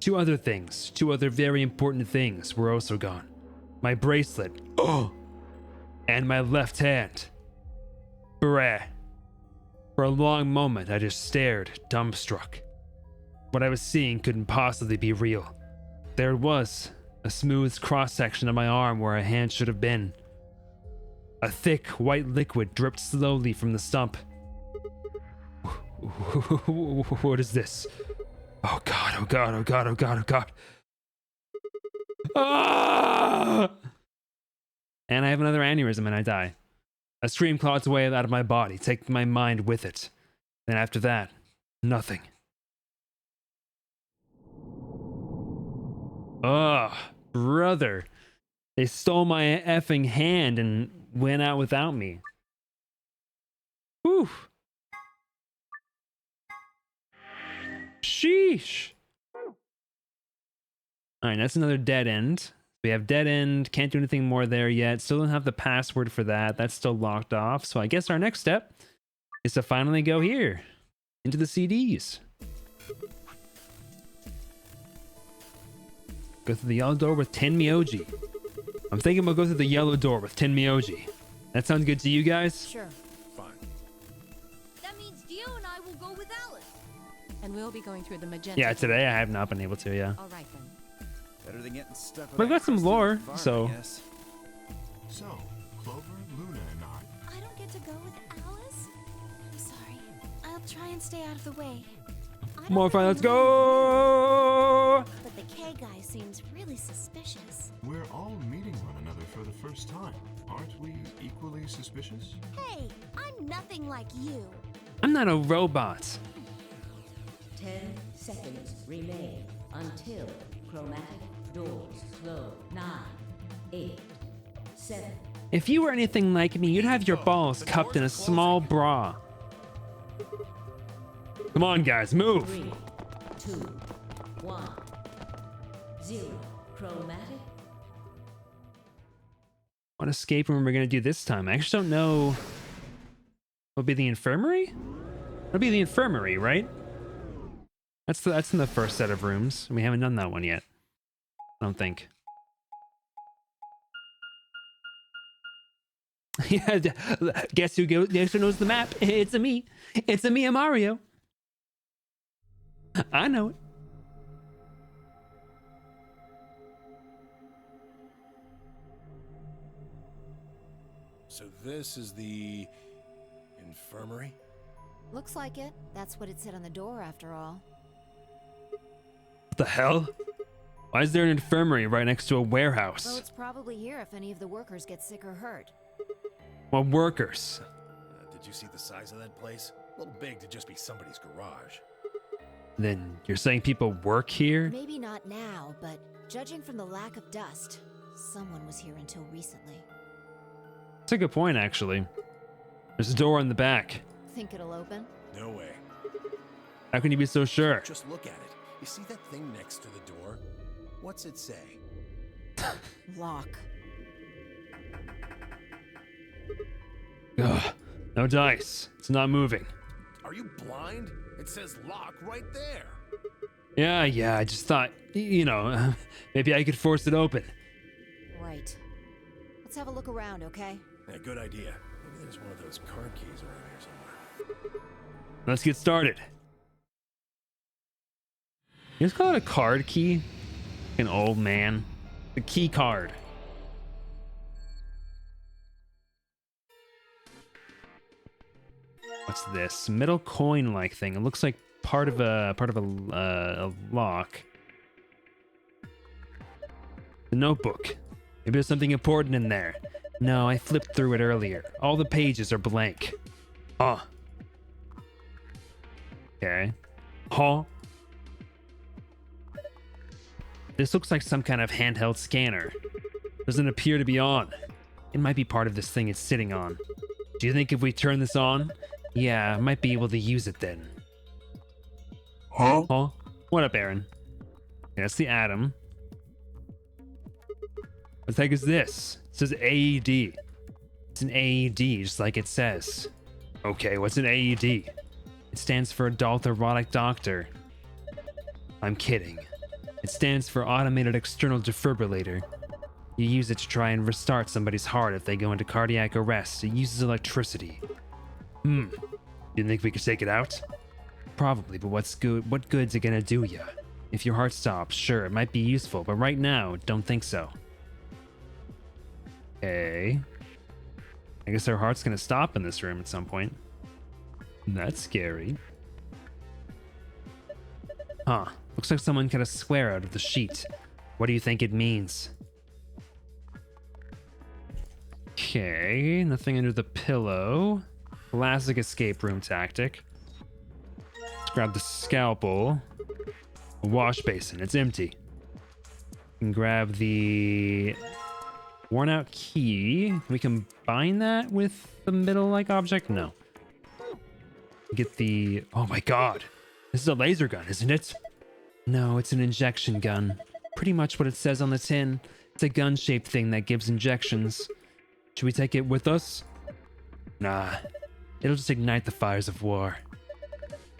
Two other very important things were also gone. My bracelet. Oh! And my left hand. Bruh. For a long moment, I just stared, dumbstruck. What I was seeing couldn't possibly be real. There it was, a smooth cross-section of my arm where a hand should have been. A thick, white liquid dripped slowly from the stump. What is this? Oh god, oh god, oh god, oh god, oh god. Ah! And I have another aneurysm and I die. A scream claws away out of my body, taking my mind with it. Then after that, nothing. Ugh, brother. They stole my effing hand and went out without me. Whew. Sheesh. Alright, that's another dead end. We have dead end, can't do anything more there yet. Still don't have the password for that. That's still locked off. So I guess our next step is to finally go here. Into the CDs. Go through the yellow door with Tenmyoji. I'm thinking we'll go through the yellow door with Tenmyoji. That sounds good to you guys? Sure. Fine. That means Dio and I will go with Alice. And we'll be going through the magenta. Yeah, today I have not been able to, yeah. All right then. Better than getting stuck with But I've that got some crusty lore, farm, so- I guess. So, Clover, Luna, and I don't get to go with Alice? I'm sorry. I'll try and stay out of the way. I don't More fun, really let's know go! But the K guy seems really suspicious. we're all meeting one another for the first time. Aren't we equally suspicious? Hey, I'm nothing like you. I'm not a robot. 10 seconds remain until chromatic doors close. 9, 8, 7. If you were anything like me, you'd have your balls cupped in a small bra. Come on, guys, move! 3, 2, 1, 0. Chromatic. What escape room we're gonna do this time? I actually don't know. Will it be the infirmary? It'll be the infirmary, right? That's in the first set of rooms. We haven't done that one yet. I don't think. Yeah, guess who knows the map? It's a me. It's a me, a Mario. I know it. So this is the infirmary? Looks like it. That's what it said on the door, after all. What the hell? Why is there an infirmary right next to a Well, warehouse? it's probably here if any of the workers get sick or hurt. What workers? Did you see the size of that place? A little big to just be somebody's garage. Then you're saying people work here? Maybe not now, but judging from the lack of dust, someone was here until recently. That's a good point, actually. There's a door in the back. Think it'll open? No way. How can you be so sure? Just look at it. You see that thing next to the door? What's it say? Lock. Ugh, no dice. It's not moving. Are you blind? It says lock right there. Yeah, I just thought, maybe I could force it open. Right. Let's have a look around, okay? Yeah, good idea. Maybe there's one of those card keys around here somewhere. Let's get started. You just call it a card key? An old man. The key card. What's this? Metal coin-like thing. It looks like part of a lock. The notebook. Maybe there's something important in there. No, I flipped through it earlier. All the pages are blank. Huh. Okay. Huh? This looks like some kind of handheld scanner. Doesn't appear to be on. It might be part of this thing it's sitting on. Do you think if we turn this on? Yeah, I might be able to use it then. Huh? Huh? What up, Aaron? Yeah, that's the atom. What the heck is this? It says AED. It's an AED, just like it says. Okay, what's an AED? It stands for Adult Erotic Doctor. I'm kidding. It stands for Automated External Defibrillator. You use it to try and restart somebody's heart if they go into cardiac arrest. It uses electricity. You think we could take it out? Probably, but what good's it gonna do ya? If your heart stops, sure, it might be useful, but right now, don't think so. Okay. I guess our heart's gonna stop in this room at some point. That's scary. Huh. Looks like someone cut a square out of the sheet. What do you think it means? Okay, nothing under the pillow. Classic escape room tactic. Let's grab the scalpel. A wash basin, it's empty. And grab the worn out key. Can we combine that with the middle-like object? No. Get the... Oh my god. This is a laser gun, isn't it? No, it's an injection gun. Pretty much what it says on the tin. It's a gun-shaped thing that gives injections. Should we take it with us? Nah. It'll just ignite the fires of war.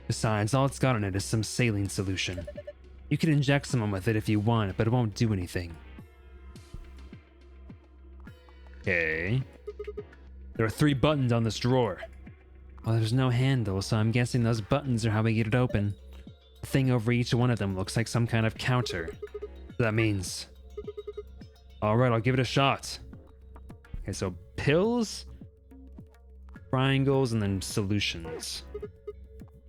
Besides, all it's got in it is some saline solution. You can inject someone with it if you want, but it won't do anything. Okay. There are 3 buttons on this drawer. Well, there's no handle, so I'm guessing those buttons are how we get it open. The thing over each one of them looks like some kind of counter. That means... Alright, I'll give it a shot. Okay, so pills, triangles, and then solutions.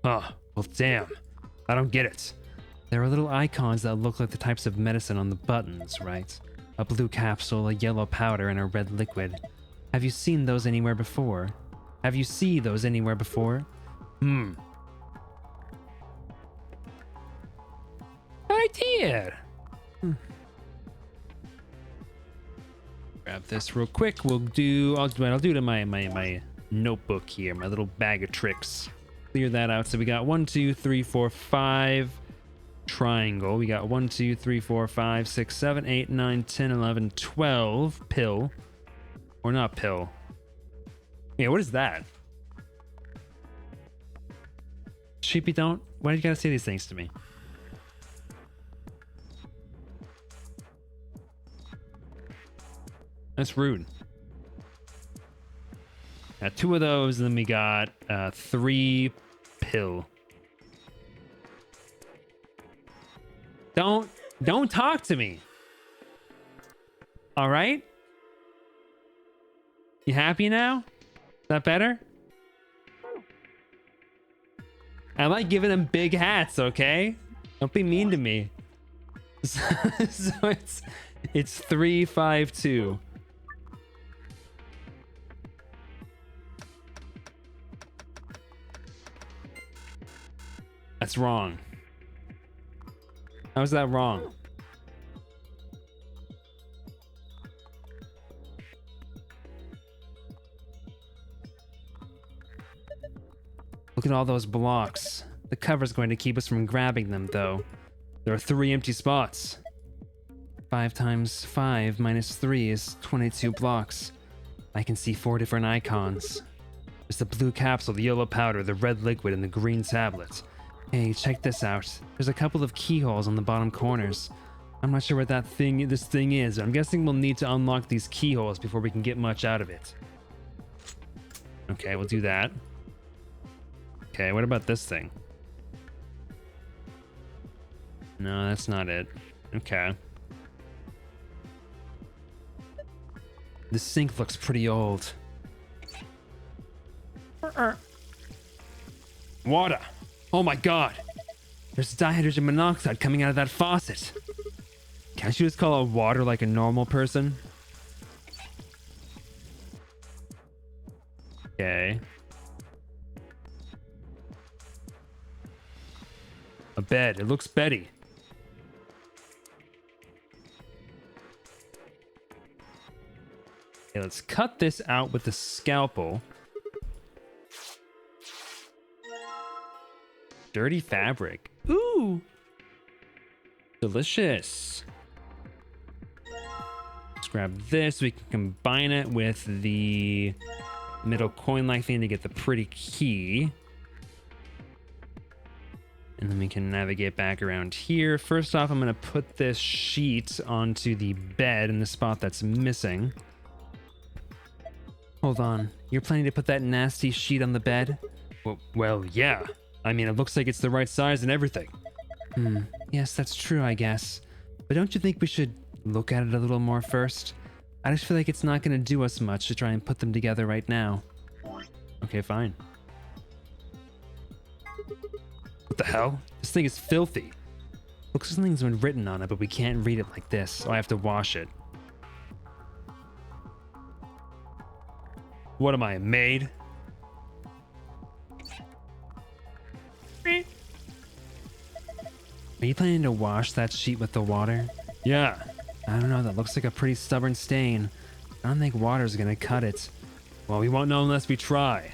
Oh, well damn. I don't get it. There are little icons that look like the types of medicine on the buttons, right? A blue capsule, a yellow powder, and a red liquid. Have you seen those anywhere before? Have you seen those anywhere before? I did. Grab this real quick. I'll do it in my notebook here, my little bag of tricks. Clear that out. So we got 1, 2, 3, 4, 5 triangle. We got 1, 2, 3, 4, 5, 6, 7, 8, 9, 10, 11, 12 pill. Or not pill. Yeah, what is that? Sheepy, don't. Why do you gotta say these things to me? That's rude. Got 2 of those, and then we got 3 pill. Don't talk to me. All right? You happy now? Is that better? I like giving them big hats, okay? Don't be mean to me. So it's 3, 5, 2. That's wrong. How is that wrong? at all those blocks. The cover's going to keep us from grabbing them, though. There are 3 empty spots. 5 times 5 minus 3 is 22 blocks. I can see 4 different icons. There's the blue capsule, the yellow powder, the red liquid, and the green tablet. Hey, check this out. There's a couple of keyholes on the bottom corners. I'm not sure what this thing is. I'm guessing we'll need to unlock these keyholes before we can get much out of it. Okay, we'll do that. Okay, what about this thing? No, that's not it. Okay. The sink looks pretty old. Water! Oh my god! There's dihydrogen monoxide coming out of that faucet! Can't you just call it water like a normal person? Okay. A bed. It looks Betty. Okay, let's cut this out with the scalpel. Dirty fabric. Ooh! Delicious. Let's grab this. We can combine it with the middle coin-like thing to get the pretty key. And then we can navigate back around here. First off, I'm going to put this sheet onto the bed in the spot that's missing. Hold on. You're planning to put that nasty sheet on the bed? Well, yeah. I mean, it looks like it's the right size and everything. Yes, that's true, I guess. But don't you think we should look at it a little more first? I just feel like it's not going to do us much to try and put them together right now. Okay, fine. What the hell? This thing is filthy. Looks like something's been written on it, but we can't read it like this, so I have to wash it. What am I, a maid? Are you planning to wash that sheet with the water? Yeah. I don't know, that looks like a pretty stubborn stain. I don't think water's gonna cut it. Well, we won't know unless we try.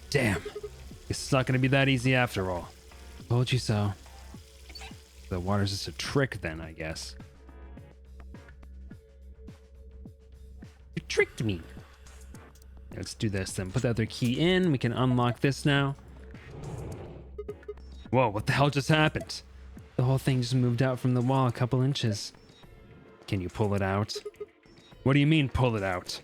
Damn. It's not gonna be that easy after all. Told you so. The water's just a trick then, I guess. You tricked me. Let's do this then. Put the other key in. We can unlock this now. Whoa, what the hell just happened? The whole thing just moved out from the wall a couple inches. Can you pull it out? What do you mean, pull it out?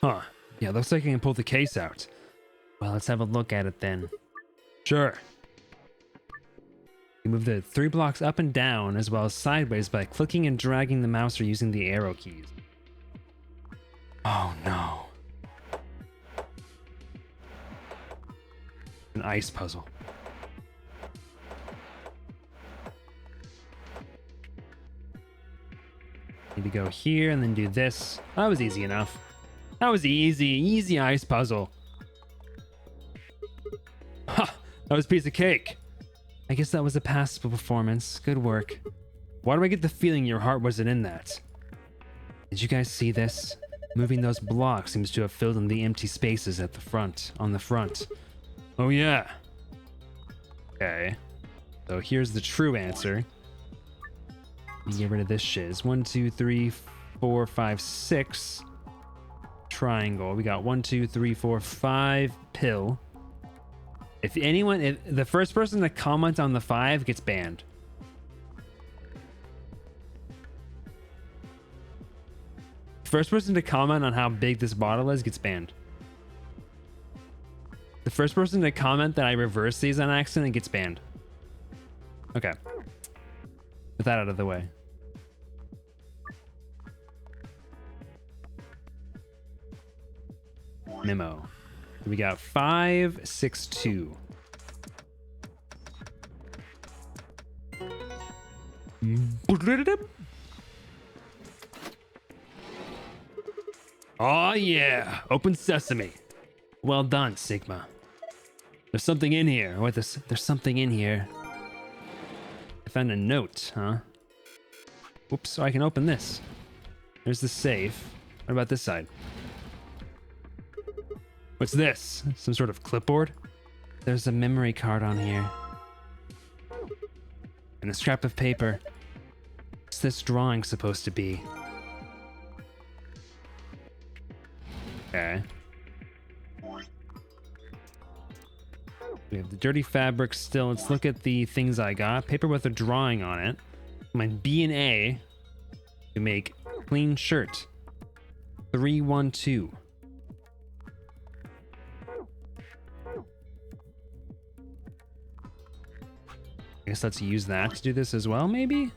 Huh. Yeah, looks like I can pull the case out. Well, let's have a look at it then. Sure. You move the 3 blocks up and down as well as sideways by clicking and dragging the mouse or using the arrow keys. Oh no. An ice puzzle. Need to go here and then do this. That was easy enough. That was easy ice puzzle. Ha! That was a piece of cake. I guess that was a passable performance. Good work. Why do I get the feeling your heart wasn't in that? Did you guys see this? Moving those blocks seems to have filled in the empty spaces at the front, on the front. Oh yeah. Okay. So here's the true answer. Get rid of this shiz. 1, 2, 3, 4, 5, 6. Triangle. We got 1, 2, 3, 4, 5 pill. If the first person to comment on the 5 gets banned. First person to comment on how big this bottle is gets banned. The first person to comment that I reverse these on accident gets banned. Okay. With that out of the way. Memo. We got 5, 6, 2. Oh yeah, open sesame. Well done, Sigma. There's something in here. What this? There's something in here. I found a note, huh? Oops, so I can open this. There's the safe. What about this side? What's this? Some sort of clipboard? There's a memory card on here. And a scrap of paper. What's this drawing supposed to be? Okay. We have the dirty fabric still. Let's look at the things I got. Paper with a drawing on it. My B and A to make clean shirt. 312. I guess let's use that to do this as well, maybe?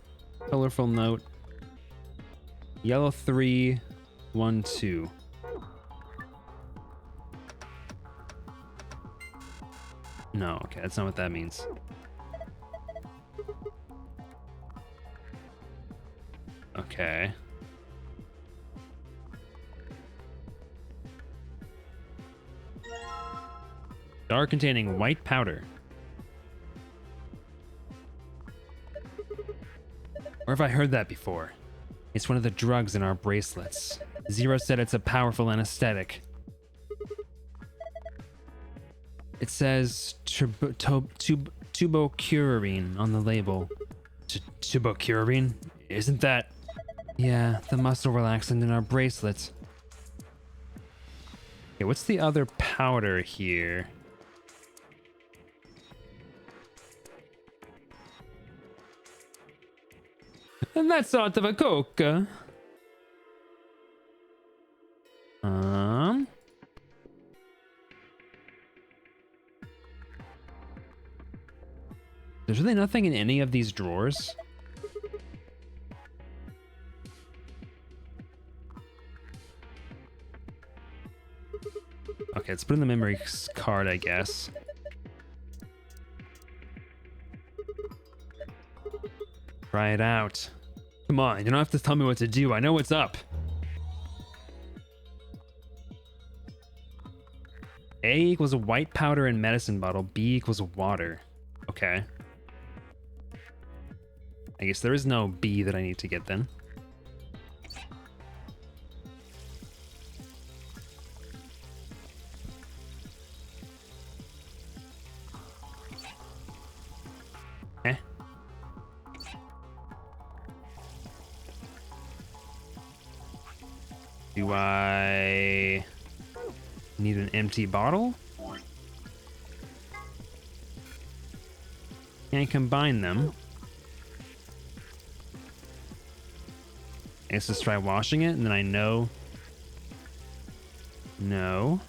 Colorful note. Yellow 312. No, okay, that's not what that means. Okay. Jar containing white powder. Where have I heard that before? It's one of the drugs in our bracelets. Zero said it's a powerful anesthetic. It says tubocurarine on the label. Tubocurarine? Isn't that... Yeah, the muscle relaxant in our bracelets. Okay, what's the other powder here? And that's sort of a coke. There's really nothing in any of these drawers. Okay, let's put in the memory card, I guess. Try it out. Come on, you don't have to tell me what to do. I know what's up. A equals a white powder and medicine bottle. B equals water. Okay. I guess there is no B that I need to get then. Eh. Do I need an empty bottle? Can I combine them? I guess let's try washing it, and then I know. No.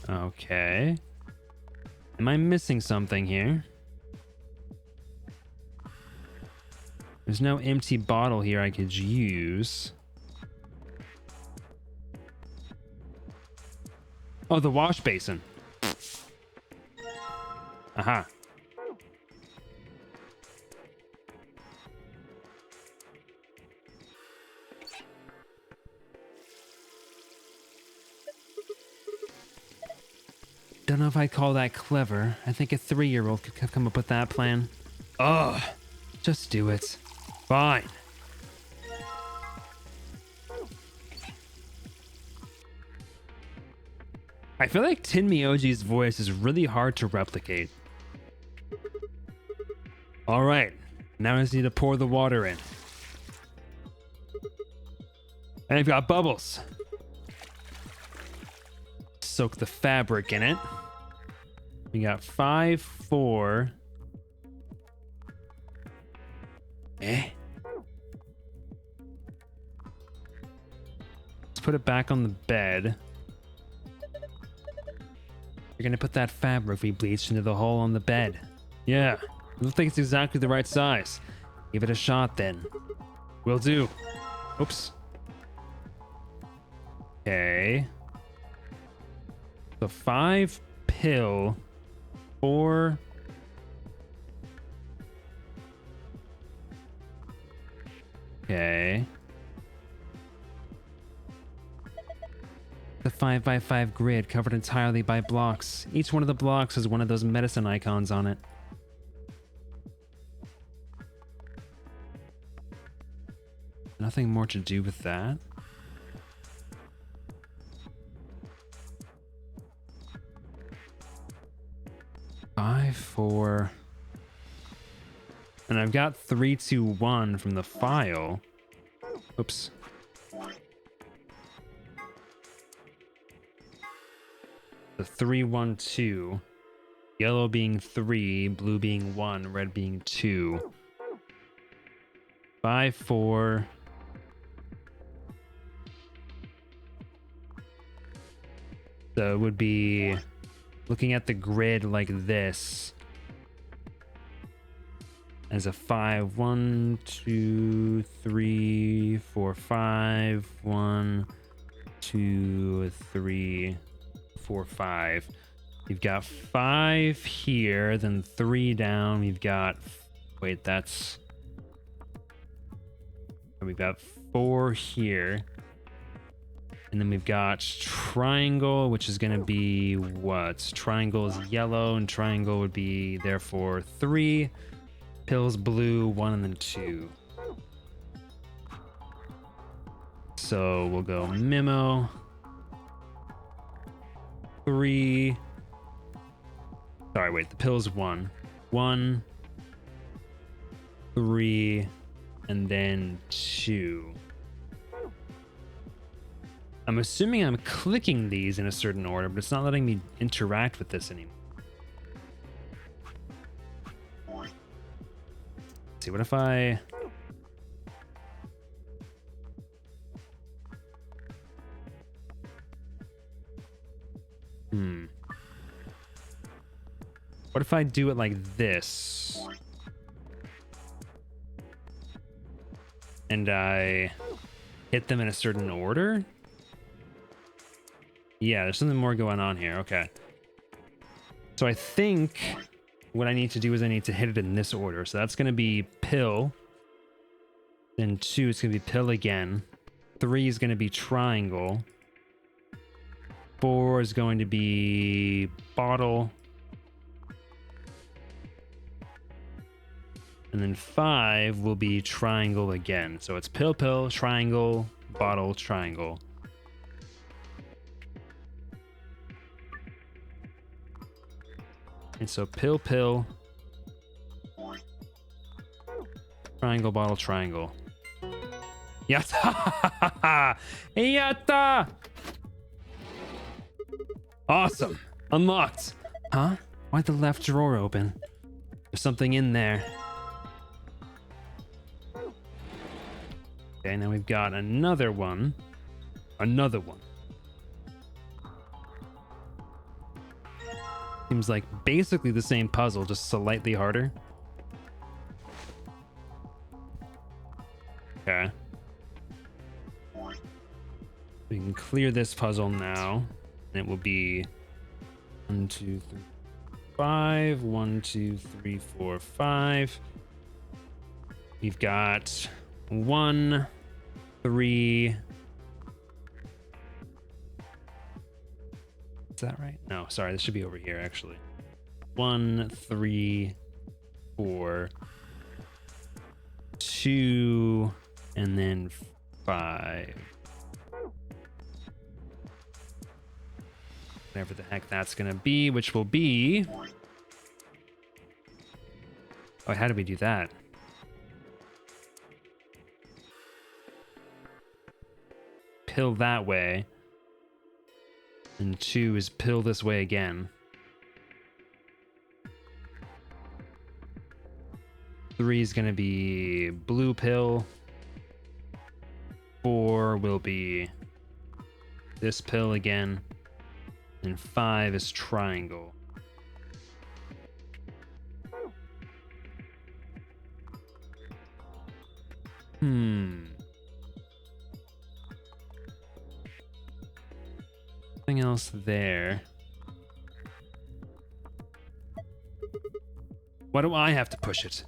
Okay. Am I missing something here? There's no empty bottle here I could use. Oh, the wash basin. Aha. Don't know if I'd call that clever. I think a 3-year-old could have come up with that plan. Ugh. Just do it. Fine. I feel like Tin Myoji's voice is really hard to replicate. All right, now I just need to pour the water in. And I've got bubbles. Soak the fabric in it. We got 5, 4. Eh? Let's put it back on the bed. You're gonna put that fabric we bleached into the hole on the bed. Yeah, I don't think it's exactly the right size. Give it a shot then. Will do. Oops. Okay. So 5 pill, 4. Okay. The 5x5 grid covered entirely by blocks. Each one of the blocks has one of those medicine icons on it. nothing more to do with that. Five, 4. And I've got 3, 2, 1 from the file. Oops. The 3, 1, 2. Yellow being 3, blue being 1, red being 2. 5, 4. So it would be looking at the grid like this as a 5, 1, 2, 3, 4, 5, 1, 2, 3, 4, 5. You've got 5 here, then 3 down. We've got, wait, that's, we've got 4 here. And then we've got triangle, which is going to be what? Triangle is yellow, and triangle would be therefore 3. Pills blue, 1, and then 2. So we'll go memo. 3. Sorry, wait, the pill's 1. 1, 3, and then 2. I'm assuming I'm clicking these in a certain order, but it's not letting me interact with this anymore. Let's see, what if I... What if I do it like this? And I hit them in a certain order? Yeah, there's something more going on here. Okay. So I think what I need to do is I need to hit it in this order. So that's going to be pill. Then 2 is going to be pill again. 3 is going to be triangle. 4 is going to be bottle. And then 5 will be triangle again. So it's pill, pill, triangle, bottle, triangle. And so pill, pill, triangle, bottle, triangle. Yatta! Yatta! Awesome. Unlocked. Huh? Why'd the left drawer open? There's something in there. Okay, now we've got another one. Another one. Seems like basically the same puzzle, just slightly harder. Okay. We can clear this puzzle now. And it will be 1, 2, 3, 5. 1, 2, 3, 4, 5. We've got 1, 3. Is that right? No, sorry, this should be over here actually. 1, 3, 4, 2, and then 5. Whatever the heck that's gonna be, which will be... Oh, how do we do that? Pill that way. And 2 is pill this way again. 3 is gonna be blue pill. 4 will be this pill again. And 5 is triangle. Nothing else there. Why do I have to push it?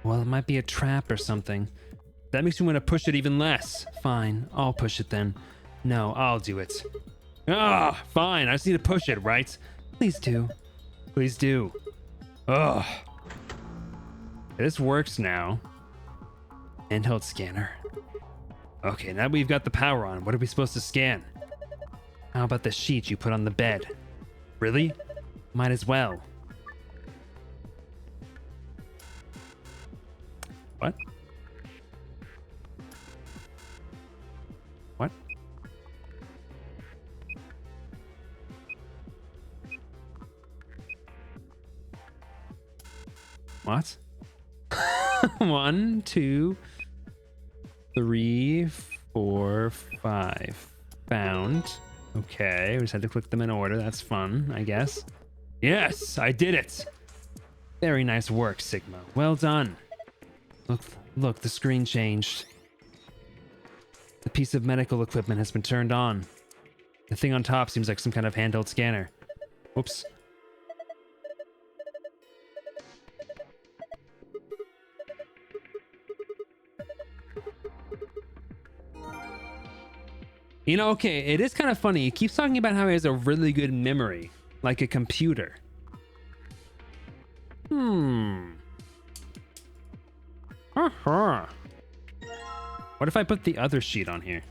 Well, it might be a trap or something. That makes me want to push it even less. Fine, I'll push it then. No, I'll do it. Ah, fine, I just need to push it, right? Please do. Please do. Ugh. This works now. Handheld scanner. Okay, now we've got the power on. What are we supposed to scan? How about the sheet you put on the bed? Really? Might as well. What? What? What? 1, 2, 3, 4, 5. Found. Okay, we just had to click them in order. That's fun, I guess. Yes, I did it. Very nice work, Sigma. Well done. Look, the screen changed. The piece of medical equipment has been turned on. The thing on top seems like some kind of handheld scanner. Oops. You know, okay, it is kind of funny. He keeps talking about how he has a really good memory, like a computer. Uh-huh. What if I put the other sheet on here?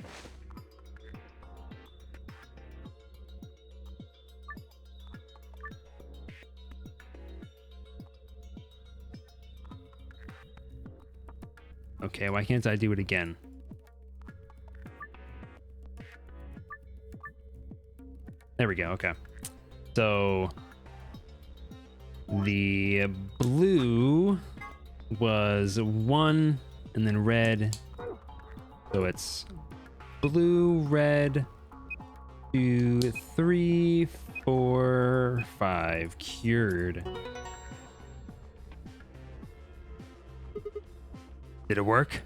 Okay, why can't I do it again? There we go, okay. So the blue was 1 and then red. So it's blue, red, 2, 3, 4, 5. Cured. Did it work?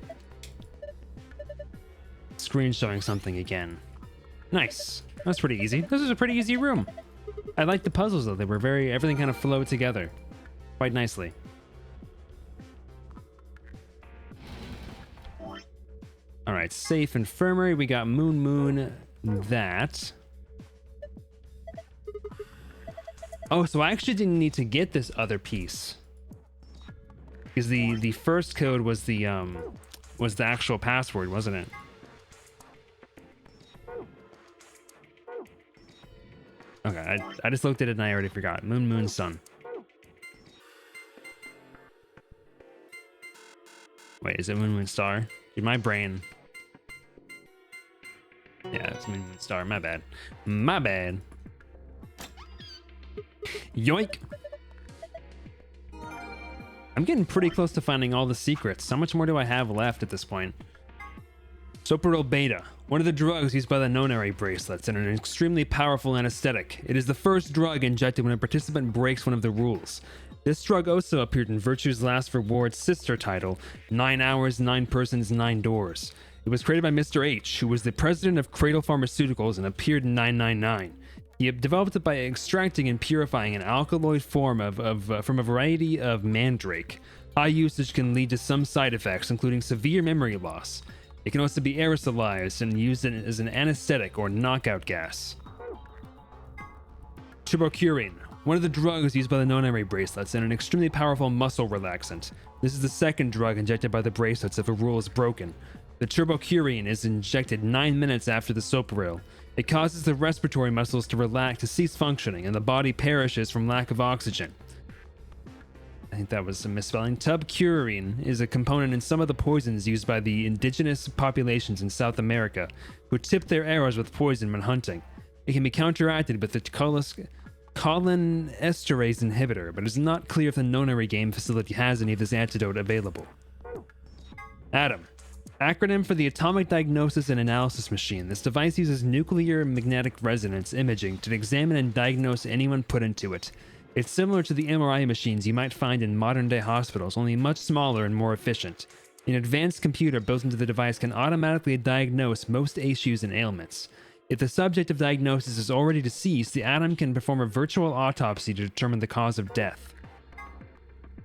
Screen showing something again. Nice. That's pretty easy. This is a pretty easy room. I like the puzzles though. They were everything kind of flowed together quite nicely. All right, safe infirmary. We got Moon, that. Oh, so I actually didn't need to get this other piece. Because the first code was the actual password, wasn't it? Okay, I just looked at it and I already forgot. Moon, sun. Wait, is it Moon, star? Dude, my brain. Yeah, it's Moon, star. My bad. My bad. Yoink. I'm getting pretty close to finding all the secrets. How much more do I have left at this point? Sopril Beta, one of the drugs used by the Nonary bracelets, and an extremely powerful anesthetic. It is the first drug injected when a participant breaks one of the rules. This drug also appeared in Virtue's last reward's sister title, 9 Hours, 9 Persons, 9 Doors. It was created by Mr. H, who was the president of Cradle Pharmaceuticals and appeared in 999. He developed it by extracting and purifying an alkaloid form from a variety of mandrake. High usage can lead to some side effects, including severe memory loss. It can also be aerosolized and used as an anesthetic or knockout gas. Turbocurine, one of the drugs used by the Nonary bracelets, and an extremely powerful muscle relaxant. This is the second drug injected by the bracelets if a rule is broken. The turbocurine is injected 9 minutes after the sopril. It causes the respiratory muscles to relax to cease functioning, and the body perishes from lack of oxygen. I think that was a misspelling. Tubcurine is a component in some of the poisons used by the indigenous populations in South America, who tip their arrows with poison when hunting. It can be counteracted with the cholinesterase inhibitor, but it is not clear if the Nonary game facility has any of this antidote available. Atom. Acronym for the Atomic Diagnosis and Analysis Machine. This device uses nuclear magnetic resonance imaging to examine and diagnose anyone put into it. It's similar to the MRI machines you might find in modern-day hospitals, only much smaller and more efficient. An advanced computer built into the device can automatically diagnose most issues and ailments. If the subject of diagnosis is already deceased, the Atom can perform a virtual autopsy to determine the cause of death.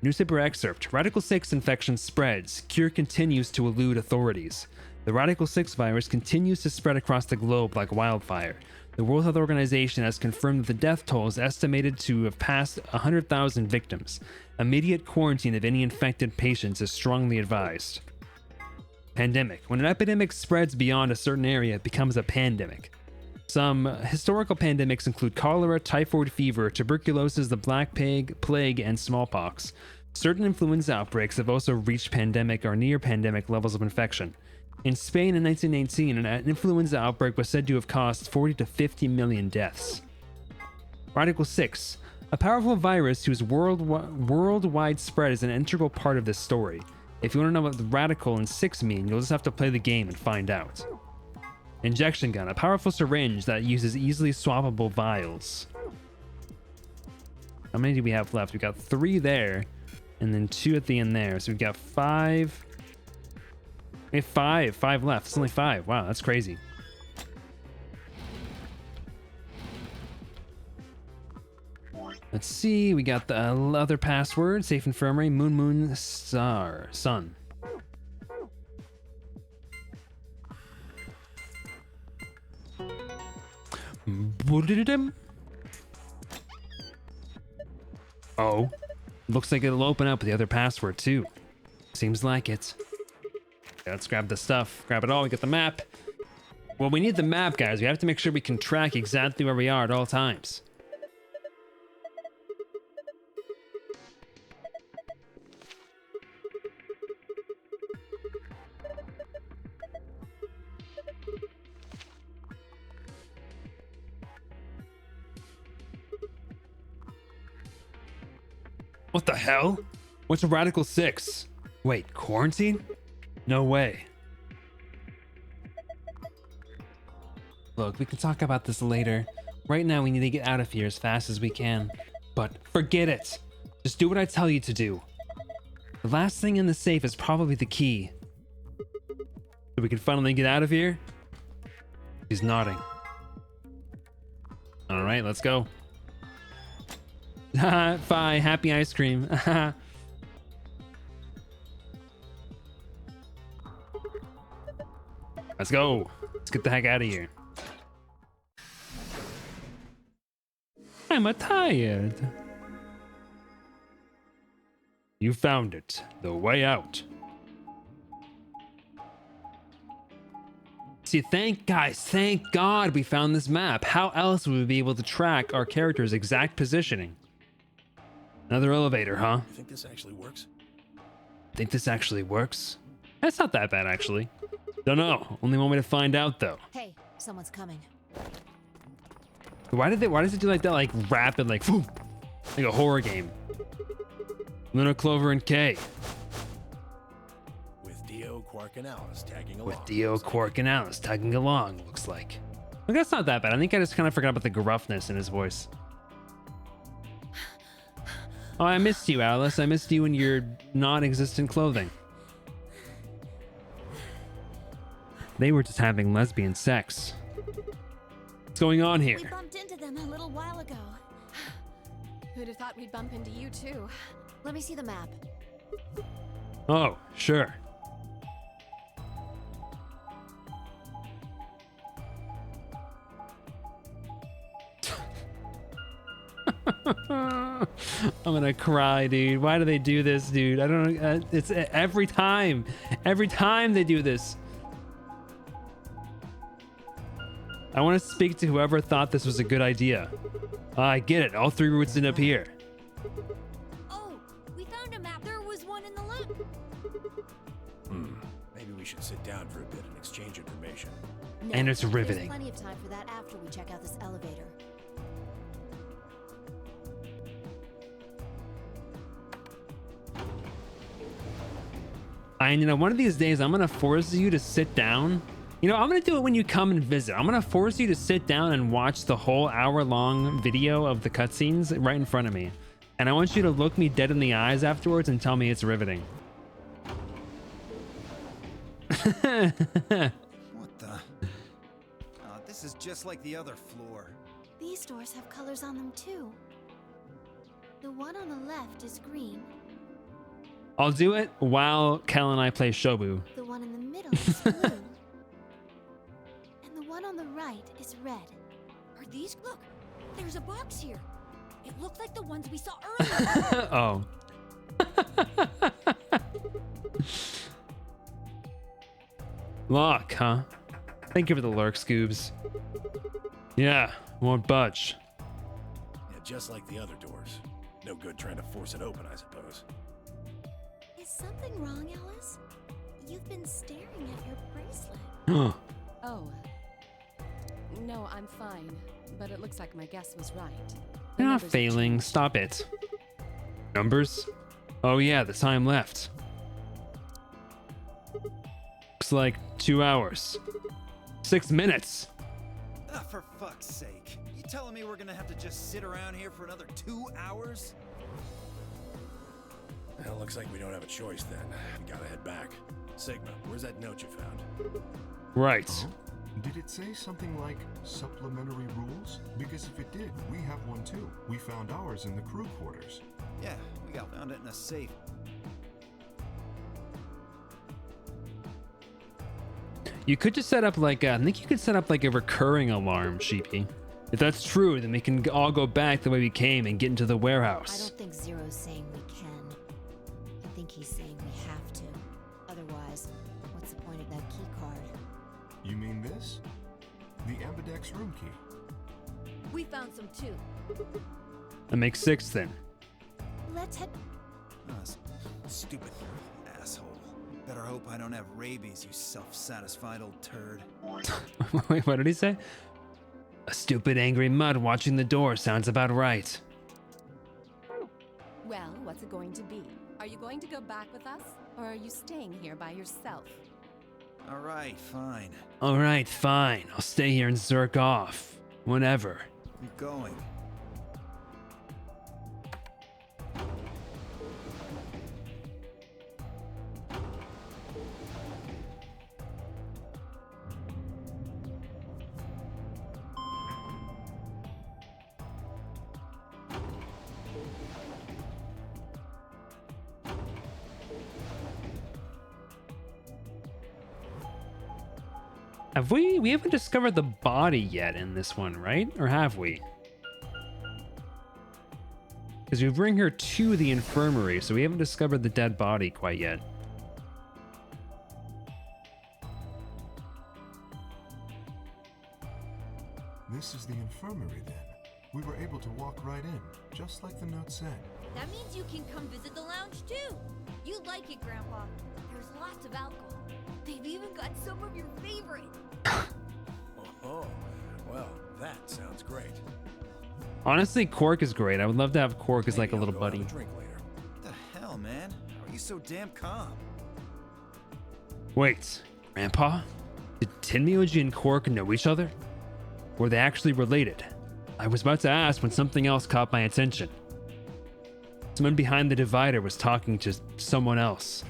Newspaper excerpt. Radical 6 infection spreads. Cure continues to elude authorities. The Radical 6 virus continues to spread across the globe like wildfire. The World Health Organization has confirmed that the death toll is estimated to have passed 100,000 victims. Immediate quarantine of any infected patients is strongly advised. Pandemic. When an epidemic spreads beyond a certain area, it becomes a pandemic. Some historical pandemics include cholera, typhoid fever, tuberculosis, the Black Plague, and smallpox. Certain influenza outbreaks have also reached pandemic or near pandemic levels of infection. In Spain in 1919, an influenza outbreak was said to have caused 40 to 50 million deaths. Article 6. A powerful virus whose worldwide spread is an integral part of this story. If you want to know what the radical and 6 mean, you'll just have to play the game and find out. Injection gun, a powerful syringe that uses easily swappable vials. How many do we have left? We got 3 there, and then 2 at the end there. So we've got 5. We have 5 left. It's only 5. Wow, that's crazy. Let's see. We got the other password. Safe infirmary. Moon, star, sun. Oh, looks like it'll open up the other password too. Seems like it. Okay, let's grab the stuff. Grab it all. We get the map. Well, we need the map, guys. We have to make sure we can track exactly where we are at all times. What the hell? What's a Radical 6? Wait, quarantine? No way. Look, we can talk about this later. Right now, we need to get out of here as fast as we can. But forget it. Just do what I tell you to do. The last thing in the safe is probably the key. So we can finally get out of here? He's nodding. All right, let's go. Bye, happy ice cream. Let's go. Let's get the heck out of here. I'm tired. You found it. The way out. See, thank God we found this map. How else would we be able to track our character's exact positioning? Another elevator, huh? You think this actually works? Think this actually works? That's not that bad, actually. Don't know. Only one way to find out, though. Hey, someone's coming. Why does it do like that, like rapid, like, whoop, like a horror game? Luna, Clover, and Kay. With Dio, Quark, and Alice tagging along. With Dio, Quark, and Alice tagging along, looks like. Look, that's not that bad. I think I just kind of forgot about the gruffness in his voice. Oh, I missed you, Alice. I missed you in your non-existent clothing. They were just having lesbian sex. What's going on here? We bumped into them a little while ago. Who'd have thought we'd bump into you too? Let me see the map. Oh, sure. I'm gonna cry, dude. Why do they do this, dude? I don't know. It's every time they do this. I want to speak to whoever thought this was a good idea. I get it. All 3 routes end up here. Oh, we found a map. There was one in the lab. Maybe we should sit down for a bit and exchange information. No, And it's riveting. There's plenty of time for that after we check out this elevator. And, you know, one of these days, I'm going to force you to sit down. You know, I'm going to do it when you come and visit. I'm going to force you to sit down and watch the whole hour-long video of the cutscenes right in front of me. And I want you to look me dead in the eyes afterwards and tell me it's riveting. What the? This is just like the other floor. These doors have colors on them too. The one on the left is green. I'll do it while Kel and I play Shobu. The one in the middle is blue. And the one on the right is red. Are these? Look, there's a box here. It looked like the ones we saw earlier. Oh. Lock, huh? Thank you for the lurk, Scoobs. Yeah, won't budge. Yeah, just like the other doors. No good trying to force it open, I suppose. Is something wrong, Alice? You've been staring at your bracelet. Oh. No, I'm fine. But it looks like my guess was right. The You're not numbers have failing. changed. Stop it. Numbers? Oh yeah, the time left. Looks like 2 hours. 6 minutes. Ah, for fuck's sake. You telling me we're gonna have to just sit around here for another 2 hours? Well, looks like we don't have a choice then. We gotta head back. Sigma, where's that note you found? Right. Oh? Did it say something like supplementary rules? Because if it did, we have one too. We found ours in the crew quarters. Yeah, we found it in a safe. You could just set up like I think you could set up like a recurring alarm, Sheepy. If that's true, then we can all go back the way we came and get into the I warehouse. don't think Zero's saying we can. I think he's saying we have to. Otherwise, what's the point of that key card? You mean this? The Ambidex room key. We found some too. That makes 6 then. Let's head. Stupid asshole. Better hope I don't have rabies, you self-satisfied old turd. Wait, what did he say? A stupid angry mud watching the door sounds about right. Well, what's it going to be? Are you going to go back with us? Or are you staying here by yourself? Alright, fine. Alright, fine. I'll stay here and zerk off. Whenever. I'm going. Have we haven't discovered the body yet in this one, right? Or have we? Because we bring her to the infirmary, so we haven't discovered the dead body quite yet. This is the infirmary then. We were able to walk right in, just like the note said. That means you can come visit the lounge too. You like it, Grandpa. There's lots of alcohol. They've even got some of your favorite. Oh, well, that sounds great. Honestly, Cork is great. I would love to have Cork as like a Maybe I'll little go out buddy. and drink later. What the hell, man? How are you so damn calm? Wait, Grandpa? Did Tenmyoji and Cork know each other? Were they actually related? I was about to ask when something else caught my attention. Someone behind the divider was talking to someone else.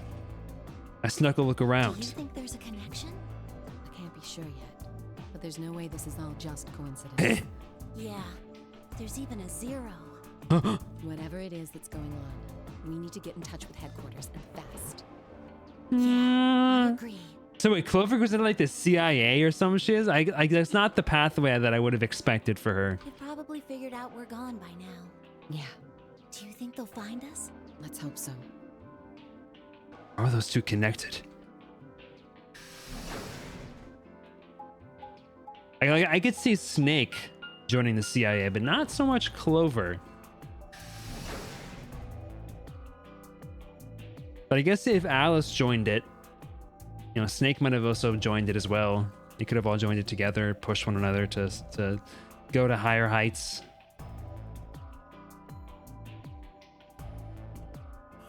I snuck a look Do you around. think there's a connection? I can't be sure yet. But there's no way this is all just coincidence. Yeah. There's even a 0. Whatever it is that's going on, we need to get in touch with headquarters and fast. I agree. So wait, Clover goes into like the CIA or some shit? I that's not the pathway that I would have expected for her. They've probably figured out we're gone by now. Yeah, Do you think they'll find us? let's hope so. How are those two connected? I could see Snake joining the CIA, but not so much Clover. But I guess if Alice joined it, you know, Snake might have also joined it as well. They could have all joined it together, pushed one another to go to higher heights.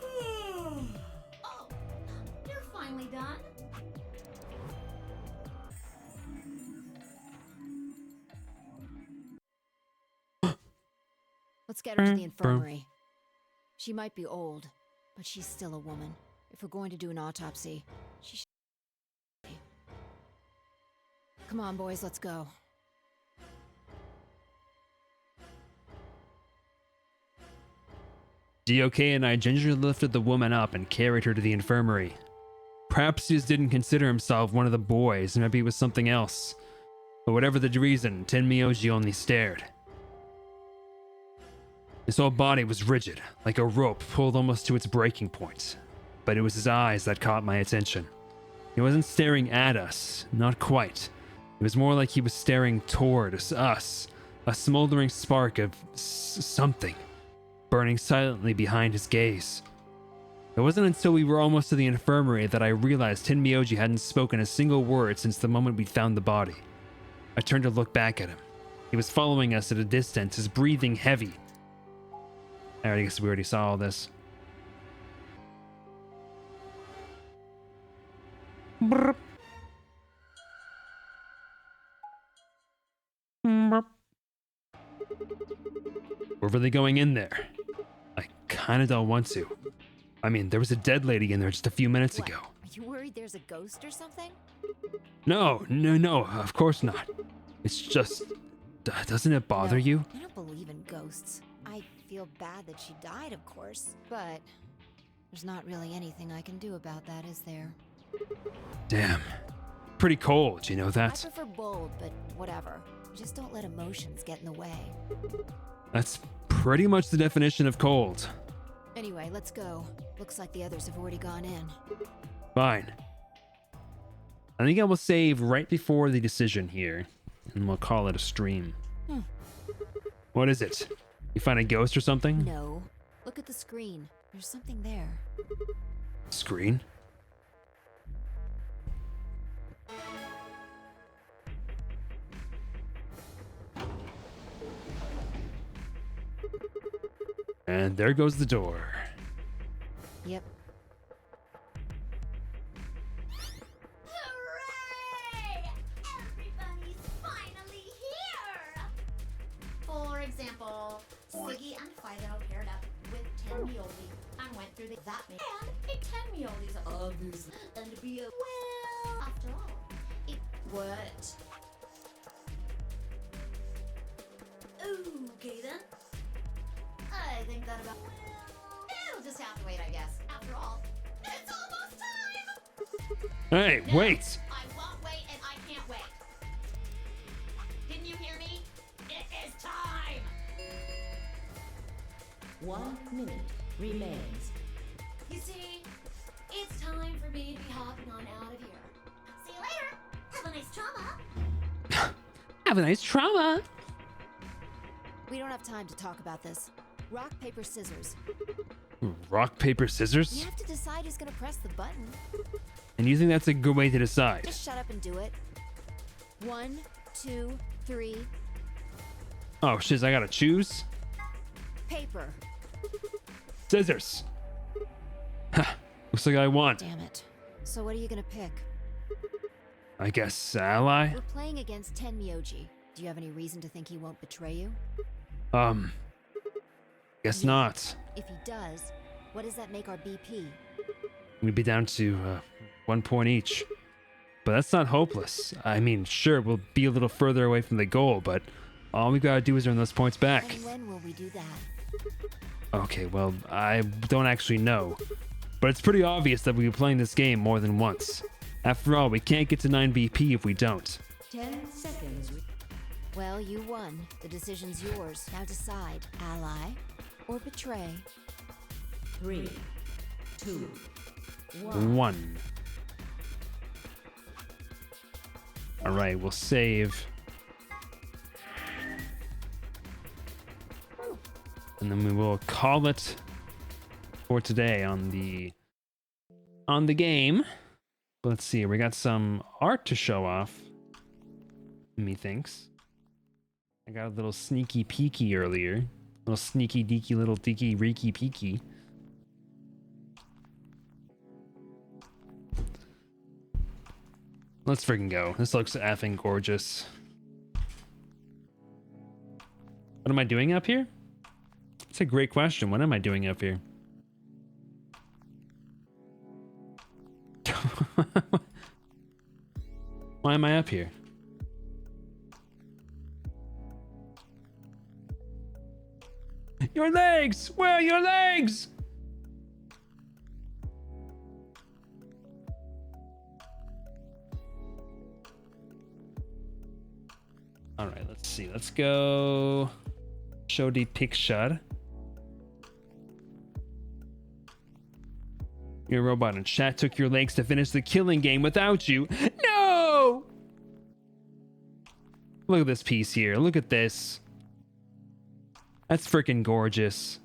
Oh, you're finally done. Let's get her to the infirmary. She might be old, but she's still a woman. If we're going to do an autopsy, she should. Come on, boys, let's go. DOK and I gingerly lifted the woman up and carried her to the infirmary. Perhaps he just didn't consider himself one of the boys, maybe it was something else. But whatever the reason, Tenmyoji only stared. His whole body was rigid, like a rope pulled almost to its breaking point. But it was his eyes that caught my attention. He wasn't staring at us, not quite. It was more like he was staring toward us, a smoldering spark of something, burning silently behind his gaze. It wasn't until we were almost to the infirmary that I realized Tenmyoji hadn't spoken a single word since the moment we'd found the body. I turned to look back at him. He was following us at a distance, his breathing heavy. I guess we already saw all this. Brrp. Brrp. We're really going in there. I kinda don't want to. I mean, there was a dead lady in there just a few minutes ago. Are you worried there's a ghost or something? No, of course not. It's just, doesn't it bother No, you? I don't believe in ghosts. I feel bad that she died, of course, but there's not really anything I can do about that, is there? Damn. Pretty cold, you know I that? prefer bold, but whatever. Just don't let emotions get in the way. That's pretty much the definition of cold. Anyway, let's go. Looks like the others have already gone in. Fine. I think I will save right before the decision here, and we'll call it a stream. What is it? You find a ghost or something? No. Look at the screen. There's something there. Screen? And there goes the door. Yep. Hooray! Everybody's finally here! For example, Siggy and Fido paired up with Tenmyoji and went through that man. And Tenmyoji's obviously and to be a well, after all, it what? Okay then. I think that about. It'll just have to wait, I guess. After all, it's almost time. Hey, No, wait! I won't wait, and I can't wait. Didn't you hear me? It is time. 1 minute remains. You see, it's time for me to be hopping on out of here. See you later. Have a nice trauma. Have a nice trauma! We don't have time to talk about this. Rock, paper, scissors. Rock, paper, You scissors? have to decide who's gonna press the button. And you think that's a good way to decide? Just shut up and do it. 1, 2, 3. Oh, shiz, I gotta choose? Paper. Scissors! Ha! Looks like I won. Damn it. So what are you gonna pick? I guess ally? We're playing against Tenmyoji. Do you have any reason to think he won't betray you? Guess Yeah. not. If he does, what does that make our BP? We'd be down to 1 point each. But that's not hopeless. I mean, sure, we'll be a little further away from the goal, but all we gotta do is earn those points back. And when will we do that? Okay, well, I don't actually know. But it's pretty obvious that we'll be playing this game more than once. After all, we can't get to 9 BP if we don't. 10 seconds. Well, you won. The decision's yours. Now decide, ally or betray. 3, 2, 1. 1. Alright, we'll save. And then we will call it for today on the game. Let's see, we got some art to show off. Methinks. I got a little sneaky peeky earlier. Little sneaky deaky little deaky reeky peeky. Let's freaking go. This looks effing gorgeous. What am I doing up here? That's a great question. What am I doing up here? Why am I up here? Your legs! Where are your legs? All right, let's see. Let's go show the picture. Your robot in chat took your legs to finish the killing game without you. No! Look at this piece here. Look at this. That's freaking gorgeous.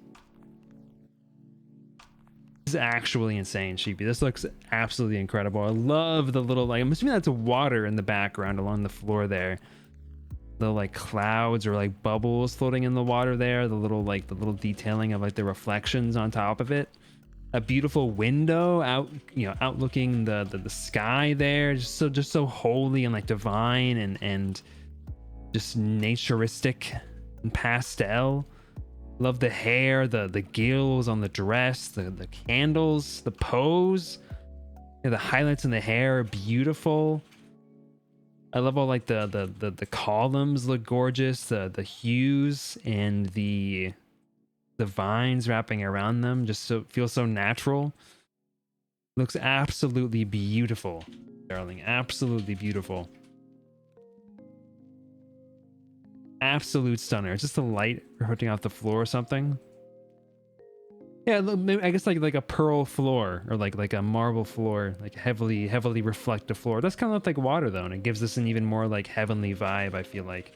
This is actually insane, Sheepy. This looks absolutely incredible. I love the little, like, I'm assuming that's water in the background along the floor there. The like clouds or like bubbles floating in the water there. The little detailing of like the reflections on top of it. A beautiful window out, you know, outlooking the sky there. Just so holy and like divine and just naturistic and pastel. Love the hair, the gills on the dress, the candles, the pose. Yeah, the highlights in the hair are beautiful. I love all like the columns look gorgeous. The hues and the vines wrapping around them just feels so natural. Looks absolutely beautiful, darling. Absolutely beautiful. Absolute stunner. It's just the light reflecting off the floor or something. Yeah, I guess like a pearl floor or like a marble floor, like heavily reflective floor. That's kind of like water though, and it gives this an even more like heavenly vibe. I feel like.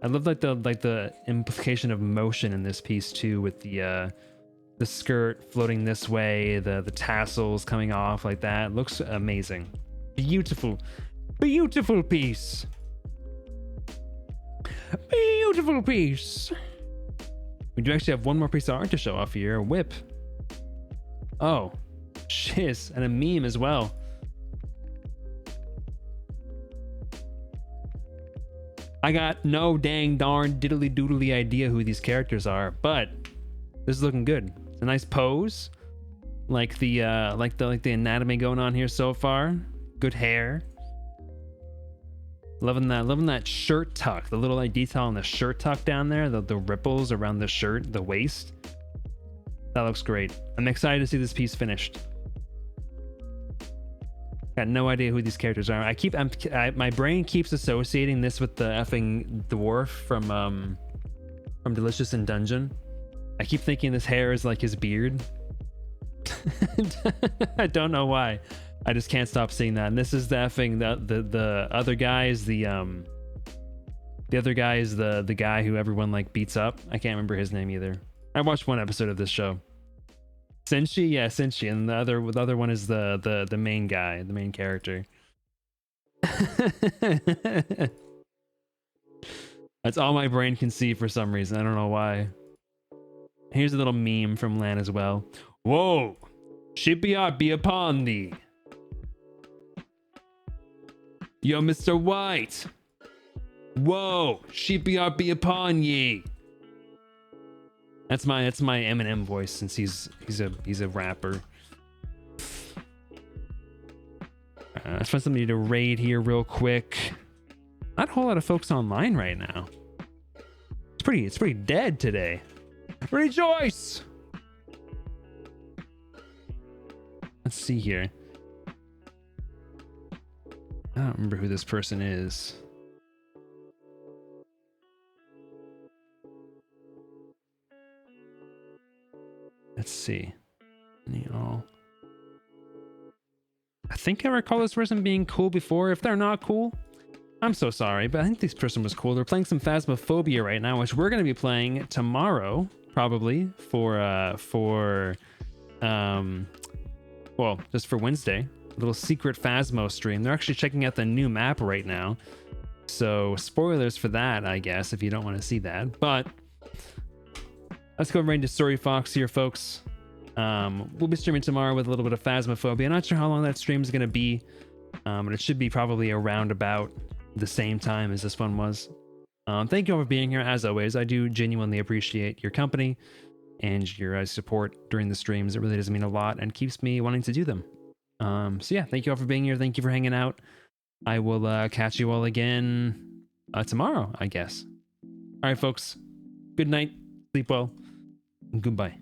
I love like the implication of motion in this piece too, with the skirt floating this way, the tassels coming off like that. It looks amazing. Beautiful piece. Beautiful piece. We do actually have one more piece of art to show off here. A whip. Oh, shiz, and a meme as well. I got no dang darn diddly doodly idea who these characters are, but this is looking good. It's a nice pose, like the anatomy going on here so far. Good hair. Loving that shirt tuck. The little like detail on the shirt tuck down there. The ripples around the shirt, the waist. That looks great. I'm excited to see this piece finished. Got no idea who these characters are. My brain keeps associating this with the effing dwarf from Delicious in Dungeon. I keep thinking this hair is like his beard. I don't know why. I just can't stop seeing that. And this is the effing the other guy is the other guy is the guy who everyone like beats up. I can't remember his name either. I watched one episode of this show. Senshi, yeah, Senshi, and the other one is the main guy, the main character. That's all my brain can see for some reason. I don't know why. Here's a little meme from Lan as well. Whoa, Shippy be upon thee. Yo, Mr. White. Whoa, Shippy be upon ye. That's my Eminem voice since he's a rapper. Let's find somebody to raid here real quick. Not a whole lot of folks online right now. It's pretty dead today. Rejoice! Let's see here. I don't remember who this person is. Let's see. I think I recall this person being cool before. If they're not cool, I'm so sorry, but I think this person was cool. They're playing some Phasmophobia right now, which we're going to be playing tomorrow, probably well, just for Wednesday. A little secret Phasmo stream. They're actually checking out the new map right now. So spoilers for that, I guess, if you don't want to see that. But let's go right into Story Fox here, folks. We'll be streaming tomorrow with a little bit of Phasmophobia. I'm not sure how long that stream is going to be, but it should be probably around about the same time as this one was. Thank you all for being here. As always, I do genuinely appreciate your company and your support during the streams. It really does mean a lot and keeps me wanting to do them. So yeah, thank you all for being here. Thank you for hanging out. I will catch you all again tomorrow, I guess. All right, folks. Good night. Sleep well. And goodbye.